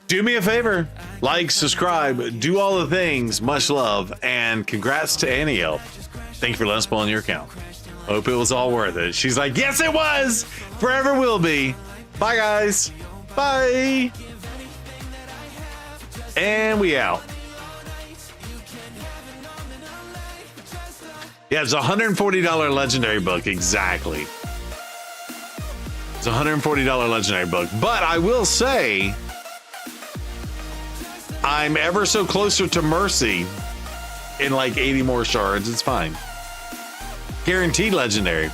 Do me a favor. Like, subscribe, do all the things. Much love, and congrats to Annie Elf. Thank you for letting us pull on your account. Hope it was all worth it. She's like, yes, it was. Forever will be. Bye, guys. Bye. And we out. Yeah, it's a $140 legendary book. Exactly. It's a $140 legendary book. But I will say, I'm ever so closer to Mercy in like 80 more shards. It's fine. Guaranteed legendary.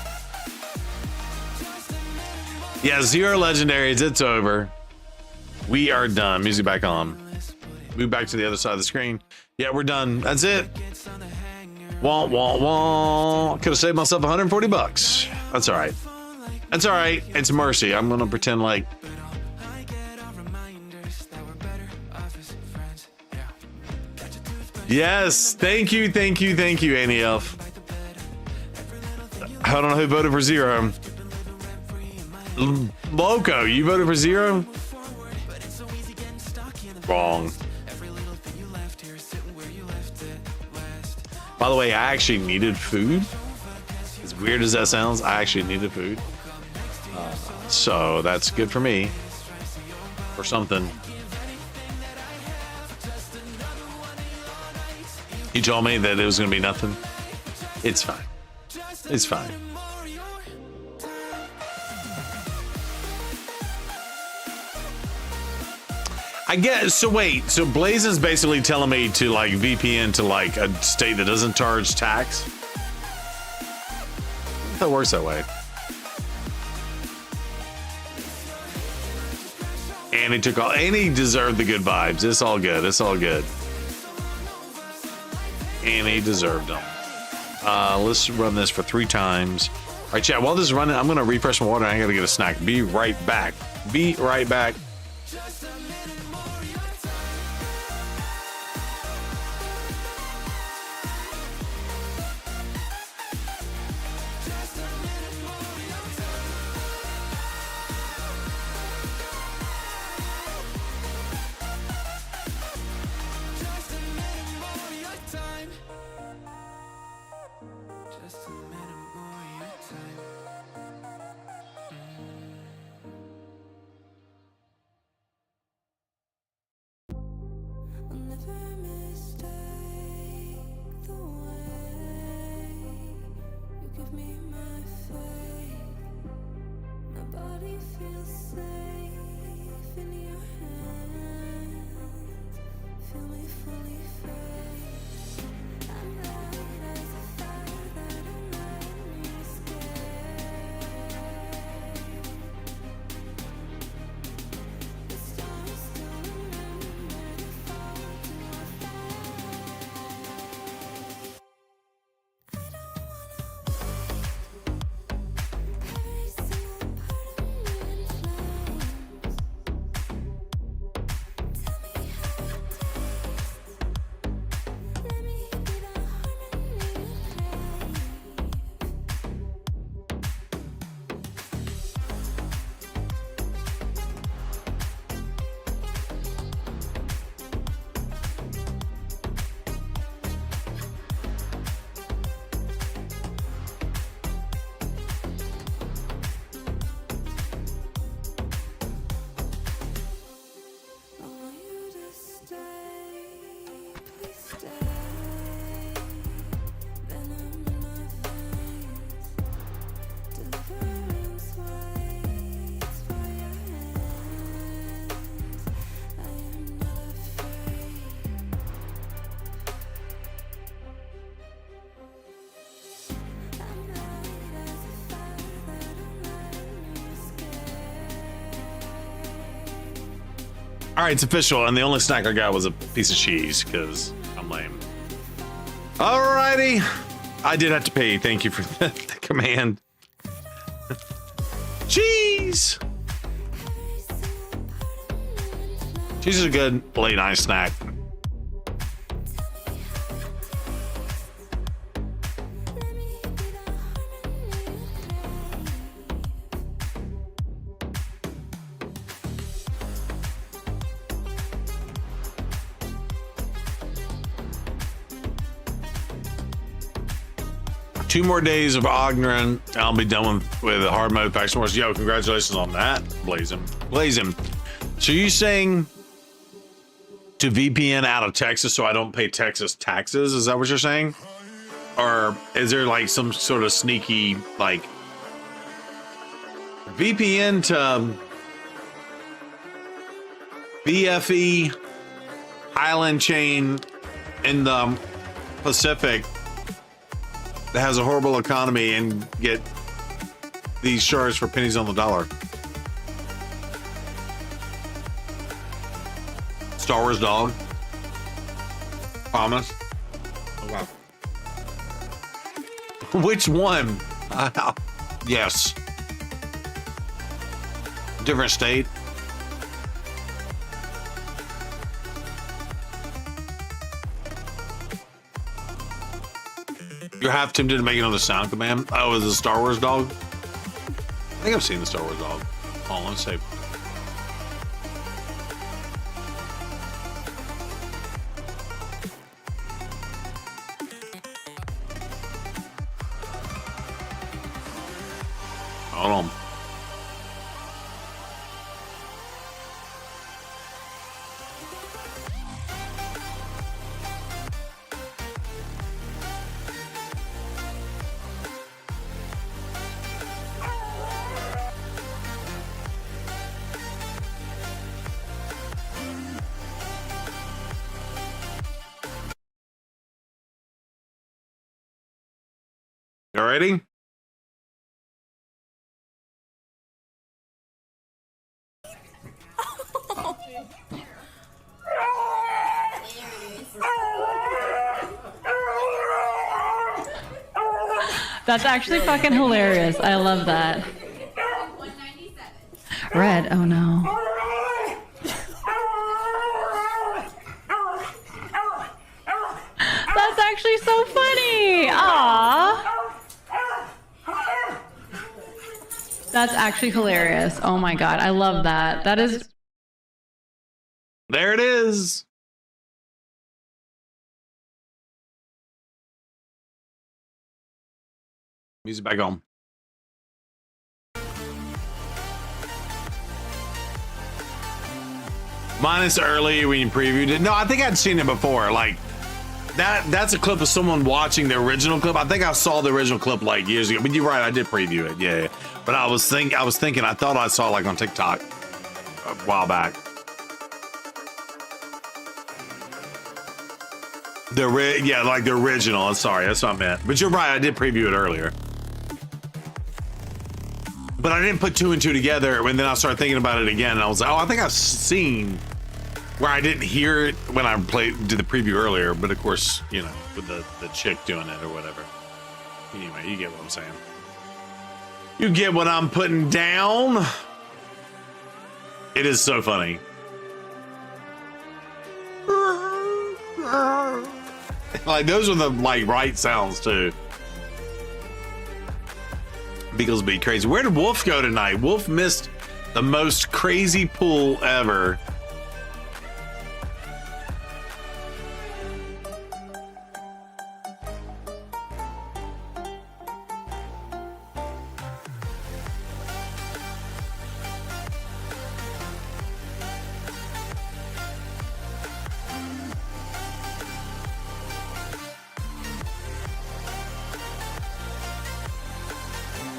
Yeah, 0 legendaries. It's over. We are done. Music back on. Move back to the other side of the screen. Yeah, we're done. That's it. Wah, wah, wah. Could have saved myself 140 bucks. That's all right. That's all right. It's Mercy. I'm going to pretend like. Yes. Thank you. Thank you. Thank you, Annie Elf. I don't know who voted for 0. Loco, you voted for 0? Wrong. By the way, I actually needed food. As weird as that sounds, I actually needed food. So that's good for me. Or something. You told me that it was going to be nothing. It's fine. It's fine. I guess, so wait, so Blazin's basically telling me to like VPN to like a state that doesn't charge tax? That works that way. And he took all, and he deserved the good vibes. It's all good. It's all good. And he deserved them. Let's run this for 3 times. All right, chat, while this is running, I'm going to refresh my water. I got to get a snack. Be right back. Be right back. All right, it's official, and the only snack I got was a piece of cheese because I'm lame. Alrighty, I did have to pay. Thank you for the command. Cheese. Cheese is a good late night snack. 2 more days of Ogren. I'll be done with hard mode faction wars. Yo, congratulations on that, Blazing. So you saying to VPN out of Texas so I don't pay Texas taxes? Is that what you're saying? Or is there like some sort of sneaky like VPN to VFE island chain in the Pacific that has a horrible economy and get these shards for pennies on the dollar? Star Wars dog. Promise. Oh, wow. Which one? Yes. Different state. You're half tempted to make another sound command. Oh, is it a Star Wars dog? I think I've seen the Star Wars dog. Hold on, let's see. Hold on. You ready? That's actually fucking hilarious. I love that. Red, oh no. That's actually so funny. Aww. That's actually hilarious. Oh my god, I love that. That is... There it is. Music back on. Mine is early when you previewed it. No, I think I'd seen it before. Like, That's a clip of someone watching the original clip. I think I saw the original clip like years ago. But you're right, I did preview it. Yeah. But I was thinking, I thought I saw it like on TikTok a while back. Yeah, like the original. Sorry, that's what I meant. But you're right, I did preview it earlier. But I didn't put two and two together, and then I started thinking about it again, and I was like, oh, I think I've seen where I didn't hear it when I did the preview earlier, but of course, you know, with the chick doing it or whatever. Anyway, you get what I'm saying. You get what I'm putting down. It is so funny. Like, those are the like right sounds too. Beagles be crazy. Where did Wolf go tonight? Wolf missed the most crazy pool ever.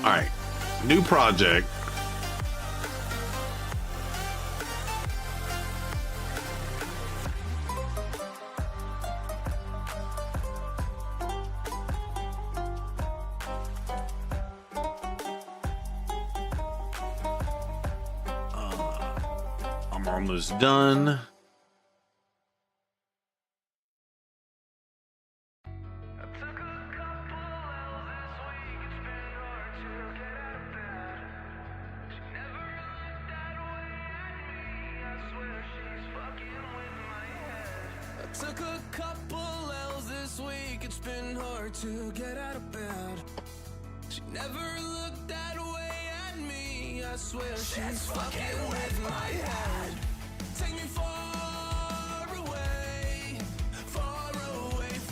All right, new project. I'm almost done. Took a couple L's this week, it's been hard to get out of bed. She never looked that way at me, I swear she's fucking with my head. Take me far away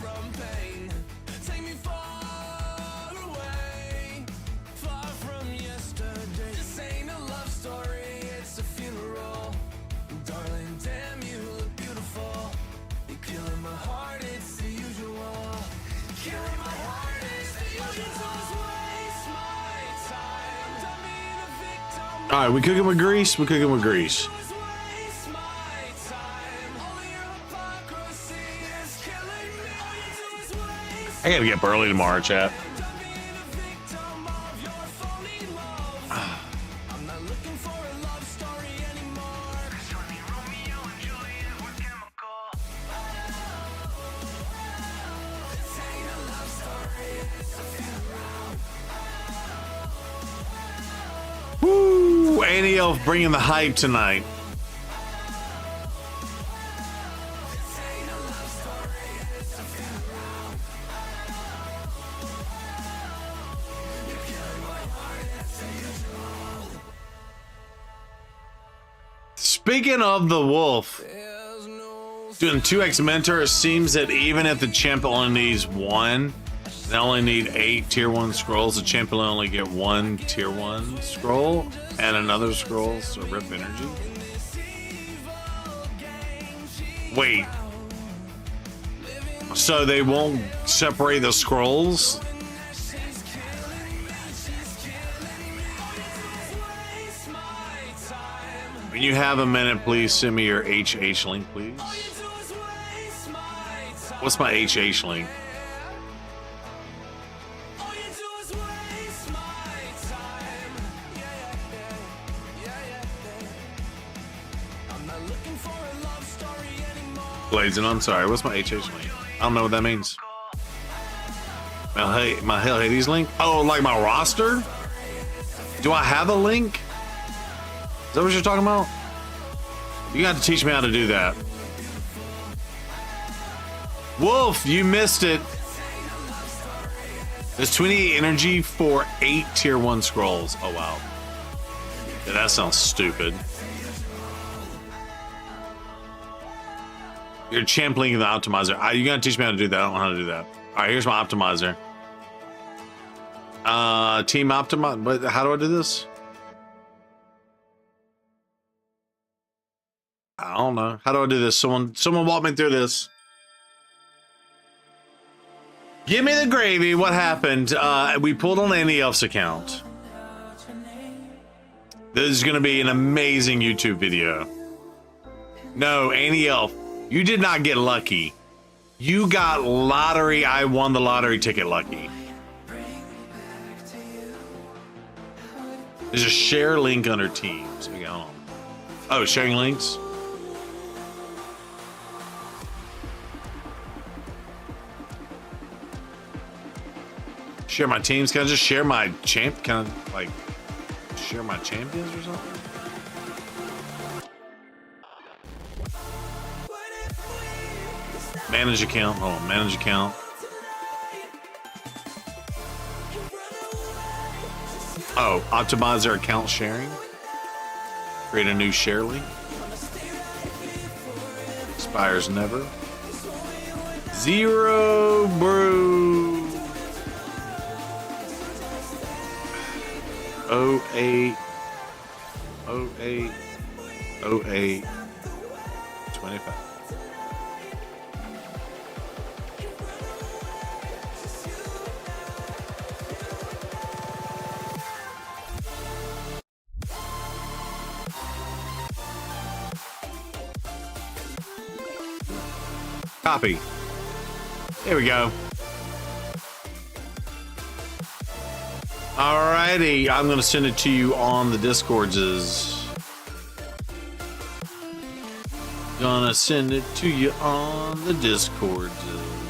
from pain. Take me far away, far from yesterday. This ain't a love story, it's a funeral. Darling, damn, you look beautiful. Killing my heart, it's the usual. Killing my heart, it's the usual. Waste my time. Done being a victim. All right, we cooking with grease. We're cooking with grease. Waste my time. All of your hypocrisy is killing me. All you do is waste. I gotta get up early tomorrow, chat. Done being a victim of your phony love. I'm not looking for a love story anymore. 'Cause honey, Romeo and Juliet were chemical. This ain't a love story, it's a funeral. Woo! Annie Elf bringing the hype tonight. This ain't a love story, it's a funeral. You're killing my heart, it's the usual. Speaking of the wolf, doing 2x mentor, it seems that even if the champ only needs one, they only need 8 tier 1 scrolls. The champ will only get 1 tier 1 scroll and another scroll, so rip energy. Wait. So they won't separate the scrolls? When you have a minute, please send me your HH link, please. What's my HH link? Blazing, I'm sorry. What's my HH link? I don't know what that means. My Hell Hades link? Oh, like my roster? Do I have a link? Is that what you're talking about? You got to teach me how to do that. Wolf, you missed it. There's 28 energy for 8 tier 1 scrolls. Oh, wow. Yeah, that sounds stupid. You're championing the optimizer. You got to teach me how to do that. I don't know how to do that. All right, here's my optimizer. Team optimize. But how do I do this? I don't know. How do I do this? Someone walk me through this. Give me the gravy. What happened? We pulled on Andy Elf's account. This is going to be an amazing YouTube video. No, Andy Elf, you did not get lucky. You got lottery. I won the lottery ticket lucky. There's a share link under Teams. We got on. Oh, sharing links. Share my teams. Can I just share my champ? Can I like share my champions or something? Manage account. Hold on. Manage account. Oh, optimize our account sharing. Create a new share link. Expires never. Zero brew. 08 08 08 25. Copy. There we go. Alrighty, I'm gonna send it to you on the Discords. Gonna send it to you on the Discords.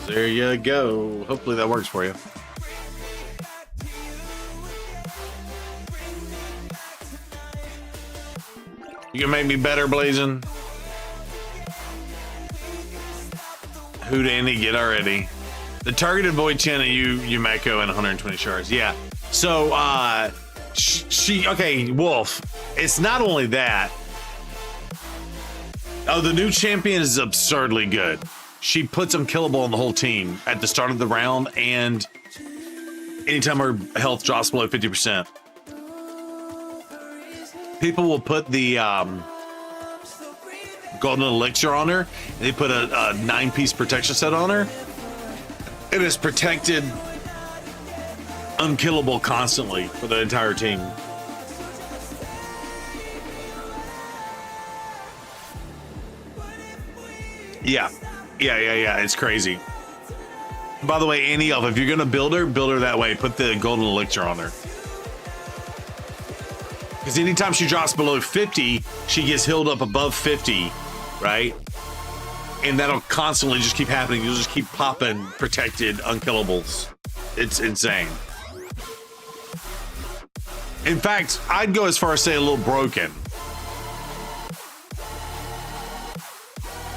There you go. Hopefully that works for you. You can make me better, Blazing. Who'd Andy get already? The targeted void chant at you Mako and 120 shards. Yeah. So, okay, Wolf. It's not only that. Oh, the new champion is absurdly good. She puts unkillable on the whole team at the start of the round and anytime her health drops below 50%. People will put the golden elixir on her. And they put a 9-piece protection set on her. It is protected, unkillable constantly for the entire team. Yeah. It's crazy. By the way, Annie Elf, if you're gonna build her that way. Put the golden elixir on her. Because anytime she drops below 50, she gets healed up above 50, right? And that'll constantly just keep happening. You'll just keep popping protected unkillables. It's insane. In fact, I'd go as far as say a little broken.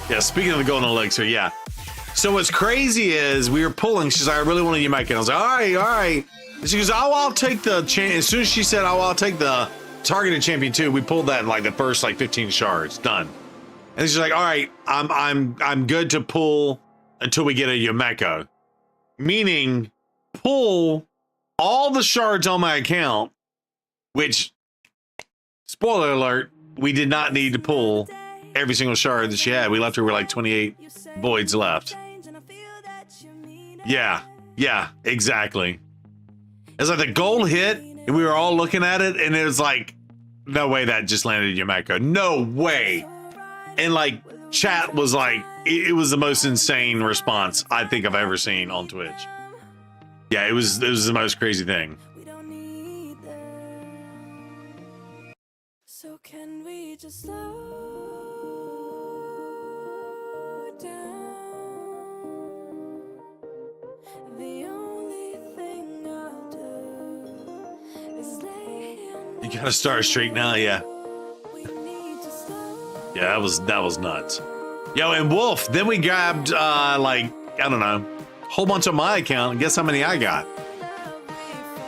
Yeah, speaking of the golden elixir, yeah. So what's crazy is we were pulling. She's like, I really want to Yumeka. I was like, all right. And she goes, oh, I'll take the champion. As soon as she said, oh, I'll take the targeted champion too, we pulled that in like the first like 15 shards. Done. And she's like, all right, I'm good to pull until we get a Yumeka. Meaning pull all the shards on my account, which, spoiler alert, we did not need to pull every single shard that she had. We left her with like 28 voids left. Yeah, exactly. It's like the gold hit, and we were all looking at it, and it was like, no way that just landed Yumeka. No way. And like, chat was like, it was the most insane response I think I've ever seen on Twitch. Yeah, it was the most crazy thing. So can we just slow down? The only thing I'll do is lay You gotta start straight now, yeah. Yeah, that was nuts. Yo, and Wolf, then we grabbed like, I don't know, a whole bunch on my account, and guess how many I got?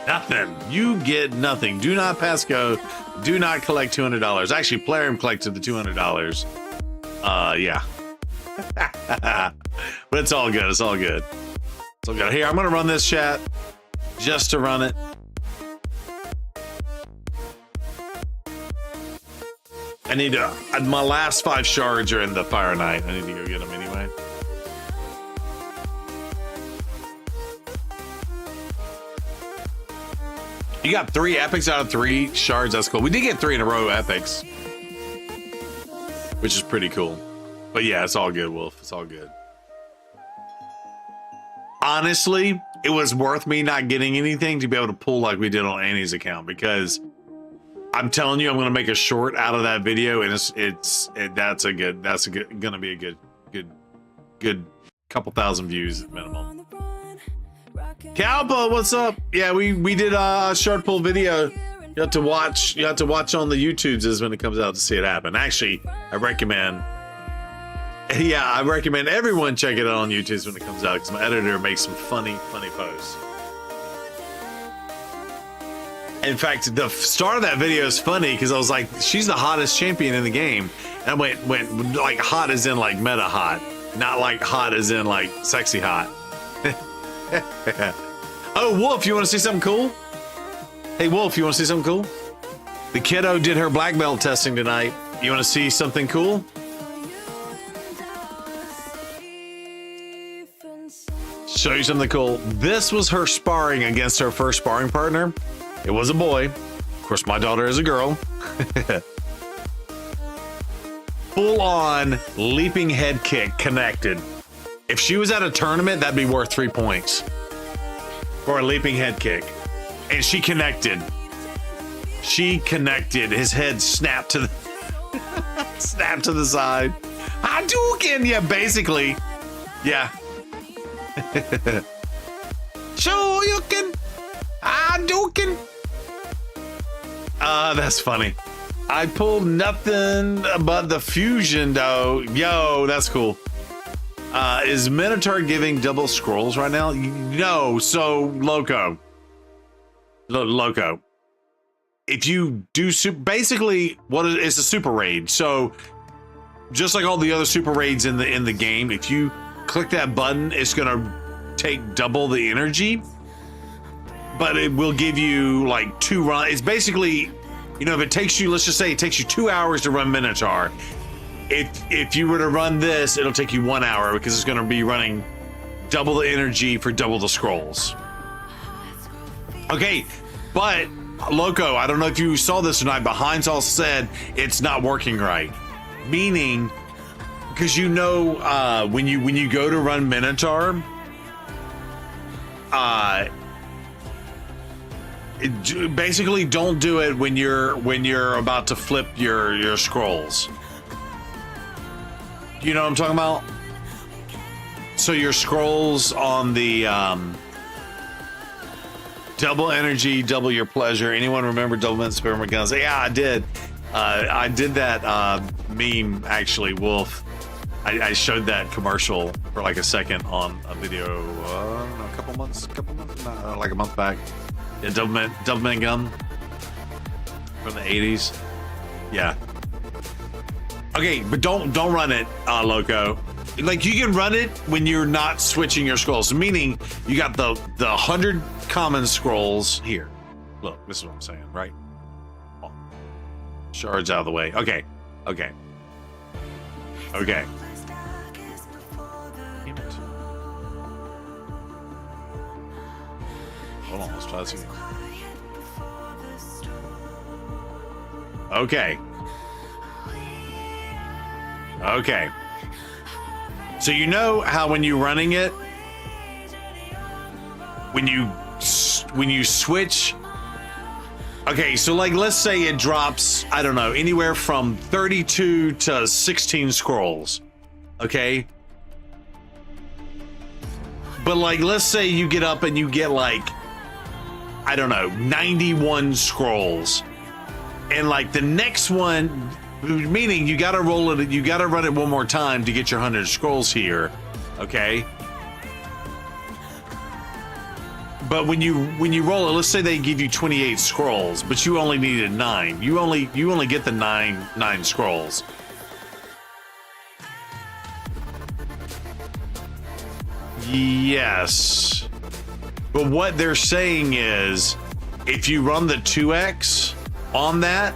Nothing. You get nothing. Do not pass go. Do not collect $200. Actually, Plarium collected the $200. Yeah. But it's all good. It's all good. It's all good. Here, I'm gonna run this chat just to run it. I need to. My last 5 shards are in the Fire Knight. I need to go get them anyway. You got 3 epics out of 3 shards. That's cool. We did get 3 in a row epics, which is pretty cool. But yeah, it's all good, Wolf. It's all good. Honestly, it was worth me not getting anything to be able to pull like we did on Annie's account, because I'm telling you, I'm gonna make a short out of that video, and that's gonna be a good couple thousand views at minimum. Kalpa, what's up? Yeah, we did a short pull video. You have to watch on the YouTubes is when it comes out to see it happen. Actually, I recommend everyone check it out on YouTube when it comes out, because my editor makes some funny posts. In fact, the start of that video is funny because I was like, she's the hottest champion in the game. And I went like hot as in like meta hot, not like hot as in like sexy hot. Oh, Wolf, you want to see something cool? Hey, Wolf, you want to see something cool? The kiddo did her black belt testing tonight. You want to see something cool? Show you something cool. This was her sparring against her first sparring partner. It was a boy. Of course, my daughter is a girl. Full on leaping head kick connected. If she was at a tournament, that'd be worth 3 points for a leaping head kick. And she connected. She connected. His head snapped to the snapped to the side. Hadouken! Yeah, basically. Yeah. Shoryuken! Hadouken! That's funny. I pulled nothing but the fusion though. Yo, that's cool. Is Minotaur giving double scrolls right now? No, so Loco. Loco. If you do basically what is a super raid. So just like all the other super raids in the game, if you click that button, it's gonna take double the energy, but it will give you like 2 runs. It's basically, you know, if it takes you, let's just say it takes you 2 hours to run Minotaur. If you were to run this, it'll take you 1 hour because it's going to be running double the energy for double the scrolls. Okay, but Loco, I don't know if you saw this tonight, but Heinz all said it's not working right. Meaning, because you know, when you go to run Minotaur, basically don't do it when you're about to flip your scrolls. You know what I'm talking about? So your scrolls on the double energy, double your pleasure. Anyone remember double experiment guns? Yeah, I did. I did that meme actually, Wolf. I showed that commercial for like a second on a video a couple months, like a month back. Yeah, double man gun from the 80s. Yeah. Okay, but don't run it, Loco. Like you can run it when you're not switching your scrolls. Meaning you got the 100 common scrolls here. Look, this is what I'm saying, right? Oh. Shards out of the way. Okay. Damn it. Hold on, let's try this again. Okay. So you know how when you're running it, when you switch, okay, so like let's say it drops, I don't know, anywhere from 32 to 16 scrolls. Okay? But like let's say you get up and you get like, I don't know, 91 scrolls. And like the next one, meaning you gotta roll it, you gotta run it one more time to get your 100 scrolls here, okay? But when you roll it, let's say they give you 28 scrolls, but you only needed 9. You only get the nine scrolls. Yes. But what they're saying is, if you run the 2x on that,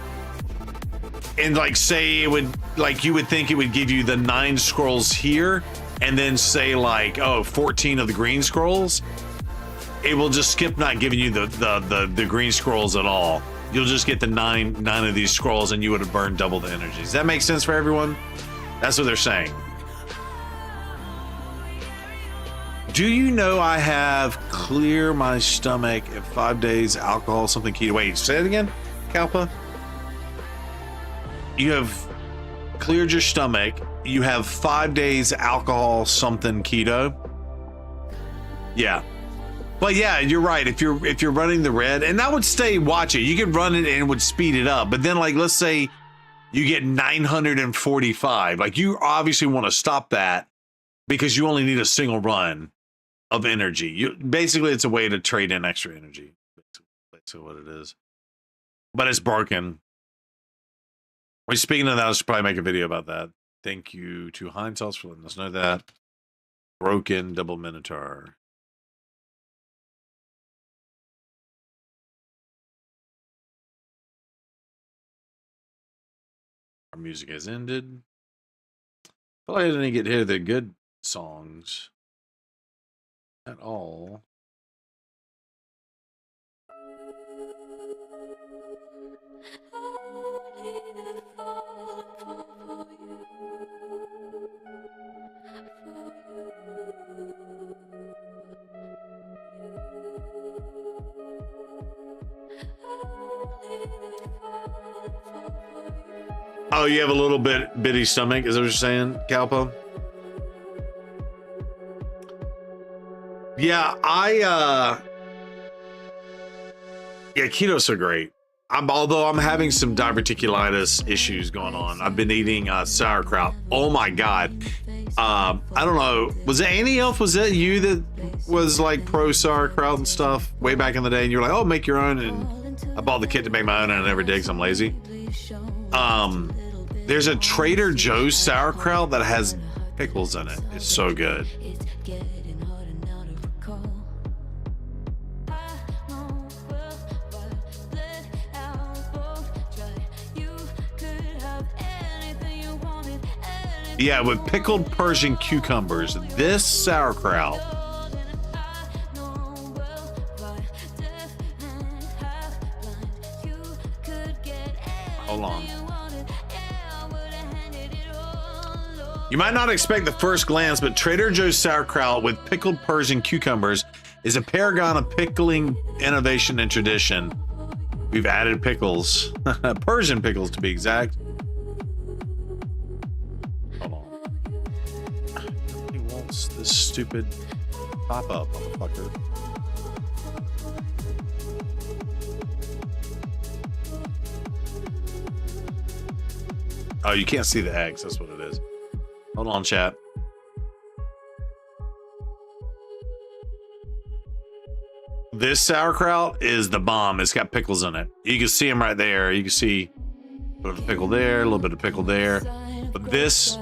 and like say it would, like you would think it would give you the 9 scrolls here, and then say like, oh, 14 of the green scrolls. it will just skip not giving you the green scrolls at all. You'll just get the nine of these scrolls, and you would have burned double the energy. Does that make sense for everyone? That's what they're saying. Do you know I have clear my stomach in 5 days, alcohol, something keto? Wait, say it again, Kalpa. You have cleared your stomach. You have 5 days, alcohol, something keto. Yeah. But yeah, you're right. If you're running the red, and I would say watch it. You could run it and it would speed it up. But then, like, let's say you get 945. Like, you obviously want to stop that because you only need a single run of energy. Basically, it's a way to trade in extra energy. That's what it is. But it's broken. Well, speaking of that, I should probably make a video about that. Thank you to Heinz Sauce for letting us know that. Broken double Minotaur. Our music has ended. Well, I didn't get to hear the good songs at all. Oh, you have a little bitty stomach, is that what you're saying, Kalpa? Yeah, yeah, keto's so great. Although I'm having some diverticulitis issues going on. I've been eating sauerkraut. Oh my God. I don't know. Was it Annie Elf? Was that you that was like pro sauerkraut and stuff way back in the day? And you were like, oh, make your own. And I bought the kit to make my own and I never did because I'm lazy. There's a Trader Joe's sauerkraut that has pickles in it. It's so good. Yeah, with pickled Persian cucumbers. This sauerkraut. Hold on. You might not expect the first glance, but Trader Joe's sauerkraut with pickled Persian cucumbers is a paragon of pickling innovation and tradition. We've added pickles. Persian pickles, to be exact. This stupid pop-up, motherfucker. Oh, you can't see the eggs. That's what it is. Hold on, chat. This sauerkraut is the bomb. It's got pickles in it. You can see them right there. You can see a little bit of pickle there, a little bit of pickle there. But this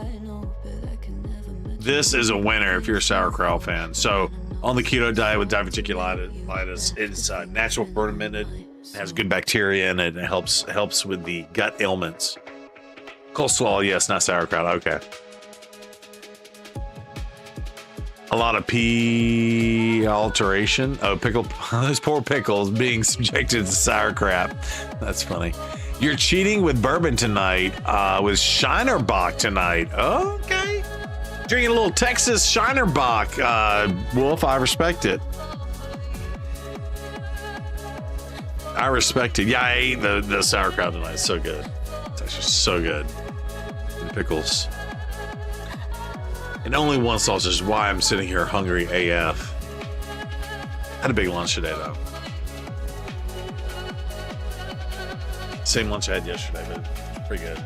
is a winner if you're a sauerkraut fan. So on the keto diet with diverticulitis, it's natural fermented, has good bacteria in it, and it helps with the gut ailments. Coleslaw, yes, not sauerkraut. Okay. A lot of pee alteration. Oh, those poor pickles being subjected to sauerkraut. That's funny. You're cheating with bourbon tonight, with Shinerbach tonight. Okay. Drinking a little Texas Shinerbach, Wolf. I respect it. I respect it. Yeah, I ate the sauerkraut tonight. It's so good. It's actually so good. And pickles. And only one sausage is why I'm sitting here hungry AF. Had a big lunch today, though. Same lunch I had yesterday, but it's pretty good.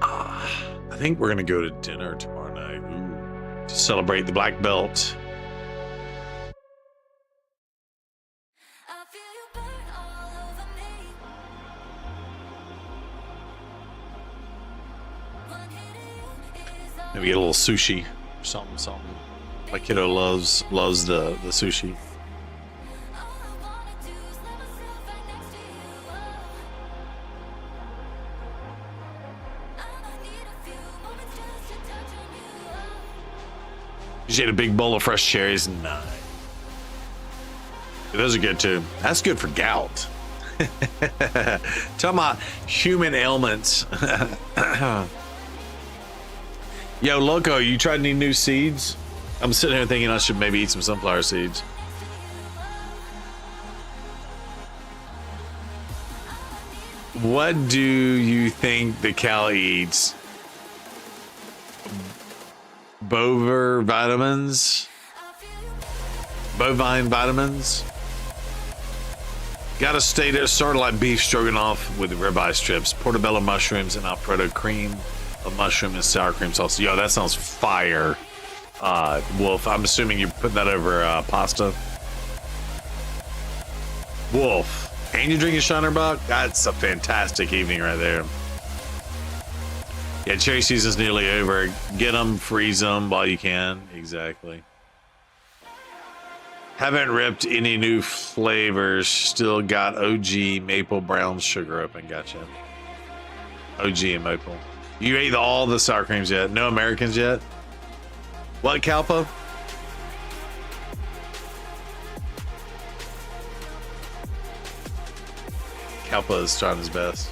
I think we're gonna go to dinner tomorrow night to celebrate the black belt. Maybe get a little sushi, something. My kiddo loves the sushi. Just ate a big bowl of fresh cherries. Nice. Those are good too. That's good for gout. Talking about human ailments. Yo, Loco, you tried any new seeds? I'm sitting here thinking I should maybe eat some sunflower seeds. What do you think the cow eats? Bovine vitamins? Gotta start like beef stroganoff with ribeye strips, portobello mushrooms, and Alfredo cream of mushroom and sour cream sauce. Yo, that sounds fire. Wolf, I'm assuming you're putting that over pasta. Wolf, and you're drinking Shinerbuck? That's a fantastic evening right there. Yeah, cherry season's nearly over. Get them, freeze them while you can. Exactly. Haven't ripped any new flavors. Still got OG maple brown sugar open. Gotcha. OG and maple. You ate all the sour creams yet? No Americans yet? What, Kalpa? Kalpa is trying his best.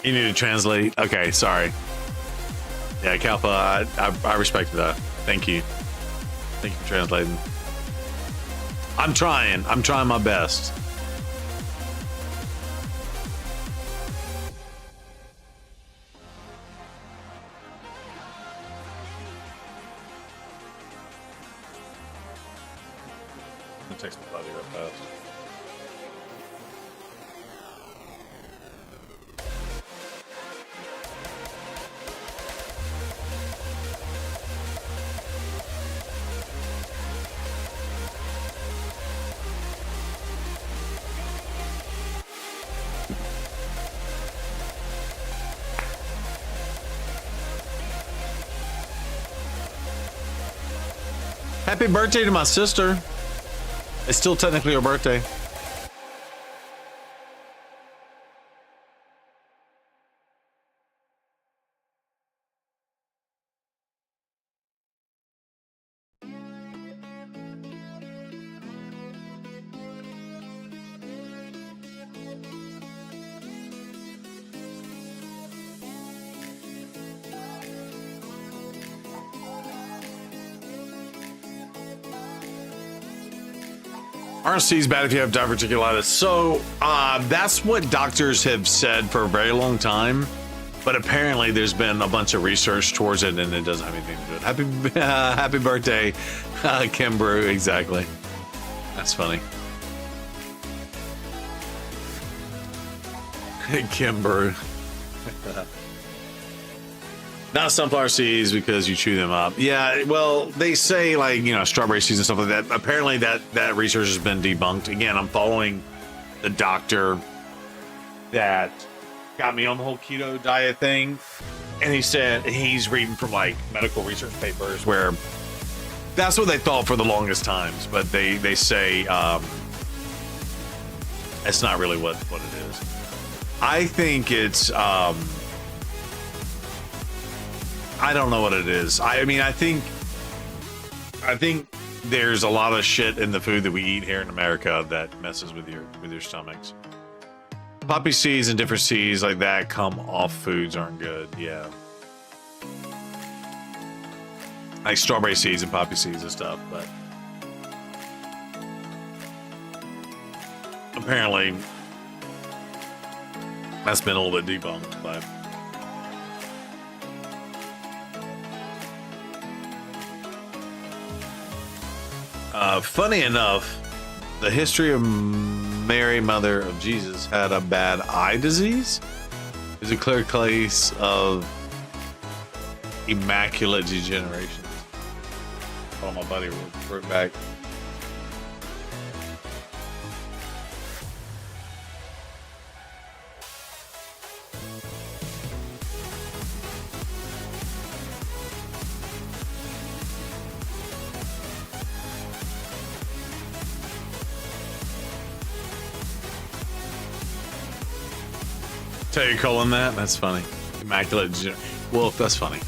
You need to translate. Okay, sorry. Yeah, Kalpa, I respect that. Thank you. Thank you for translating. I'm trying my best. I'm gonna text my buddy real fast. Happy birthday to my sister. It's still technically her birthday. RNC is bad if you have diverticulitis. So that's what doctors have said for a very long time, but apparently there's been a bunch of research towards it, and it doesn't have anything to do with it. Happy birthday, Kim Brew. Exactly. That's funny. Kim Brew. Not sunflower seeds because you chew them up. Yeah, well, they say like, you know, strawberry seeds and stuff like that. Apparently that research has been debunked. Again, I'm following the doctor that got me on the whole keto diet thing. And he said he's reading from like medical research papers where that's what they thought for the longest times. But they say it's not really what it is. I think it's I don't know what it is. I mean, I think there's a lot of shit in the food that we eat here in America that messes with your stomachs. Poppy seeds and different seeds like that come off foods aren't good. Yeah. Like strawberry seeds and poppy seeds and stuff, but apparently that's been a little bit debunked, but funny enough, the history of Mary, Mother of Jesus, had a bad eye disease. There's a clear case of immaculate degeneration. Oh, my buddy wrote back. Tell your colon that? That's funny. Immaculate Wolf, that's funny.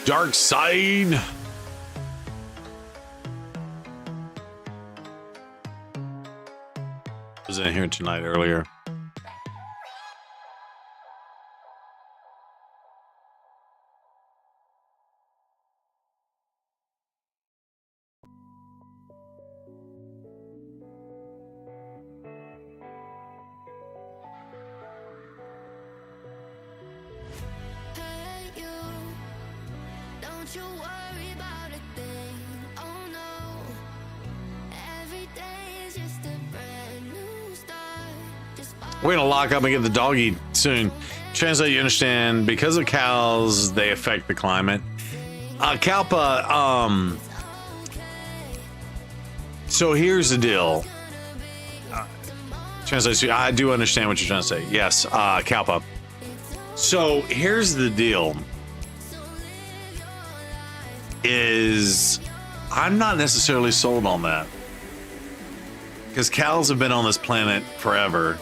Dark Side. Was in here tonight earlier. Hey, you, don't you worry about a thing. Oh no, every day is just a brand new start. Just We're gonna lock up and get the doggy soon. Translate, you understand, because of cows, they affect the climate. Kalpa, so here's the deal. Translate, I do understand what you're trying to say. Yes, Kalpa. So here's the deal. Is I'm not necessarily sold on that. Because cows have been on this planet forever.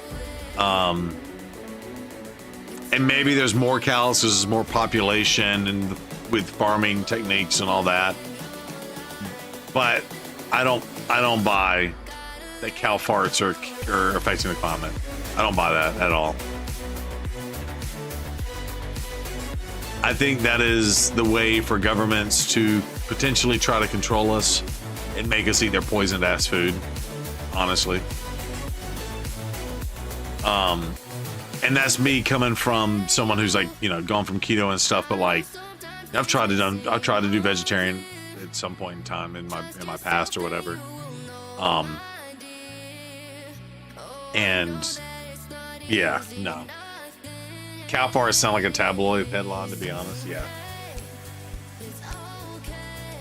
And maybe there's more cows because there's more population and with farming techniques and all that. But I don't buy that cow farts are affecting the climate. I don't buy that at all. I think that is the way for governments to potentially try to control us and make us eat their poisoned ass food, honestly. And that's me coming from someone who's like, you know, gone from keto and stuff, but like I've tried to do vegetarian at some point in time in my past or whatever. And yeah, no. Cow farts sound like a tabloid headline, to be honest. Yeah.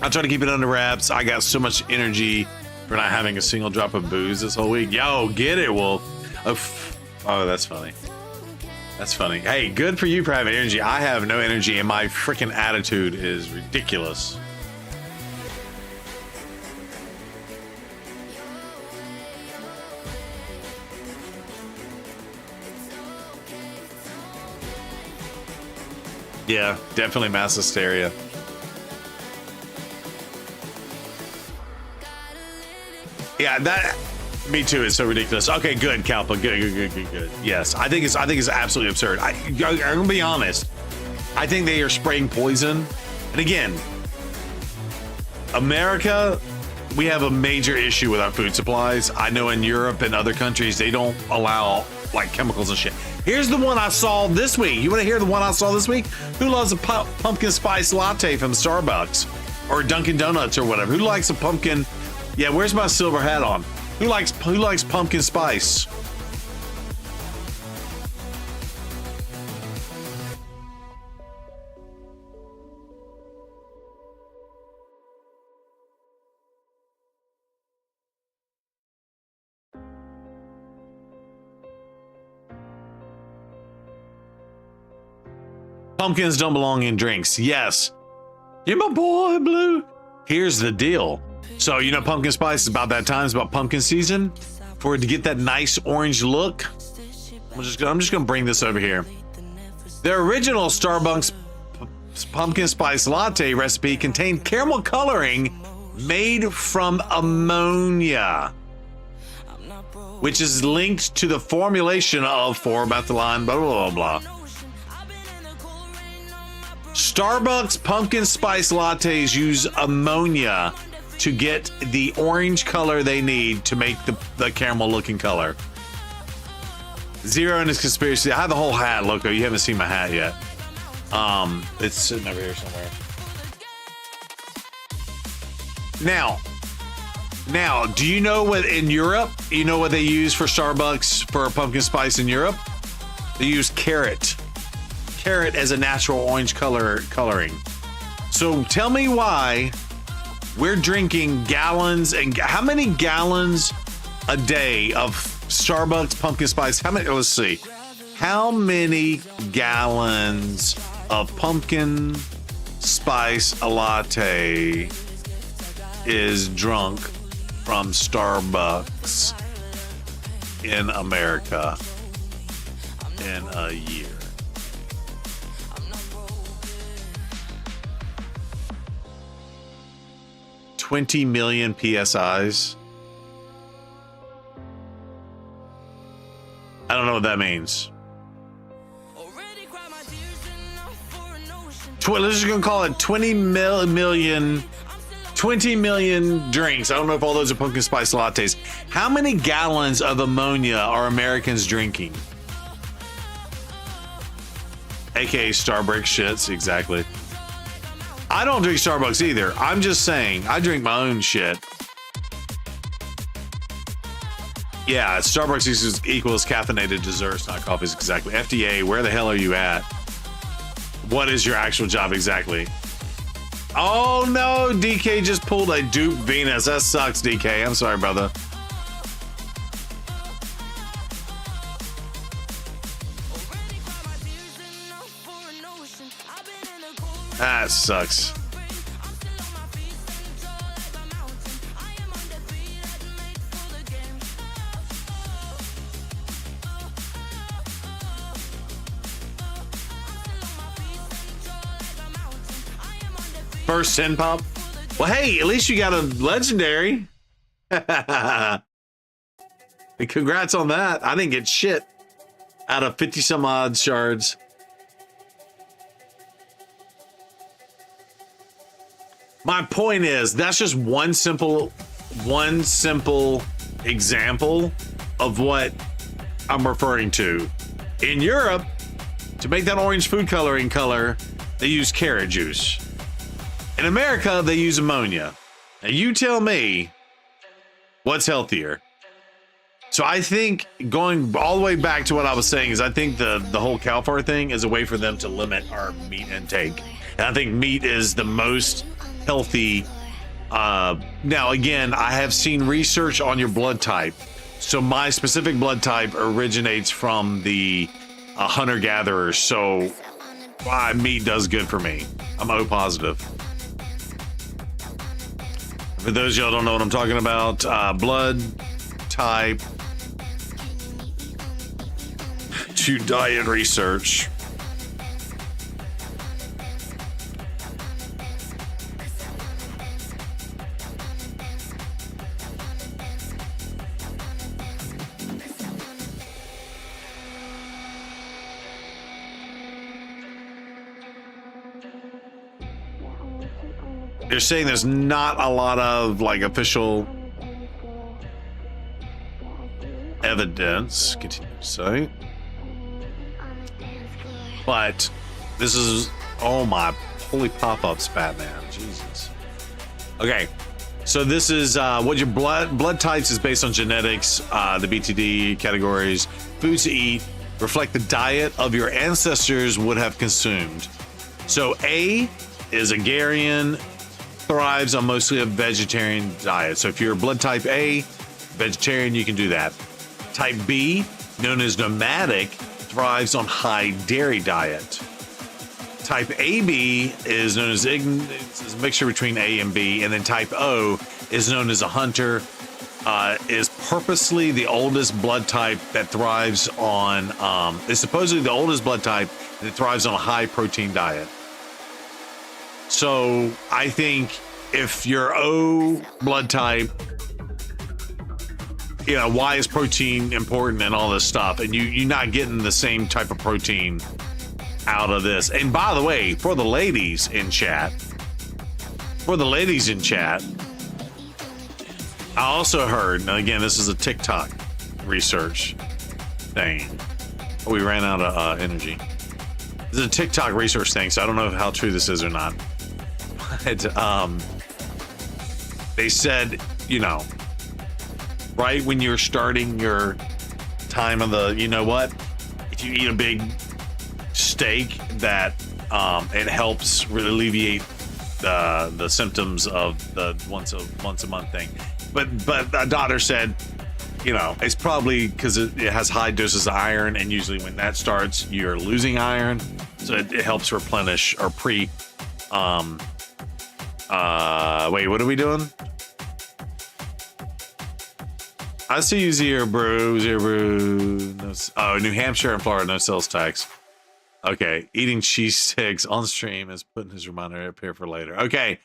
I try to keep it under wraps. I got so much energy for not having a single drop of booze this whole week. Yo, get it, Wolf. Oh, that's funny. That's funny. Hey, good for you for having energy. I have no energy, and my freaking attitude is ridiculous. Yeah, definitely mass hysteria. Yeah, that me too. It's so ridiculous. Okay, good, Kalpa. Good. Yes, I think it's absolutely absurd. I'm gonna be honest. I think they are spraying poison. And again, America, we have a major issue with our food supplies. I know in Europe and other countries they don't allow like chemicals and shit. Here's the one I saw this week. You want to hear the one I saw this week? Who loves a pumpkin spice latte from Starbucks or Dunkin' Donuts or whatever? Who likes a pumpkin? Yeah, where's my silver hat on? Who likes pumpkin spice? Pumpkins don't belong in drinks. Yes. You're my boy, Blue. Here's the deal. So, you know, pumpkin spice is about that time. It's about pumpkin season. For it to get that nice orange look, I'm just going to bring this over here. The original Starbucks pumpkin spice latte recipe contained caramel coloring made from ammonia, which is linked to the formulation of 4-methylene, blah, blah, blah, blah. Starbucks pumpkin spice lattes use ammonia to get the orange color they need to make the caramel looking color. Zero in his conspiracy. I have the whole hat, Loco. You haven't seen my hat yet. It's sitting over here somewhere. Now, do you know what in Europe, you know what they use for Starbucks for pumpkin spice in Europe? They use carrot. Carrot as a natural orange coloring. So tell me why we're drinking gallons and how many gallons a day of Starbucks pumpkin spice. How many? Let's see. How many gallons of pumpkin spice latte is drunk from Starbucks in America in a year? $20 million PSIs. I don't know what that means. Let's just gonna call it 20 million drinks. I don't know if all those are pumpkin spice lattes. How many gallons of ammonia are Americans drinking? AKA Starbucks shits, exactly. I don't drink Starbucks either. I'm just saying, I drink my own shit. Yeah, Starbucks equals caffeinated desserts, not coffees, exactly. FDA, where the hell are you at? What is your actual job exactly? Oh no, DK just pulled a dupe Venus. That sucks, DK. I'm sorry, brother. That sucks. First 10 pop. Well, hey, at least you got a legendary. And congrats on that. I didn't get shit out of 50 some odd shards. My point is, that's just one simple example of what I'm referring to. In Europe, to make that orange food coloring color, they use carrot juice. In America, they use ammonia. Now you tell me what's healthier. So I think going all the way back to what I was saying is I think the whole cow fart thing is a way for them to limit our meat intake. And I think meat is the most healthy. Now, again, I have seen research on your blood type. So my specific blood type originates from the hunter-gatherers. So meat does good for me. I'm O positive. For those of y'all don't know what I'm talking about, blood type to diet research. They're saying there's not a lot of like official evidence, continue to say, but this is, oh my holy pop-ups, Batman, Jesus. Okay, so this is what your blood types is based on genetics, the BTD categories, foods to eat reflect the diet of your ancestors would have consumed. So A is agrarian, thrives on mostly a vegetarian diet. So if you're blood type A, vegetarian, you can do that. Type B, known as nomadic, thrives on high dairy diet. Type AB is known as it's a mixture between A and B, and then type O is known as a hunter, is purposely the oldest blood type that thrives on, is supposedly the oldest blood type that thrives on a high protein diet. So I think if you're O blood type, you know, why is protein important and all this stuff? And you're not getting the same type of protein out of this. And by the way, for the ladies in chat, I also heard, and again, this is a TikTok research thing. Oh, we ran out of energy. This is a TikTok research thing, so I don't know how true this is or not. They said, you know, right when you're starting your time of the, you know what, if you eat a big steak, that it helps really alleviate the symptoms of the once a month thing. But the doctor said you know, it's probably because it has high doses of iron, and usually when that starts, you're losing iron, so it helps replenish or wait, what are we doing? I see you, Zero Brew. No, oh, New Hampshire and Florida, no sales tax. Okay, eating cheese sticks on stream is putting his reminder up here for later. Okay,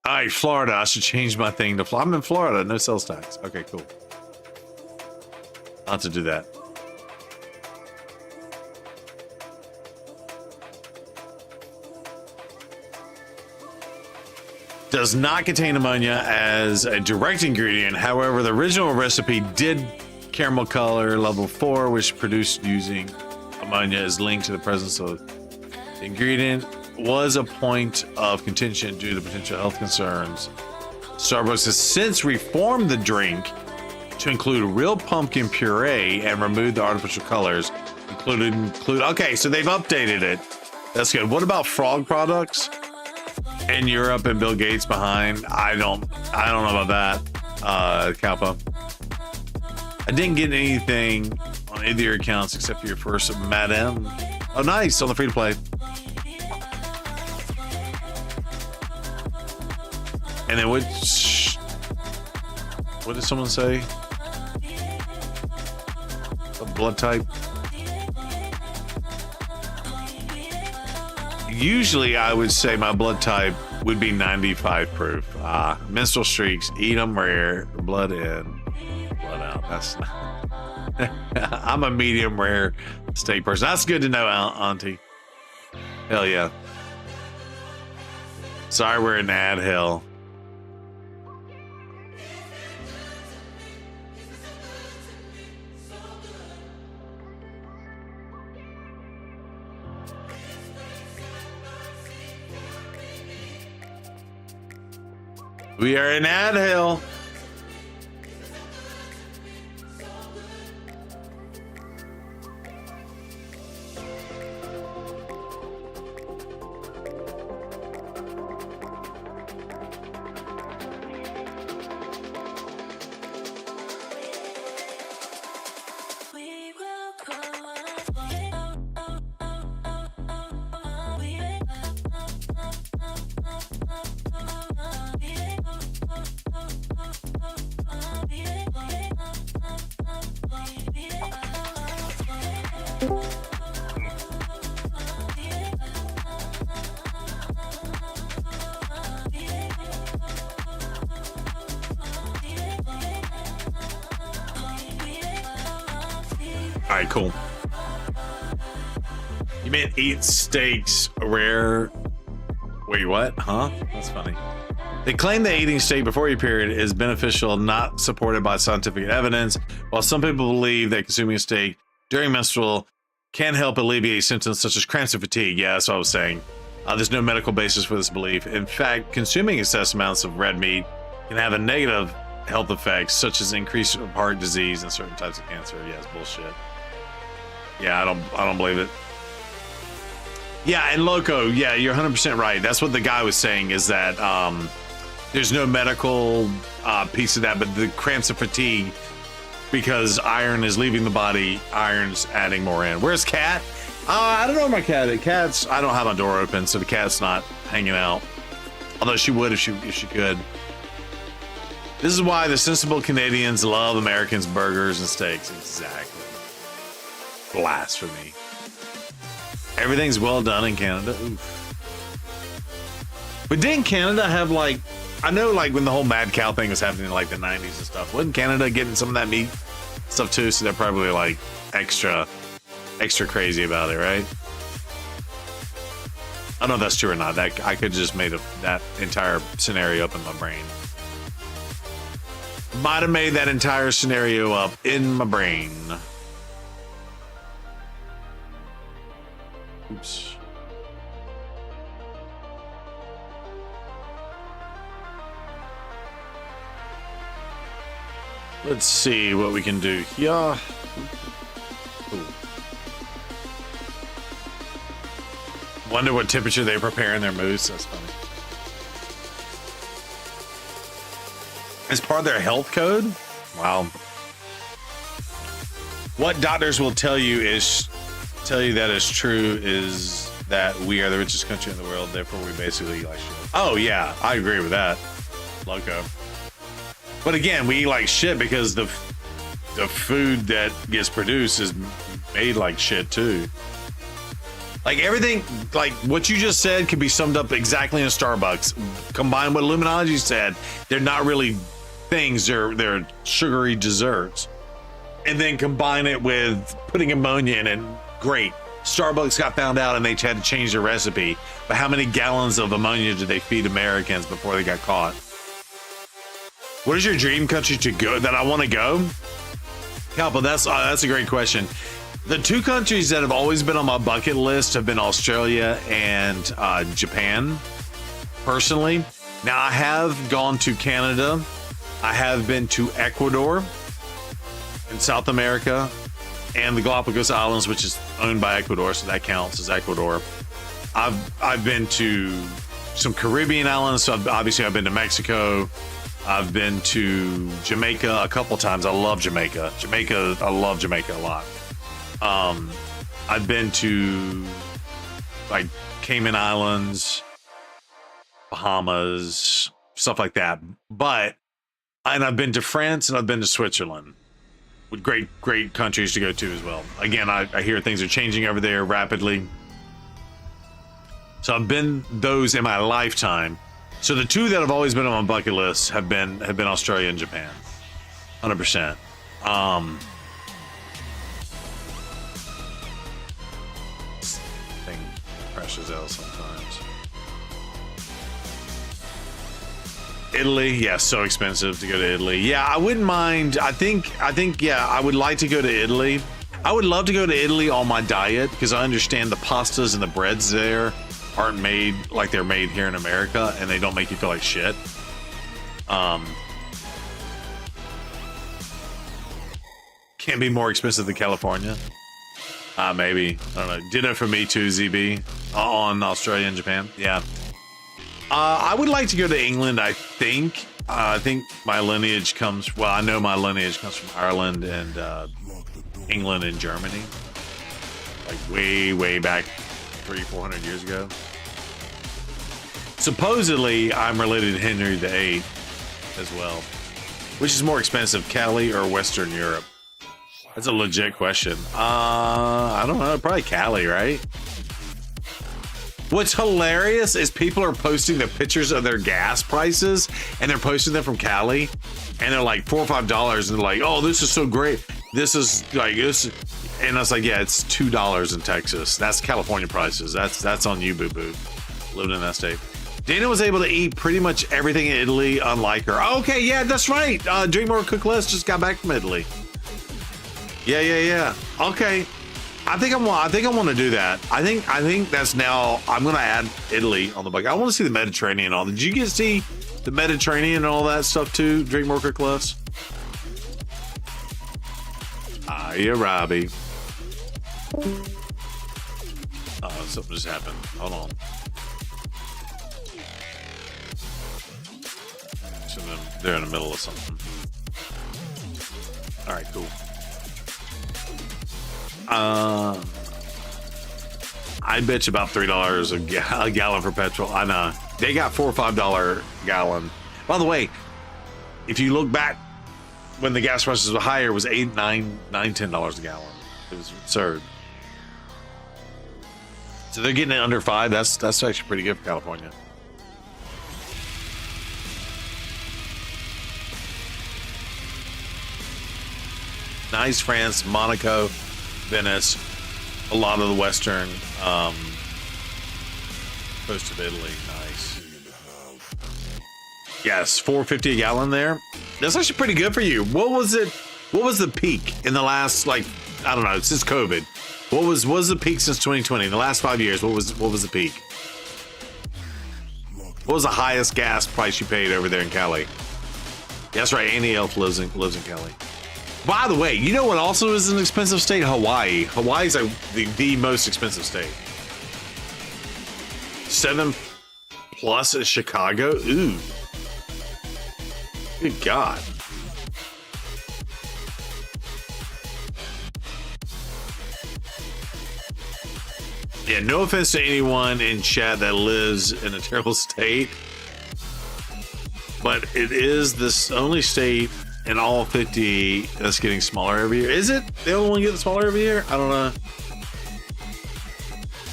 all right, Florida. I should change my thing to I'm in Florida, no sales tax. Okay, cool. I'll have to do that. Does not contain ammonia as a direct ingredient. However, the original recipe did caramel color level 4, which produced using ammonia is linked to the presence of the ingredient. Was a point of contention due to potential health concerns. Starbucks has since reformed the drink to include real pumpkin puree and remove the artificial colors, include. Okay, so they've updated it. That's good. What about frog products in Europe and Bill Gates behind? I don't know about that. Kappa. I didn't get anything on either of your accounts except for your first Madame. Oh, nice on the free to play. And then what did someone say? A blood type? Usually I would say my blood type would be 95 proof. Menstrual streaks, eat them rare, blood in, blood out. That's not... I'm a medium rare steak person. That's good to know, Auntie. Hell yeah. Sorry we're in ad hell. We are in ad hell. All right, cool. You meant eat steaks rare? Wait, what? Huh? That's funny. They claim that eating steak before your period is beneficial, not supported by scientific evidence. While some people believe that consuming a steak during menstrual can help alleviate symptoms such as cramps and fatigue. Yeah, that's what I was saying. There's no medical basis for this belief. In fact, consuming excess amounts of red meat can have a negative health effects, such as increased heart disease and certain types of cancer. Yeah, it's bullshit. Yeah, I don't believe it. Yeah, and Loco, yeah, you're 100% right. That's what the guy was saying, is that there's no medical piece of that, but the cramps and fatigue, because iron is leaving the body, iron's adding more in. Where's Cat? I don't know where my cat is. Cat's, I don't have my door open, so the cat's not hanging out. Although she would if she could. This is why the sensible Canadians love Americans' burgers and steaks. Exactly. Blasphemy. Everything's well done in Canada. Oof. But didn't Canada have, like, I know, like, when the whole mad cow thing was happening in like the 90s and stuff, wasn't Canada getting some of that meat stuff too? So they're probably like extra crazy about it, right? I don't know if that's true or not. That I could just made that entire scenario up in my brain. Might have made that entire scenario up in my brain. Oops. Let's see what we can do here. Ooh. Wonder what temperature they prepare in their moose. That's funny. As part of their health code? Wow. What doctors will tell you that is true is that we are the richest country in the world, therefore we basically eat like shit. Oh yeah, I agree with that. Loco. But again, we eat like shit because the food that gets produced is made like shit too. Like everything, like what you just said could be summed up exactly in Starbucks. Combined with Illuminati said, they're not really things, they're sugary desserts. And then combine it with putting ammonia in it. Great. Starbucks got found out and they had to change their recipe. But how many gallons of ammonia did they feed Americans before they got caught? What is your dream country to go that I want to go? Calpa, that's a great question. The two countries that have always been on my bucket list have been Australia and Japan, personally. Now, I have gone to Canada. I have been to Ecuador in South America and the Galapagos Islands, which is owned by Ecuador, so that counts as Ecuador. I've been to some Caribbean islands, so obviously I've been to Mexico. I've been to Jamaica a couple times. I love Jamaica. I love Jamaica a lot. I've been to like Cayman Islands, Bahamas, stuff like that. And I've been to France and I've been to Switzerland. With great countries to go to as well. Again, I hear things are changing over there rapidly. So I've been those in my lifetime. So the two that have always been on my bucket list have been Australia and Japan. 100%. Thing crashes out sometimes. Italy, yeah, so expensive to go to Italy. Yeah, I wouldn't mind. I think, yeah, I would like to go to Italy. I would love to go to Italy on my diet because I understand the pastas and the breads there aren't made like they're made here in America, and they don't make you feel like shit. Can't be more expensive than California. Maybe. I don't know. Dinner for me too, ZB, on Australia and Japan. Yeah. I would like to go to England, I think. I think my lineage comes, well, I know my lineage comes from Ireland and England and Germany. Like way back 300-400 years ago. Supposedly, I'm related to Henry VIII as well. Which is more expensive, Cali or Western Europe? That's a legit question. I don't know, probably Cali, right? What's hilarious is people are posting the pictures of their gas prices and they're posting them from Cali and they're like $4 or $5 and they're like, oh, this is so great. This is like this. And I was like, yeah, it's $2 in Texas. That's California prices. That's on you, boo-boo. Living in that state. Dana was able to eat pretty much everything in Italy, unlike her. Okay, yeah, that's right. Dreamer Cook List just got back from Italy. Yeah. Okay. I think I want to do that. I think that's now. I'm gonna add Italy on the bucket. I want to see the Mediterranean and all. Did you get to see the Mediterranean and all that stuff too? Dream Worker Cliffs. Yeah, Robbie. Oh, something just happened. Hold on. So they're in the middle of something. All right, cool. I bet you about $3 a gallon for petrol. I know they got $4 or $5 gallon. By the way, if you look back when the gas prices were higher, it was $8, $9, $10 a gallon. It was absurd. So they're getting it under $5. That's actually pretty good for California. Nice, France, Monaco, Venice, a lot of the western coast of Italy. Nice. Yes, $4.50 a gallon there. That's actually pretty good for you. What was the peak in the last, like, I don't know, since COVID? What was the peak since 2020? In the last 5 years, what was the peak? What was the highest gas price you paid over there in Cali? That's right, Annie Elf lives in Cali. By the way, you know what also is an expensive state? Hawaii. Hawaii's like the most expensive state. 7+ in Chicago? Ooh. Good God. Yeah, no offense to anyone in chat that lives in a terrible state, but it is this only state in all 50 that's getting smaller every year. Is it? The only one getting smaller every year? I don't know.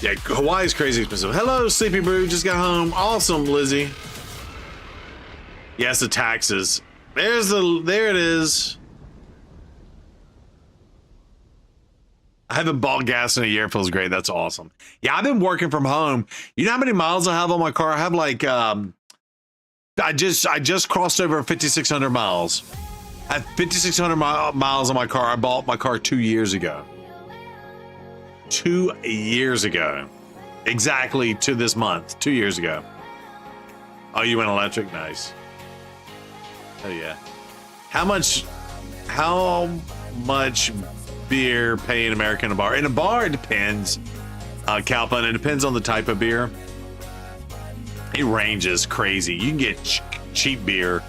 Yeah, Hawaii's crazy expensive. Hello, Sleepy Brew. Just got home. Awesome, Lizzie. Yes, the taxes. There it is. I haven't bought gas in a year. It feels great. That's awesome. Yeah, I've been working from home. You know how many miles I have on my car? I have like I just crossed over 5,600 miles. I have 5,600 miles on my car. I bought my car 2 years ago. 2 years ago. Exactly to this month. 2 years ago. Oh, you went electric? Nice. Oh yeah. How much beer pay in America in a bar? In a bar, it depends. Calpin, it depends on the type of beer. It ranges crazy. You can get cheap beer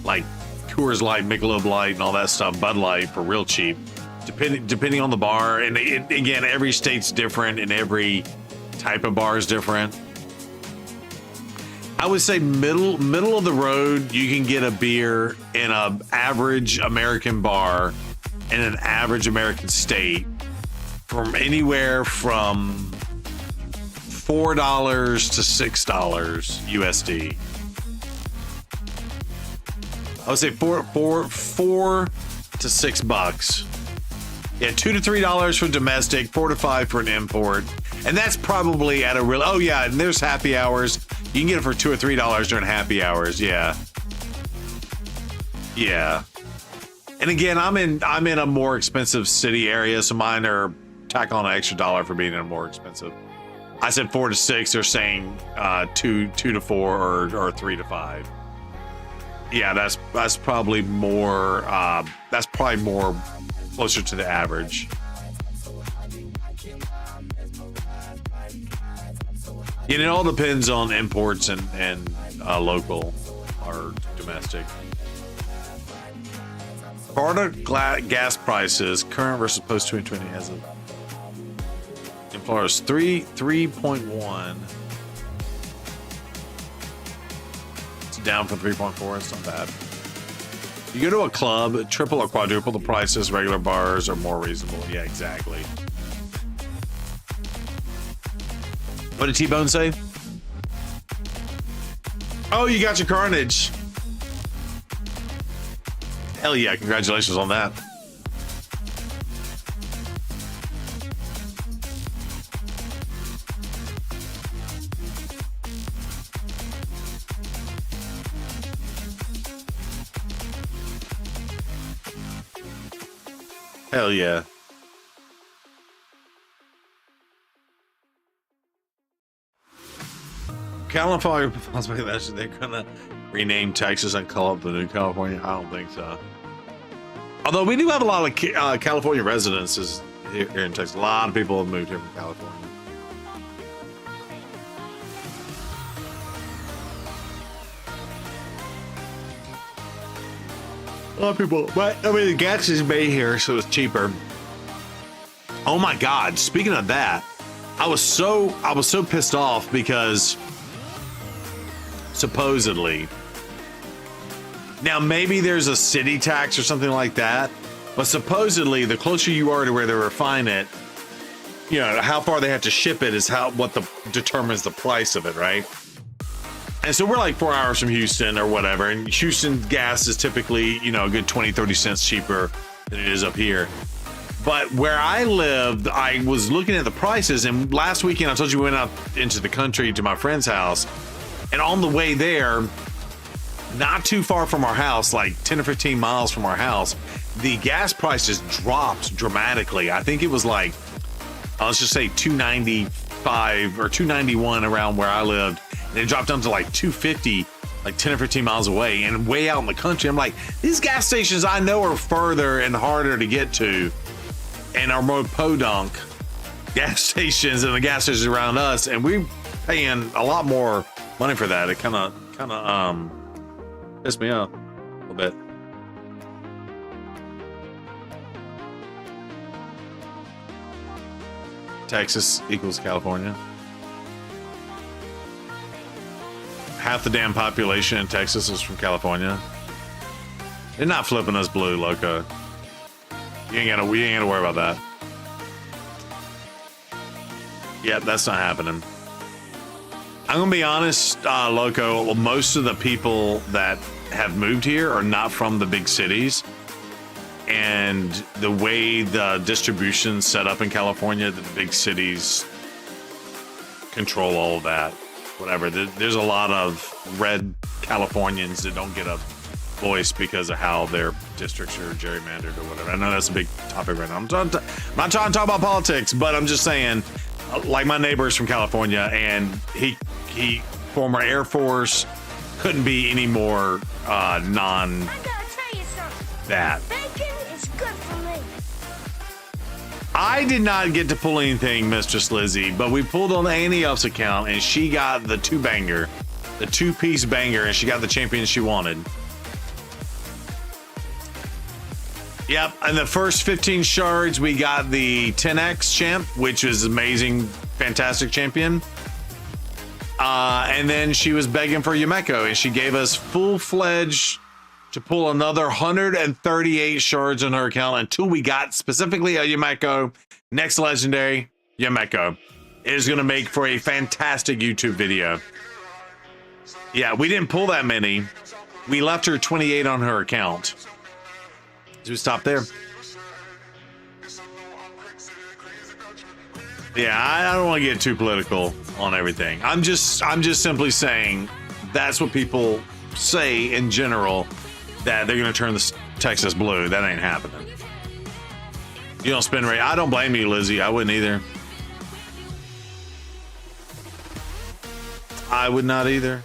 like Coors Light, Michelob Light, and all that stuff. Bud Light for real cheap, depending on the bar. And again, every state's different, and every type of bar is different. I would say middle of the road, you can get a beer in an average American bar in an average American state from anywhere from $4 to $6 USD. I would say four to $6. Yeah, $2 to $3 for domestic, $4 to $5 for an import, and that's probably at a real. Oh yeah, and there's happy hours. You can get it for $2 or $3 during happy hours. Yeah, yeah. And again, I'm in a more expensive city area, so mine are tack on an extra $1 for being in a more expensive. I said 4 to 6. They're saying 2 to 4 or 3 to 5. Yeah, that's probably more. That's probably more closer to the average. And it all depends on imports and local or domestic. Florida gas prices, current versus post 2020, has a in Florida's 3.1. It's down from 3.4. It's not bad. You go to a club, triple or quadruple the prices. Regular bars are more reasonable. Yeah, exactly. What did T-Bone say? Oh, you got your Carnage. Hell yeah, congratulations on that. Hell yeah. California, they're gonna rename Texas and call it the new California. I don't think so. Although we do have a lot of California residences here in Texas. A lot of people have moved here from California. A lot of people, but I mean, the gas is made here, so it's cheaper. Oh my God! Speaking of that, I was so pissed off because supposedly, now maybe there's a city tax or something like that, but supposedly the closer you are to where they refine it, you know, how far they have to ship it is what determines the price of it, right? And so we're like 4 hours from Houston or whatever, and Houston gas is typically, you know, a good 20-30 cents cheaper than it is up here. But where I lived, I was looking at the prices, and last weekend I told you we went out into the country to my friend's house, and on the way there, not too far from our house, like 10 or 15 miles from our house, the gas prices dropped dramatically. I think it was like, let's just say $2.95 or $2.91 around where I lived. And it dropped down to like $2.50, like 10 or 15 miles away, and way out in the country. I'm like, these gas stations I know are further and harder to get to and are more podunk gas stations than the gas stations around us. And we're paying a lot more money for that. It kind of pissed me off a little bit. Texas equals California. Half the damn population in Texas is from California. They're not flipping us blue, Loco. We ain't gotta worry about that. Yeah, that's not happening. I'm gonna be honest, Loco. Most of the people that have moved here are not from the big cities, and the way the distribution's set up in California, the big cities control all of that. Whatever. There's a lot of red Californians that don't get a voice because of how their districts are gerrymandered or whatever. I know that's a big topic right now. I'm not trying to talk about politics, but I'm just saying, like my neighbor's from California, and he former Air Force, couldn't be any more non that. Bacon is good for me. I did not get to pull anything, Mistress Lizzie, but we pulled on Annie Up's account, and she got the two-piece banger, and she got the champion she wanted. Yep, and the first 15 shards, we got the 10x champ, which is amazing, fantastic champion. And then she was begging for Yumeko, and she gave us full-fledged to pull another 138 shards on her account until we got specifically a Yumeko. Next legendary, Yumeko. It is going to make for a fantastic YouTube video. Yeah, we didn't pull that many. We left her 28 on her account. So we stop there. Yeah, I don't want to get too political on everything. I'm just simply saying that's what people say in general, that they're going to turn the Texas blue. That ain't happening. You don't spin rate. I don't blame you, Lizzie. I wouldn't either. I would not either.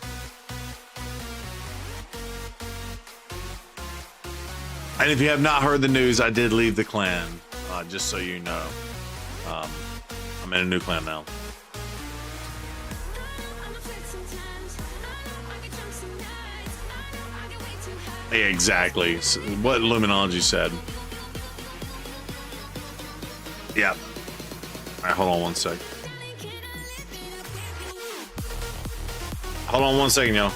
And if you have not heard the news, I did leave the clan, just so you know. I'm in a new clan now. Yeah, exactly. So what Luminology said. Yeah. All right, hold on one sec. Hold on one second, y'all.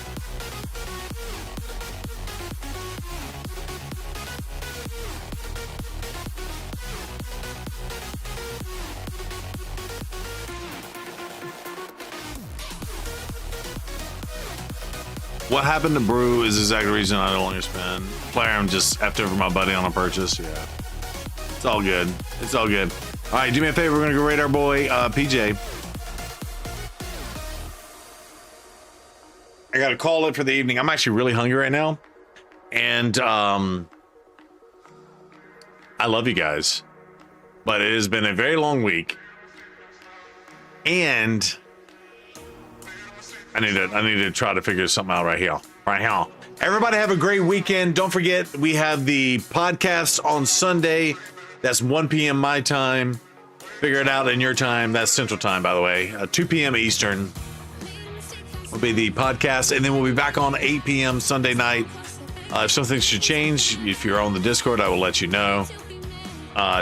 What happened to Brew is the exact reason I no longer spend. Player, I'm just effed over my buddy on a purchase. Yeah. It's all good. It's all good. All right, do me a favor. We're going to go rate our boy, PJ. I got to call it for the evening. I'm actually really hungry right now. And I love you guys. But it has been a very long week. And I need to try to figure something out right here. Right here. Everybody have a great weekend. Don't forget, we have the podcast on Sunday. That's 1 p.m. my time. Figure it out in your time. That's Central Time, by the way. 2 p.m. Eastern will be the podcast. And then we'll be back on 8 p.m. Sunday night. If something should change, if you're on the Discord, I will let you know.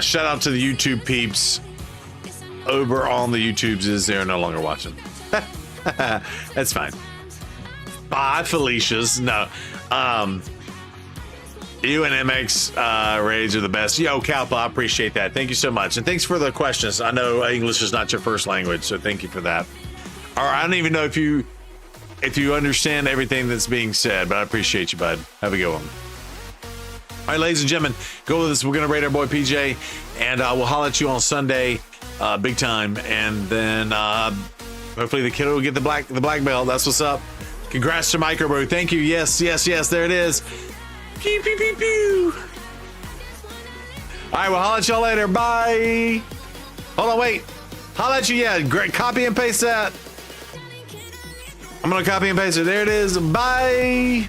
Shout out to the YouTube peeps. Over on the YouTubes, they're no longer watching. That's fine. Bye, Felicia's. No. You and MX Rage are the best. Yo, Kalpa, I appreciate that. Thank you so much. And thanks for the questions. I know English is not your first language, so thank you for that. Or I don't even know if you understand everything that's being said, but I appreciate you, bud. Have a good one. All right, ladies and gentlemen, go with us. We're going to rate our boy PJ, and we'll holler at you on Sunday, big time. And then hopefully the kiddo will get the black belt. That's what's up. Congrats to Microbrew. Thank you. Yes, yes, yes. There it is. Pew, pew, pew, pew. All right, we'll holler at y'all later. Bye. Hold on, wait. Holler at you. Yeah, great. Copy and paste that. I'm going to copy and paste it. There it is. Bye.